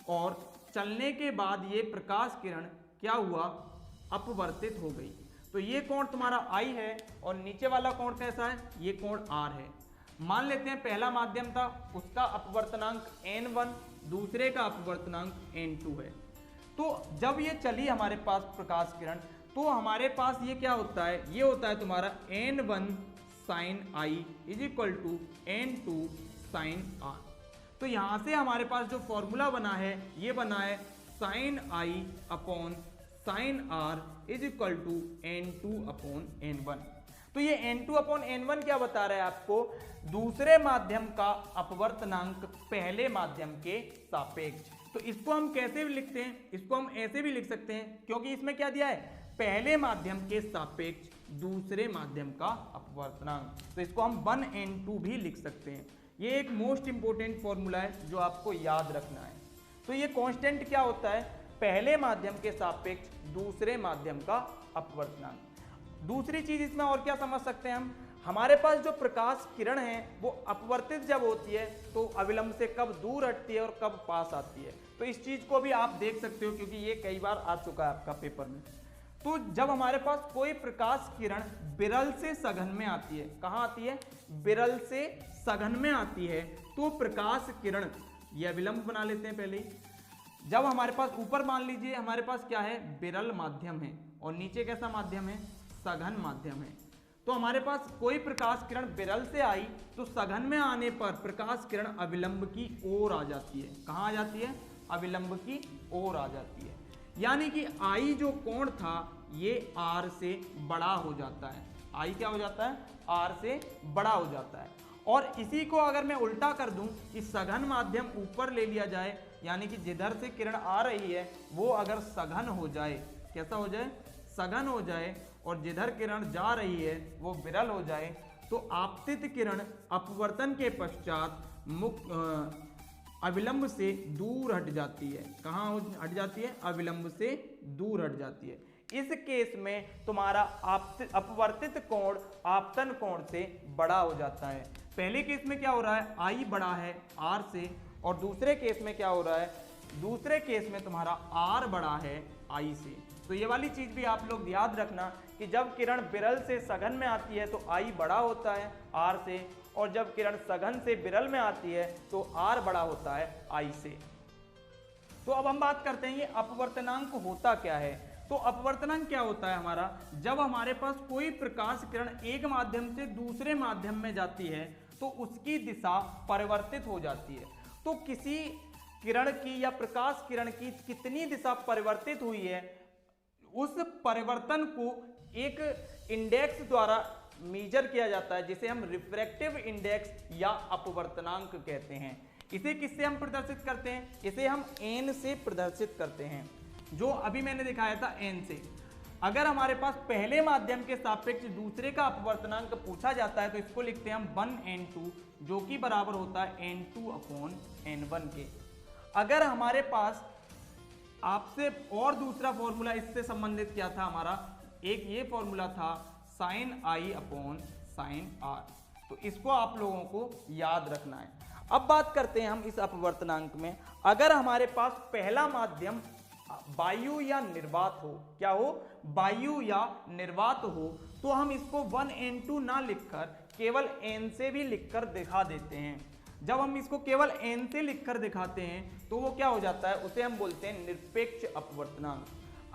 और चलने के बाद ये प्रकाश किरण क्या हुआ? अपवर्तित हो गई। तो ये कोण तुम्हारा I है और नीचे वाला कोण कैसा है? ये कोण R है। मान लेते हैं पहला माध्यम था, उसका अपवर्तनांक n1, दूसरे का अपवर्तनांक n2 है। तो जब ये चली हमारे पास प्रकाश किरण, तो हमारे पास ये क्या होता है? ये होता है तुम्हारा n1 sin I is equal to n2 sin R। तो यहां से हमारे पास जो फॉर्मूला बना है ये बना है sin I upon sin R is equal to n2 upon n1। तो ये n2 अपॉन n1 क्या बता रहा है आपको? दूसरे माध्यम का अपवर्तनांक पहले माध्यम के सापेक्ष। तो इसको हम कैसे भी लिखते हैं? इसको हम ऐसे भी लिख सकते हैं क्योंकि इसमें क्या दिया है? पहले माध्यम के सापेक्ष दूसरे माध्यम का अपवर्तनांक। तो इसको हम 1n2 भी लिख सकते हैं। ये एक मोस्ट इंपोर्टेंट फॉर्मूला है जो आपको याद रखना है। तो ये कांस्टेंट क्या होता है? पहले माध्यम के सापेक्ष दूसरे माध्यम का अपवर्तनांक। दूसरी चीज इसमें और क्या समझ सकते हैं हम? हमारे पास जो प्रकाश किरण है वो अपवर्तित जब होती है तो अविलंब से कब दूर हटती है और कब पास आती है। तो इस चीज को भी आप देख सकते हो क्योंकि ये कई बार आ चुका है आपका पेपर में। तो जब हमारे पास कोई प्रकाश किरण विरल से सघन में आती है, कहाँ आती है? विरल से सघन में आती है, तो प्रकाश किरण, ये अविलंब बना लेते हैं पहले ही। जब हमारे पास ऊपर मान लीजिए हमारे पास क्या है? विरल माध्यम है और नीचे कैसा माध्यम है? सघन माध्यम है। तो हमारे पास कोई प्रकाश किरण विरल से आई तो सघन में आने पर प्रकाश किरण अविलंब की ओर आ जाती है। कहाँ आ जाती है? अविलंब की ओर आ जाती है। यानी कि I जो कोण था ये R से बड़ा हो जाता है। I क्या हो जाता है? R से बड़ा हो जाता है। और इसी को अगर मैं उल्टा कर दूं कि सघन माध्यम ऊपर ले लिया जाए, यानी कि जिधर से किरण आ रही है वो अगर सघन हो जाए, कैसा हो जाए? सघन हो जाए, और जिधर किरण जा रही है वो विरल हो जाए, तो आपतित किरण अपवर्तन के पश्चात अविलंब से दूर हट जाती है। कहाँ हट जाती है? अविलंब से दूर हट जाती है। इस केस में तुम्हारा अपवर्तित कोण आपतन कोण से बड़ा हो जाता है। पहले केस में क्या हो रहा है? I बड़ा है R से, और दूसरे केस में क्या हो रहा है? दूसरे केस में तुम्हारा R बड़ा है I से। तो ये वाली चीज भी आप लोग याद रखना कि जब किरण विरल से सघन में आती है तो I बड़ा होता है R से, और जब किरण सघन से विरल में आती है तो R बड़ा होता है I से। तो अब हम बात करते हैं ये अपवर्तनांक होता क्या है। तो अपवर्तनांक क्या होता है हमारा? जब हमारे पास कोई प्रकाश किरण एक माध्यम से दूसरे माध्यम में जाती है तो उसकी दिशा परिवर्तित हो जाती है। तो किसी किरण की या प्रकाश किरण की कितनी दिशा परिवर्तित हुई है, उस परिवर्तन को एक इंडेक्स द्वारा मेजर किया जाता है जिसे हम रिफ्रैक्टिव इंडेक्स या अपवर्तनांक कहते हैं। इसे किससे हम प्रदर्शित करते हैं? इसे हम n से प्रदर्शित करते हैं, जो अभी मैंने दिखाया था n से। अगर हमारे पास पहले माध्यम के सापेक्ष दूसरे का अपवर्तनांक पूछा जाता है तो इसको लिखते हैं हम 1n2, जो कि बराबर होता है n2/n1 के। अगर हमारे पास आपसे और दूसरा फॉर्मूला इससे संबंधित क्या था हमारा, एक ये फॉर्मूला था sin i/sin r, तो इसको आप लोगों को याद रखना है। अब बात करते हैं हम इस अपवर्तनांक में। अगर हमारे पास पहला माध्यम वायु या निर्वात हो, क्या हो, वायु या निर्वात हो, तो हम इसको 1n2 ना लिखकर केवल n से भी लिखकर दिखा देते हैं। जब हम इसको केवल n से लिखकर दिखाते हैं तो वो क्या हो जाता है, उसे हम बोलते हैं निरपेक्ष अपवर्तनांक।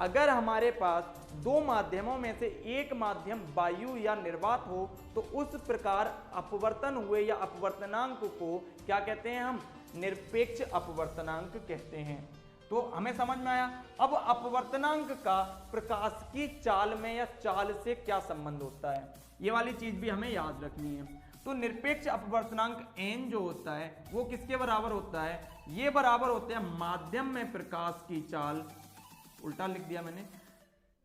अगर हमारे पास दो माध्यमों में से एक माध्यम वायु या निर्वात हो तो उस प्रकार अपवर्तन हुए या अपवर्तनांक को क्या कहते हैं, हम निरपेक्ष अपवर्तनांक कहते हैं। तो हमें समझ में आया। अब अपवर्तनांक का प्रकाश की चाल में या चाल से क्या संबंध होता है, ये वाली चीज भी हमें याद रखनी है। तो निरपेक्ष अपवर्तनांक n जो होता है वो किसके बराबर होता है, ये बराबर होते हैं माध्यम में प्रकाश की चाल, उल्टा लिख दिया मैंने,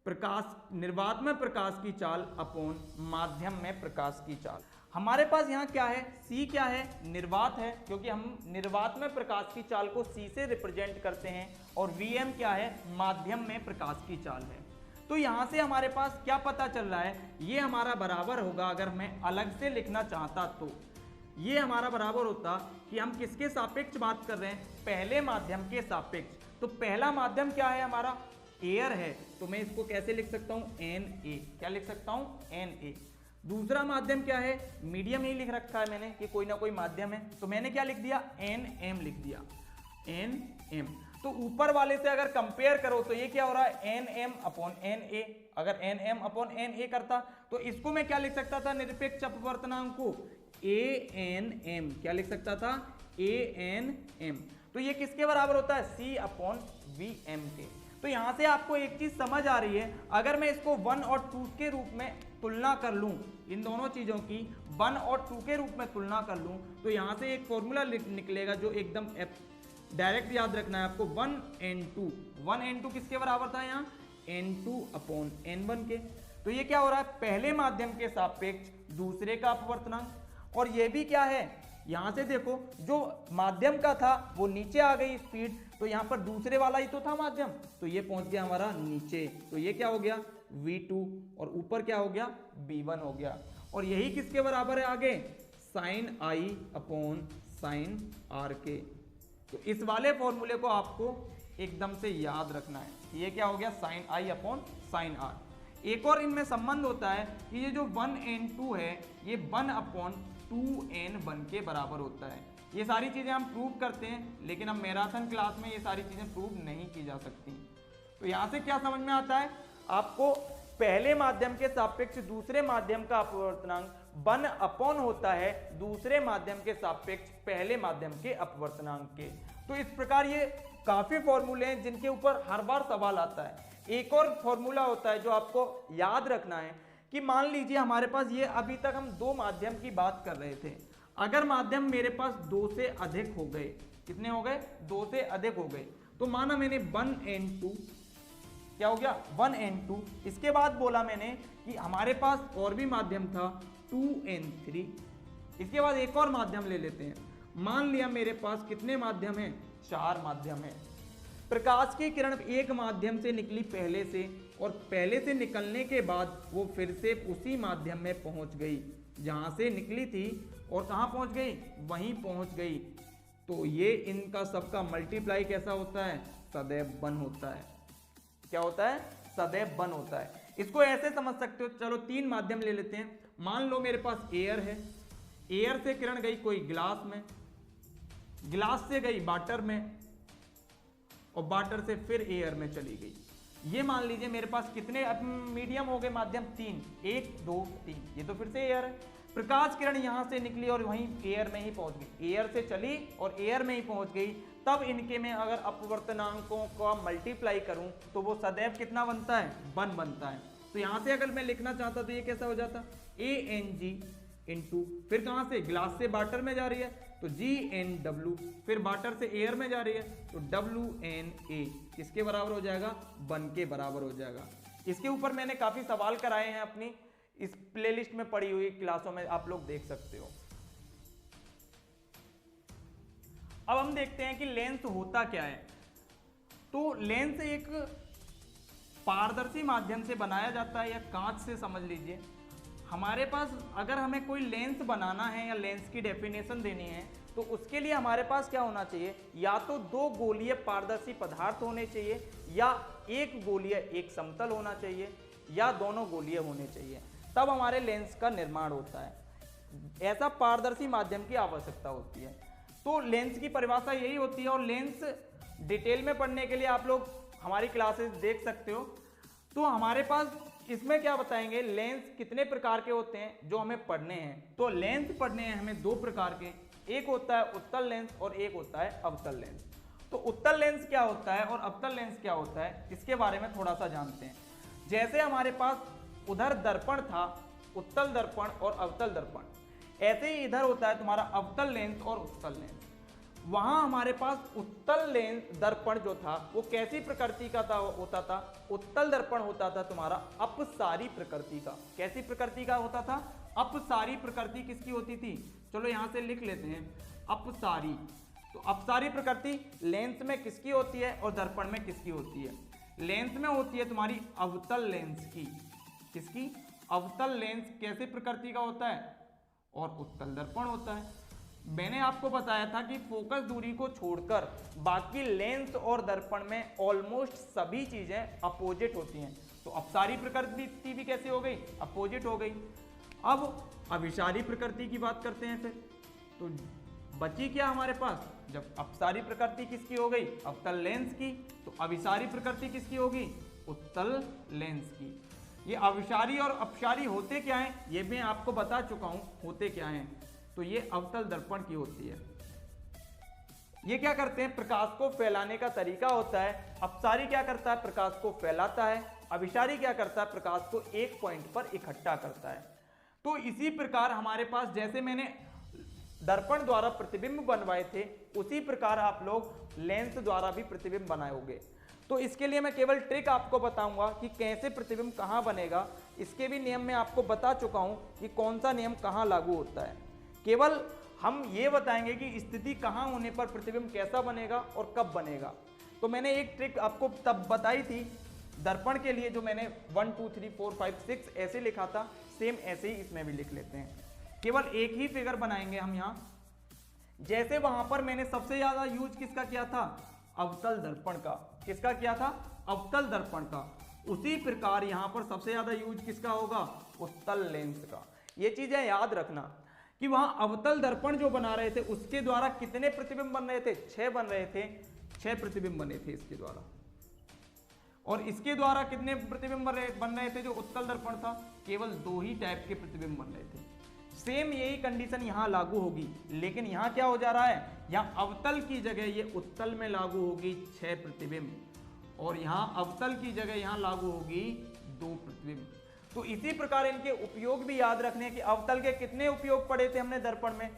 प्रकाश निर्वात में प्रकाश की चाल अपॉन माध्यम में प्रकाश की चाल। हमारे पास यहाँ क्या है, c क्या है, निर्वात है, क्योंकि हम निर्वात में प्रकाश की चाल को c से रिप्रेजेंट करते हैं, और vm क्या है, माध्यम में प्रकाश की चाल है। तो यहाँ से हमारे पास क्या पता चल रहा है, ये हमारा बराबर होगा, अगर मैं अलग से लिखना चाहता तो ये हमारा बराबर होता कि हम किसके सापेक्ष बात कर रहे हैं, पहले माध्यम के सापेक्ष। तो पहला माध्यम क्या है हमारा, एयर है, तो मैं इसको कैसे लिख सकता हूँ, Na, क्या लिख सकता हूँ, Na। दूसरा माध्यम क्या है, मीडियम ही लिख रखा है मैंने कि कोई ना कोई माध्यम है, तो मैंने क्या लिख दिया, Nm लिख दिया, Nm। तो ऊपर वाले से अगर कंपेयर करो तो ये क्या हो रहा है, Nm/Na। अगर Nm/Na करता तो इसको मैं क्या लिख सकता था, निरपेक्ष अपवर्तनांक को Anm, क्या लिख सकता था, Anm। तो ये किसके बराबर होता है, C/Vm के। तो यहां से आपको एक चीज समझ आ रही है, अगर मैं इसको 1 और 2 के रूप में तुलना कर लूं, इन दोनों चीजों की 1 और 2 के रूप में तुलना कर लूं, तो यहां से एक फॉर्मूला निकलेगा जो एकदम डायरेक्ट याद रखना है आपको, 1n2 किसके बराबर था यहाँ, n2/n1 के। तो ये क्या हो रहा है, पहले माध्यम के सापेक्ष दूसरे का अपवर्तनांक। और ये भी क्या है, यहां से देखो जो माध्यम का था वो नीचे आ गई स्पीड, तो यहां पर दूसरे वाला ही तो था माध्यम, तो ये पहुंच गया हमारा नीचे, तो ये क्या हो गया, v2, और ऊपर क्या हो गया, v1 हो गया। और यही किसके बराबर है आगे, sin i/sin r के। तो इस वाले फॉर्मूले को आपको एकदम से याद रखना है, ये क्या हो गया, sin i/sin r। एक और इनमें संबंध होता है कि ये जो 1n2 है ये 1/2n1 के बराबर होता है। ये सारी चीजें हम प्रूव करते हैं, लेकिन अब मैराथन क्लास में ये सारी चीजें प्रूव नहीं की जा सकती। तो यहाँ से क्या समझ में आता है आपको, पहले माध्यम के सापेक्ष दूसरे माध्यम का अपवर्तनांक 1 होता है दूसरे माध्यम के सापेक्ष पहले माध्यम के अपवर्तनांक के। तो इस प्रकार ये काफी फॉर्मूले हैं जिनके ऊपर हर बार सवाल आता है। एक और फॉर्मूला होता है जो आपको याद रखना है कि मान लीजिए हमारे पास ये, अभी तक हम दो माध्यम की बात कर रहे थे, अगर माध्यम मेरे पास 2 से अधिक हो गए, कितने हो गए, 2 से अधिक हो गए, तो माना मैंने 1n2, क्या हो गया, 1n2। इसके बाद बोला मैंने कि हमारे पास और भी माध्यम था 2n3। इसके बाद एक और माध्यम ले लेते हैं, मान लिया मेरे पास कितने माध्यम हैं, 4 माध्यम है। प्रकाश की किरण एक माध्यम से निकली पहले से, और पहले से निकलने के बाद वो फिर से उसी माध्यम में पहुंच गई जहां से निकली थी, और कहां पहुंच गई, वहीं पहुंच गई। तो ये इनका सबका मल्टीप्लाई कैसा होता है, सदैव 1 होता है। क्या होता है, सदैव 1 होता है। इसको ऐसे समझ सकते हो, चलो 3 माध्यम ले लेते हैं। मान लो मेरे पास एयर है, एयर से किरण गई कोई गिलास में, गिलास से गई वाटर में, और वाटर से फिर एयर में चली गई। ये मान लीजिए मेरे पास कितने मीडियम हो गए माध्यम, 3, 1 2 3, ये तो फिर से एयर है। प्रकाश किरण यहां से निकली और वहीं एयर में ही पहुंच गई, एयर से चली और एयर में ही पहुंच गई। तब इनके में अगर अपवर्तनांकों का मल्टीप्लाई करूं तो वो सदैव कितना बनता है, 1 बनता है। तो यहां से अगर मैं लिखना चाहता तो ये कैसा हो जाता, Ang इंटू, फिर कहां से, गिलास से वाटर में जा रही है तो GNW, फिर वाटर से एयर में जा रही है तो WNA, किसके बराबर हो जाएगा, 1 के बराबर हो जाएगा। इसके ऊपर मैंने काफी सवाल कराए हैं अपनी इस प्लेलिस्ट में पड़ी हुई क्लासों में, आप लोग देख सकते हो। अब हम देखते हैं कि लेंस होता क्या है। तो लेंस एक पारदर्शी माध्यम से बनाया जाता है या कांच से समझ लीजिए। हमारे पास अगर हमें कोई लेंस बनाना है या लेंस की डेफिनेशन देनी है तो उसके लिए हमारे पास क्या होना चाहिए, या तो दो गोलीय पारदर्शी पदार्थ होने चाहिए, या एक गोलीय एक समतल होना चाहिए, या दोनों गोलीय होने चाहिए, तब हमारे लेंस का निर्माण होता है। ऐसा पारदर्शी माध्यम की आवश्यकता होती है। तो लेंस की परिभाषा यही होती है, और लेंस डिटेल में पढ़ने के लिए आप लोग हमारी क्लासेस देख सकते हो। तो हमारे पास इसमें क्या बताएंगे, लेंस कितने प्रकार के होते हैं जो हमें पढ़ने हैं। तो लेंस पढ़ने हैं हमें दो प्रकार के, एक होता है उत्तल लेंस और एक होता है अवतल लेंस। तो उत्तल लेंस क्या होता है और अवतल लेंस क्या होता है, इसके बारे में थोड़ा सा जानते हैं। जैसे हमारे पास उधर दर्पण था, उत्तल दर्पण और अवतल दर्पण, ऐसे ही इधर होता है तुम्हारा अवतल लेंस और उत्तल लेंस। वहां हमारे पास उत्तल लेंस दर्पण जो था वो कैसी प्रकृति का होता था, उत्तल दर्पण होता था तुम्हारा अपसारी प्रकृति का। कैसी प्रकृति का होता था, अपसारी प्रकृति किसकी होती थी, चलो यहां से लिख लेते हैं, अपसारी। तो अपसारी प्रकृति लेंस में किसकी होती है और दर्पण में किसकी होती है। लेंस में होती है तुम्हारी अवतल लेंस की, किसकी, अवतल लेंस कैसे प्रकृति का होता है और उत्तल दर्पण होता है। मैंने आपको बताया था कि फोकस दूरी को छोड़कर बाकी लेंस और दर्पण में ऑलमोस्ट सभी चीजें अपोजिट होती हैं। तो अपसारी प्रकृति भी कैसे हो गई, अपोजिट हो गई। अब अभिसारी प्रकृति की बात करते हैं फिर। तो बची क्या हमारे पास, जब अपसारी प्रकृति किसकी हो गई, अवतल लेंस की, तो अभिसारी प्रकृति किसकी होगी, उत्तल लेंस की। ये अभिसारी और अपसारी होते क्या हैं, ये मैं आपको बता चुका हूं होते क्या हैं। तो ये अवतल दर्पण की होती है। ये क्या करते हैं, प्रकाश को फैलाने का तरीका होता है। अपसारी क्या करता है, प्रकाश को फैलाता है। अभिसारी क्या करता है, प्रकाश को एक पॉइंट पर इकट्ठा करता है। तो इसी प्रकार हमारे पास जैसे मैंने दर्पण द्वारा प्रतिबिंब बनवाए थे, उसी प्रकार आप लोग लेंस द्वारा भी प्रतिबिंब बनाओगे। तो इसके लिए मैं केवल ट्रिक आपको बताऊंगा कि कैसे प्रतिबिंब कहां बनेगा। इसके भी नियम मैं आपको बता चुका हूं कि कौन सा नियम कहां लागू होता है। केवल हम ये बताएंगे कि स्थिति कहां होने पर प्रतिबिंब कैसा बनेगा और कब बनेगा। तो मैंने एक ट्रिक आपको तब बताई थी दर्पण के लिए, जो मैंने 1 2 3 4 5 6 ऐसे लिखा था, सेम ऐसे ही इसमें भी लिख लेते हैं। केवल एक ही फिगर बनाएंगे हम यहाँ। जैसे वहां पर मैंने सबसे ज्यादा यूज किसका किया था, अवतल दर्पण का। किसका किया था, अवतल दर्पण का। उसी प्रकार यहां पर सबसे ज्यादा यूज किसका होगा, उत्तल लेंस का। ये चीजें याद रखना कि वहां अवतल दर्पण जो बना रहे थे उसके द्वारा कितने प्रतिबिंब बन रहे थे, 6 बन रहे थे, 6 प्रतिबिंब बने थे इसके द्वारा। और इसके द्वारा कितने प्रतिबिंब बन रहे थे, जो उत्तल दर्पण था, केवल 2 ही टाइप के प्रतिबिंब बन रहे थे। सेम यही कंडीशन यहां लागू होगी, लेकिन यहां क्या हो जा रहा है, यहां अवतल की जगह ये उत्तल में लागू होगी 6 प्रतिबिंब, और यहां अवतल की जगह यहां लागू होगी 2 प्रतिबिंब। तो इसी प्रकार इनके उपयोग भी याद रखने कि अवतल के कितने उपयोग पढ़े थे हमने दर्पण में,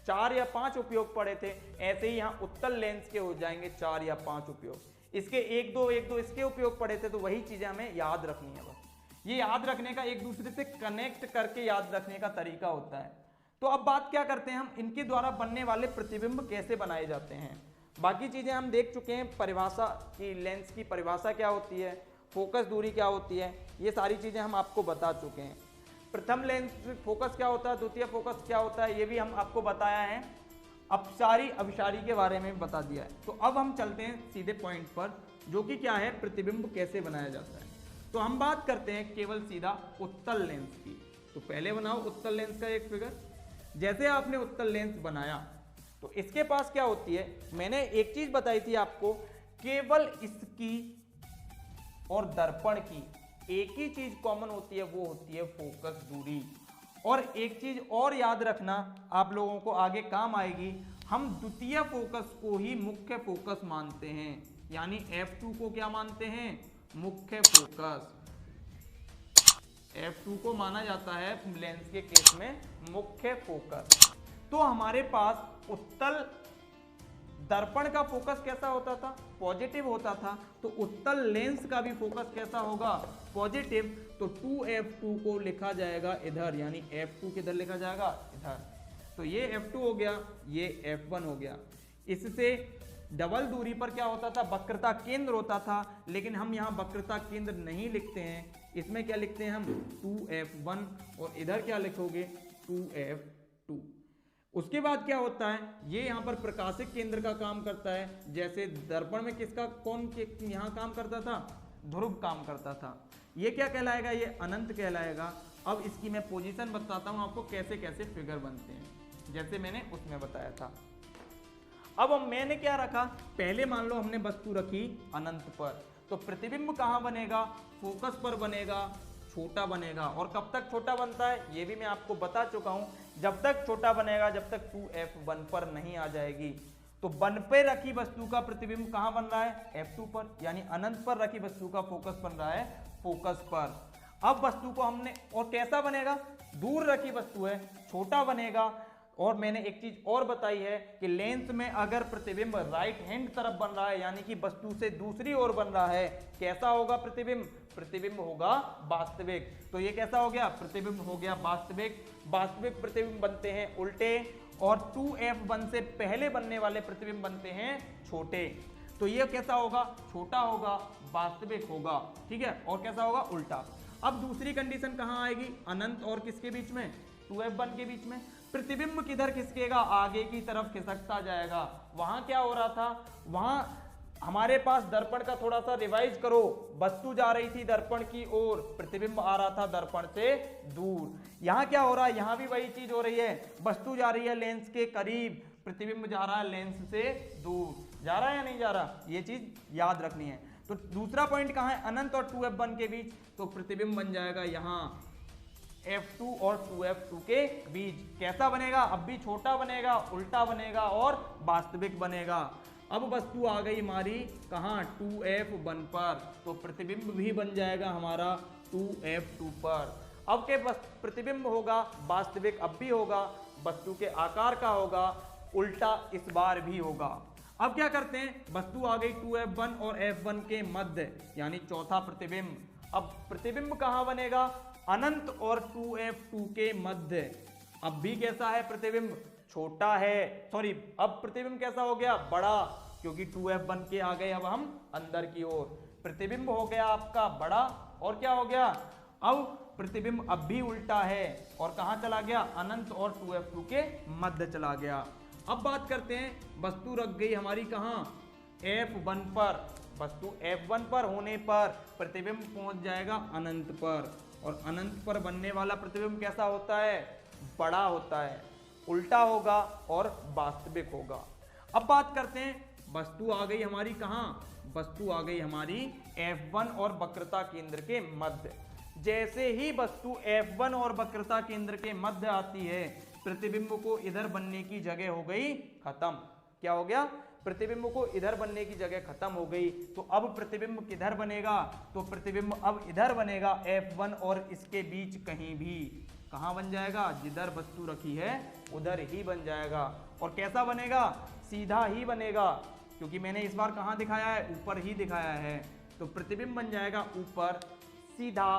4 या 5 उपयोग पढ़े थे। ऐसे ही यहाँ उत्तल लेंस के हो जाएंगे 4 या 5 उपयोग। इसके 1 2 इसके उपयोग पढ़े थे। तो वही चीजें हमें याद रखनी है। बस ये याद रखने का एक दूसरे से कनेक्ट करके याद रखने का तरीका होता है। तो अब बात क्या करते हैं हम, इनके द्वारा बनने वाले प्रतिबिंब कैसे बनाए जाते हैं। बाकी चीजें हम देख चुके हैं, परिभाषा की, लेंस की परिभाषा क्या होती है, फोकस दूरी क्या होती है, ये सारी चीजें हम आपको बता चुके हैं। प्रथम लेंस फोकस क्या होता है, द्वितीय फोकस क्या होता है, ये भी हम आपको बताया है। अपसारी अभिसारी के बारे में बता दिया है। तो अब हम चलते हैं सीधे पॉइंट पर, जो कि क्या है, प्रतिबिंब कैसे बनाया जाता है। तो हम बात करते हैं केवल सीधा उत्तल लेंस की। तो पहले बनाओ उत्तल लेंस का एक फिगर। जैसे आपने उत्तल लेंस बनाया तो इसके पास क्या होती है, मैंने एक चीज बताई थी आपको, केवल इसकी और दर्पण की एक ही चीज कॉमन होती है, वो होती है फोकस दूरी। और एक चीज और याद रखना, आप लोगों को आगे काम आएगी, हम द्वितीय फोकस को ही मुख्य फोकस मानते हैं, यानी F2 को क्या मानते हैं, मुख्य फोकस। F2 को माना जाता है लेंस के केस में मुख्य फोकस। तो हमारे पास उत्तल दर्पण का फोकस कैसा होता था, पॉजिटिव होता था, तो उत्तल लेंस का भी फोकस कैसा होगा, पॉजिटिव। तो 2f2 को लिखा जाएगा इधर, यानी f2 किधर लिखा जाएगा, इधर। तो ये f2 हो गया, ये f1 हो गया। इससे डबल दूरी पर क्या होता था, वक्रता केंद्र होता था, लेकिन हम यहाँ वक्रता केंद्र नहीं लिखते हैं, इसमें क्या लिखते हैं हम 2f1, और इधर क्या लिखोगे 2f2। उसके बाद क्या होता है, ये यहाँ पर प्रकाशिक केंद्र का काम करता है। जैसे दर्पण में किसका कौन यहाँ काम करता था, ध्रुव काम करता था। ये क्या कहलाएगा, ये अनंत कहलाएगा। अब इसकी मैं पोजीशन बताता हूँ आपको कैसे कैसे फिगर बनते हैं, जैसे मैंने उसमें बताया था। अब मैंने क्या रखा, पहले मान लो हमने वस्तु रखी अनंत पर, तो प्रतिबिंब कहाँ बनेगा, फोकस पर बनेगा, छोटा बनेगा। और कब तक छोटा बनता है ये भी मैं आपको बता चुका हूं, जब तक छोटा बनेगा जब तक 2f1 पर नहीं आ जाएगी। तो 1 पे रखी वस्तु का प्रतिबिंब कहां बन रहा है, f2 पर, यानी अनंत पर रखी वस्तु का फोकस बन रहा है फोकस पर। अब वस्तु को हमने, और कैसा बनेगा, दूर रखी वस्तु है छोटा बनेगा। और मैंने एक चीज और बताई है कि लेंस में अगर प्रतिबिंब राइट हैंड तरफ बन रहा है, यानी कि वस्तु से दूसरी ओर बन रहा है, कैसा होगा प्रतिबिंब, प्रतिबिंब होगा वास्तविक। तो ये कैसा हो गया, प्रतिबिंब हो गया वास्तविक। वास्तविक प्रतिबिंब बनते हैं उल्टे, और 2f1 से पहले बनने वाले प्रतिबिंब बनते हैं छोटे। तो ये कैसा होगा, छोटा होगा, वास्तविक होगा, ठीक है, और कैसा होगा, उल्टा। अब दूसरी कंडीशन कहां आएगी, अनंत और किसके बीच में, 2f1 के बीच में। प्रतिबिंब किधर खिसकेगा, आगे की तरफ खिसकता जाएगा। वहां क्या हो रहा था, वहां हमारे पास दर्पण का थोड़ा सा रिवाइज करो, वस्तु जा रही थी दर्पण की ओर, प्रतिबिंब आ रहा था दर्पण से दूर। यहां क्या हो रहा है, यहां भी वही चीज हो रही है, वस्तु जा रही है लेंस के करीब, प्रतिबिंब जा रहा है लेंस से दूर। जा रहा है या नहीं जा रहा, ये चीज याद रखनी है। तो दूसरा पॉइंट कहां है, अनंत और 2f1 के बीच, तो प्रतिबिंब बन जाएगा यहां f2 और 2f2 के बीच। कैसा बनेगा, अब भी छोटा बनेगा, उल्टा बनेगा और वास्तविक बनेगा। अब वस्तु आ गई हमारी कहां, 2f1 पर, तो प्रतिबिंब भी बन जाएगा हमारा 2f2 पर। अब के प्रतिबिंब होगा वास्तविक, अब भी होगा, वस्तु के आकार का होगा, उल्टा इस बार भी होगा। अब क्या करते हैं, वस्तु आ गई 2f1 और f1 के मध्य, यानी चौथा प्रतिबिंब। अब प्रतिबिंब कहां बनेगा, अनंत और 2f2 के मध्य। अब भी कैसा है प्रतिबिंब, छोटा है, सॉरी, अब प्रतिबिंब कैसा हो गया, बड़ा, क्योंकि 2f1 के आ गए अब हम अंदर की ओर। प्रतिबिंब हो गया आपका बड़ा, और क्या हो गया, अब प्रतिबिंब अब भी उल्टा है, और कहां चला गया, अनंत और 2f2 के मध्य चला गया। अब बात करते हैं, वस्तु रख गई हमारी कहां, f1 पर। वस्तु f1 पर होने पर प्रतिबिंब पहुंच जाएगा अनंत पर, और अनंत पर बनने वाला प्रतिबिंब कैसा होता है, बड़ा होता है, उल्टा होगा और वास्तविक होगा। अब बात करते हैं, वस्तु आ गई हमारी कहां, वस्तु आ गई हमारी f1 और वक्रता केंद्र के मध्य। जैसे ही वस्तु f1 और वक्रता केंद्र के मध्य आती है, प्रतिबिंब को इधर बनने की जगह हो गई खत्म। क्या हो गया, प्रतिबिंब को इधर बनने की जगह खत्म हो गई। तो अब प्रतिबिंब किधर बनेगा, तो प्रतिबिंब अब इधर बनेगा, f1 और इसके बीच कहीं भी। कहां बन जाएगा, जिधर वस्तु रखी है उधर ही बन जाएगा। और कैसा बनेगा, सीधा ही बनेगा, क्योंकि मैंने इस बार कहां दिखाया है, ऊपर ही दिखाया है। तो प्रतिबिंब बन जाएगा ऊपर, सीधा,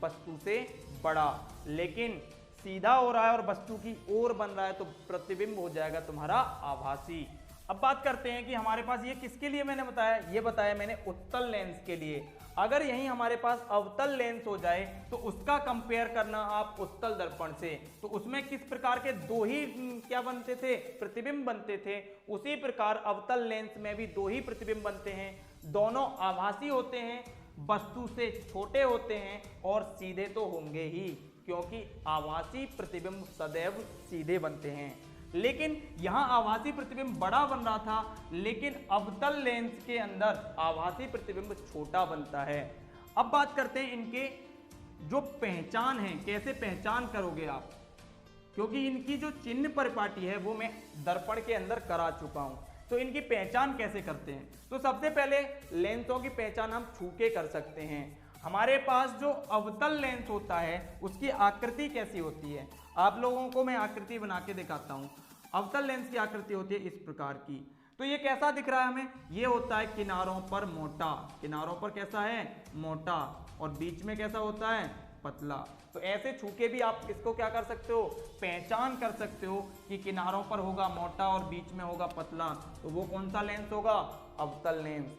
वस्तु से बड़ा। लेकिन सीधा हो रहा है और वस्तु की ओर बन रहा है, तो प्रतिबिंब हो जाएगा तुम्हारा आभासी। अब बात करते हैं कि हमारे पास ये किसके लिए मैंने बताया, ये बताया मैंने उत्तल लेंस के लिए। अगर यही हमारे पास अवतल लेंस हो जाए तो उसका कंपेयर करना आप उत्तल दर्पण से, तो उसमें किस प्रकार के दो ही क्या बनते थे, प्रतिबिंब बनते थे। उसी प्रकार अवतल लेंस में भी दो ही प्रतिबिंब बनते हैं, दोनों आभासी होते हैं, वस्तु से छोटे होते हैं और सीधे तो होंगे ही, क्योंकि आभासी प्रतिबिंब सदैव सीधे बनते हैं। लेकिन यहां आभासी प्रतिबिंब बड़ा बन रहा था, लेकिन अवतल लेंस के अंदर आभासी प्रतिबिंब छोटा बनता है। अब बात करते हैं इनके जो पहचान है, कैसे पहचान करोगे आप, क्योंकि इनकी जो चिन्ह परिपाटी है वो मैं दर्पण के अंदर करा चुका हूं। तो इनकी पहचान कैसे करते हैं, तो सबसे पहले लेंसों की पहचान हम छू के कर सकते हैं। हमारे पास जो अवतल लेंस होता है उसकी आकृति कैसी होती है, आप लोगों को मैं आकृति बना के दिखाता हूं। अवतल लेंस की आकृति होती है इस प्रकार की। तो ये कैसा दिख रहा है हमें, ये होता है किनारों पर मोटा, किनारों पर कैसा है मोटा, और बीच में कैसा होता है पतला। तो ऐसे छू के भी आप इसको क्या कर सकते हो, पहचान कर सकते हो कि किनारों पर होगा मोटा और बीच में होगा पतला, तो वो कौन सा लेंस होगा, अवतल लेंस।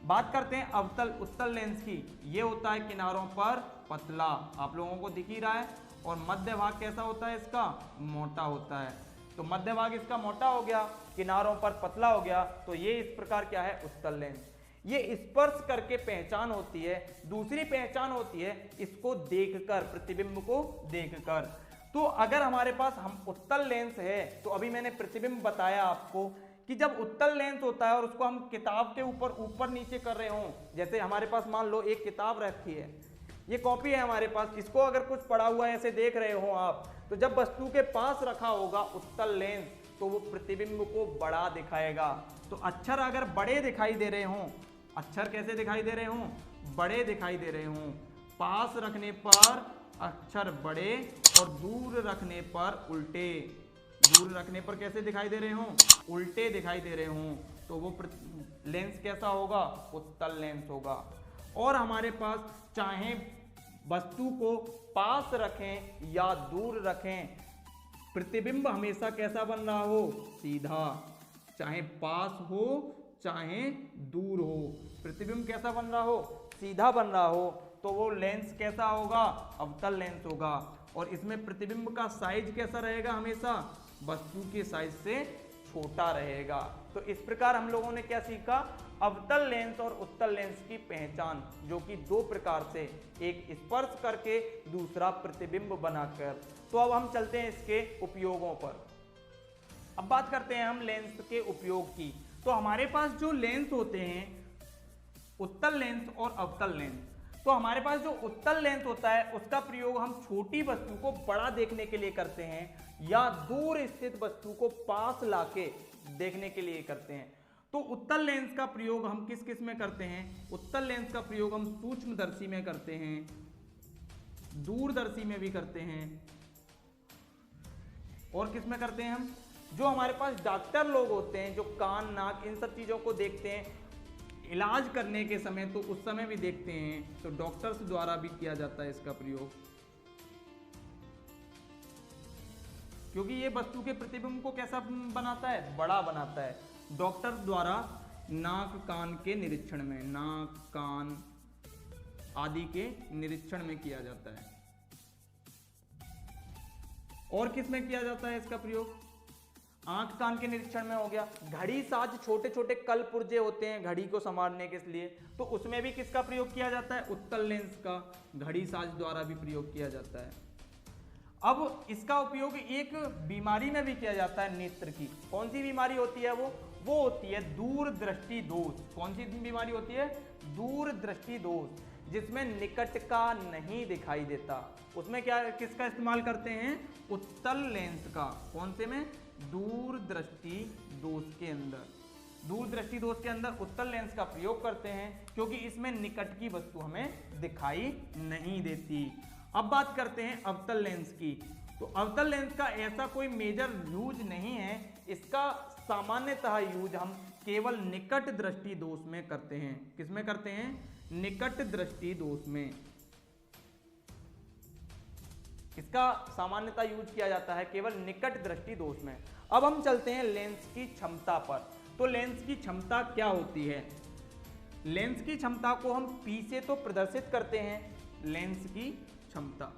बात करते हैं अवतल उत्तल लेंस की, ये होता है किनारों पर पतला, आप लोगों को दिख ही रहा है, और मध्य भाग कैसा होता है इसका, मोटा होता है। तो मध्य भाग इसका मोटा हो गया, किनारों पर पतला हो गया, तो ये इस प्रकार क्या है, उत्तल लेंस। ये स्पर्श करके पहचान होती है। दूसरी पहचान होती है इसको देखकर, प्रतिबिंब को देखकर। तो अगर हमारे पास हम उत्तल लेंस है, तो अभी मैंने प्रतिबिंब बताया आपको कि जब उत्तल लेंस होता है और उसको हम किताब के ऊपर नीचे कर रहे हो, जैसे हमारे पास मान लो एक किताब रखी है, ये कॉपी है हमारे पास, इसको अगर कुछ पड़ा हुआ है ऐसे देख रहे हो आप, तो जब वस्तु के पास रखा होगा उत्तल लेंस, तो वो प्रतिबिंब को बड़ा दिखाएगा। तो अक्षर अगर बड़े दिखाई दे रहे हों, अक्षर कैसे दिखाई दे रहे हों, बड़े दिखाई दे रहे हों, पास रखने पर अक्षर बड़े और दूर रखने पर उल्टे, दूर रखने पर कैसे दिखाई दे रहे हों, उल्टे दिखाई दे रहे हों, तो वो लेंस कैसा होगा, उत्तल लेंस होगा। और हमारे पास चाहे वस्तु को पास रखें या दूर रखें, प्रतिबिंब हमेशा कैसा बन रहा हो, सीधा, चाहे पास हो चाहे दूर हो, प्रतिबिंब कैसा बन रहा हो, सीधा बन रहा हो, तो वो लेंस कैसा होगा, अवतल लेंस होगा। और इसमें प्रतिबिंब का साइज कैसा रहेगा, हमेशा वस्तु के साइज से छोटा रहेगा। तो इस प्रकार हम लोगों ने क्या सीखा, अवतल लेंस और उत्तल लेंस की पहचान, जो कि दो प्रकार से, एक स्पर्श करके, दूसरा प्रतिबिंब बनाकर। तो अब हम चलते हैं इसके उपयोगों पर। अब बात करते हैं हम लेंस के उपयोग की। तो हमारे पास जो लेंस होते हैं, उत्तल लेंस और अवतल लेंस, तो हमारे पास जो उत्तल लेंस होता है उसका प्रयोग हम छोटी वस्तु को बड़ा देखने के लिए करते हैं, या दूर स्थित वस्तु को पास लाके देखने के लिए करते हैं। तो उत्तल लेंस का प्रयोग हम किस किस में करते हैं, उत्तल लेंस का प्रयोग हम सूक्ष्मदर्शी में करते हैं, दूरदर्शी में भी करते हैं, और किस में करते हैं हम, जो हमारे पास डॉक्टर लोग होते हैं, जो कान नाक इन सब चीज़ों को देखते हैं इलाज करने के समय, तो उस समय भी देखते हैं, तो डॉक्टर्स द्वारा भी किया जाता है इसका प्रयोग, क्योंकि ये वस्तु के प्रतिबिंब को कैसा बनाता है, बड़ा बनाता है। डॉक्टर द्वारा नाक कान के निरीक्षण में, नाक कान आदि के निरीक्षण में किया जाता है। और किस में किया जाता है इसका प्रयोग, आंख कान के निरीक्षण में हो गया। घड़ी साज, छोटे छोटे कल पुर्जे होते हैं घड़ी को संवारने के लिए, तो उसमें भी किसका प्रयोग किया जाता है, उत्तल लेंस का, घड़ी साज द्वारा भी प्रयोग किया जाता है। अब इसका उपयोग एक बीमारी में भी किया जाता है, नेत्र की। कौन सी बीमारी होती है वो होती है दूरदृष्टि दोष। कौन सी बीमारी होती है, दूरदृष्टि दोष, जिसमें निकट का नहीं दिखाई देता। उसमें क्या, किसका इस्तेमाल करते हैं, उत्तल लेंस का। कौन से में, दूरदृष्टि दोष के अंदर, दूरदृष्टि दोष के अंदर उत्तल लेंस का प्रयोग करते हैं, क्योंकि इसमें निकट की वस्तु हमें दिखाई नहीं देती। अब बात करते हैं अवतल लेंस की। तो अवतल लेंस का ऐसा कोई मेजर यूज नहीं है, इसका सामान्यतः यूज हम केवल निकट दृष्टि दोष में करते हैं। किसमें करते हैं, निकट दृष्टि दोष में इसका सामान्यतः यूज किया जाता है, केवल निकट दृष्टि दोष में। अब हम चलते हैं लेंस की क्षमता पर। तो लेंस की क्षमता क्या होती है, लेंस की क्षमता को हम P से तो प्रदर्शित करते हैं, लेंस की क्षमता,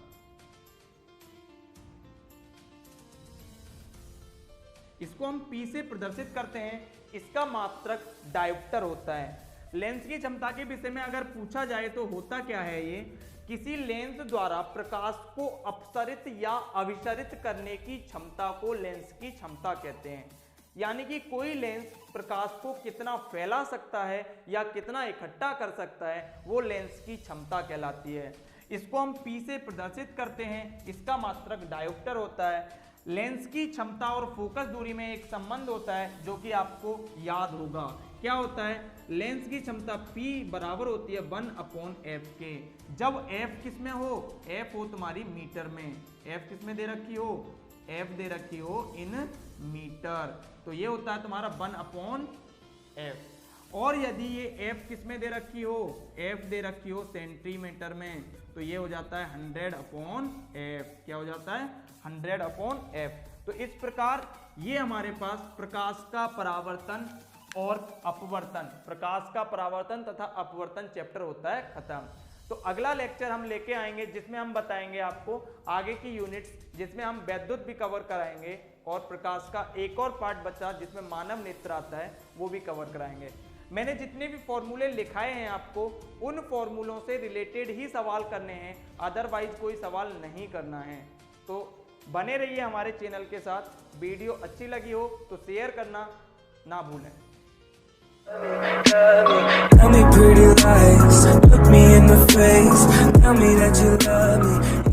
इसको हम P से प्रदर्शित करते हैं, इसका मात्रक डायोप्टर होता है। लेंस की क्षमता के विषय में अगर पूछा जाए तो होता क्या है, ये किसी लेंस द्वारा प्रकाश को अपसरित या अभिसरित करने की क्षमता को लेंस की क्षमता कहते हैं। यानी कि कोई लेंस प्रकाश को कितना फैला सकता है या कितना इकट्ठा कर सकता है, वो लेंस की क्षमता कहलाती है। इसको हम P से प्रदर्शित करते हैं, इसका मात्रक डायोप्टर होता है। लेंस की क्षमता और फोकस दूरी में एक संबंध होता है, जो कि आपको याद होगा। क्या होता है, लेंस की क्षमता P बराबर होती है 1/f के। जब f किस में हो, f हो तुम्हारी मीटर में, f किस में दे रखी हो, f दे रखी हो इन मीटर, तो ये होता है तुम्हारा 1/f एफ। और यदि ये एफ किस में दे रखी हो, एफ दे रखी हो सेंटीमीटर में, तो ये हो जाता है 100/f। क्या हो जाता है? 100/f। तो इस प्रकार ये हमारे पास प्रकाश का परावर्तन और अपवर्तन, प्रकाश का परावर्तन तथा अपवर्तन चैप्टर होता है खत्म। तो अगला लेक्चर हम लेके आएंगे जिसमें हम बताएंगे आपको आगे की यूनिट्स, जिसमें हम वैद्युत भी कवर कराएंगे और प्रकाश का एक और पार्ट बचा जिसमें मानव नेत्र आता है वो भी कवर कराएंगे। मैंने जितने भी फॉर्मूले लिखाए हैं आपको उन फॉर्मूलों से रिलेटेड ही सवाल करने हैं, अदरवाइज कोई सवाल नहीं करना है। तो बने रहिए हमारे चैनल के साथ। वीडियो अच्छी लगी हो तो शेयर करना ना भूलें। Tell me pretty lies, look me in the face, tell me that you love me.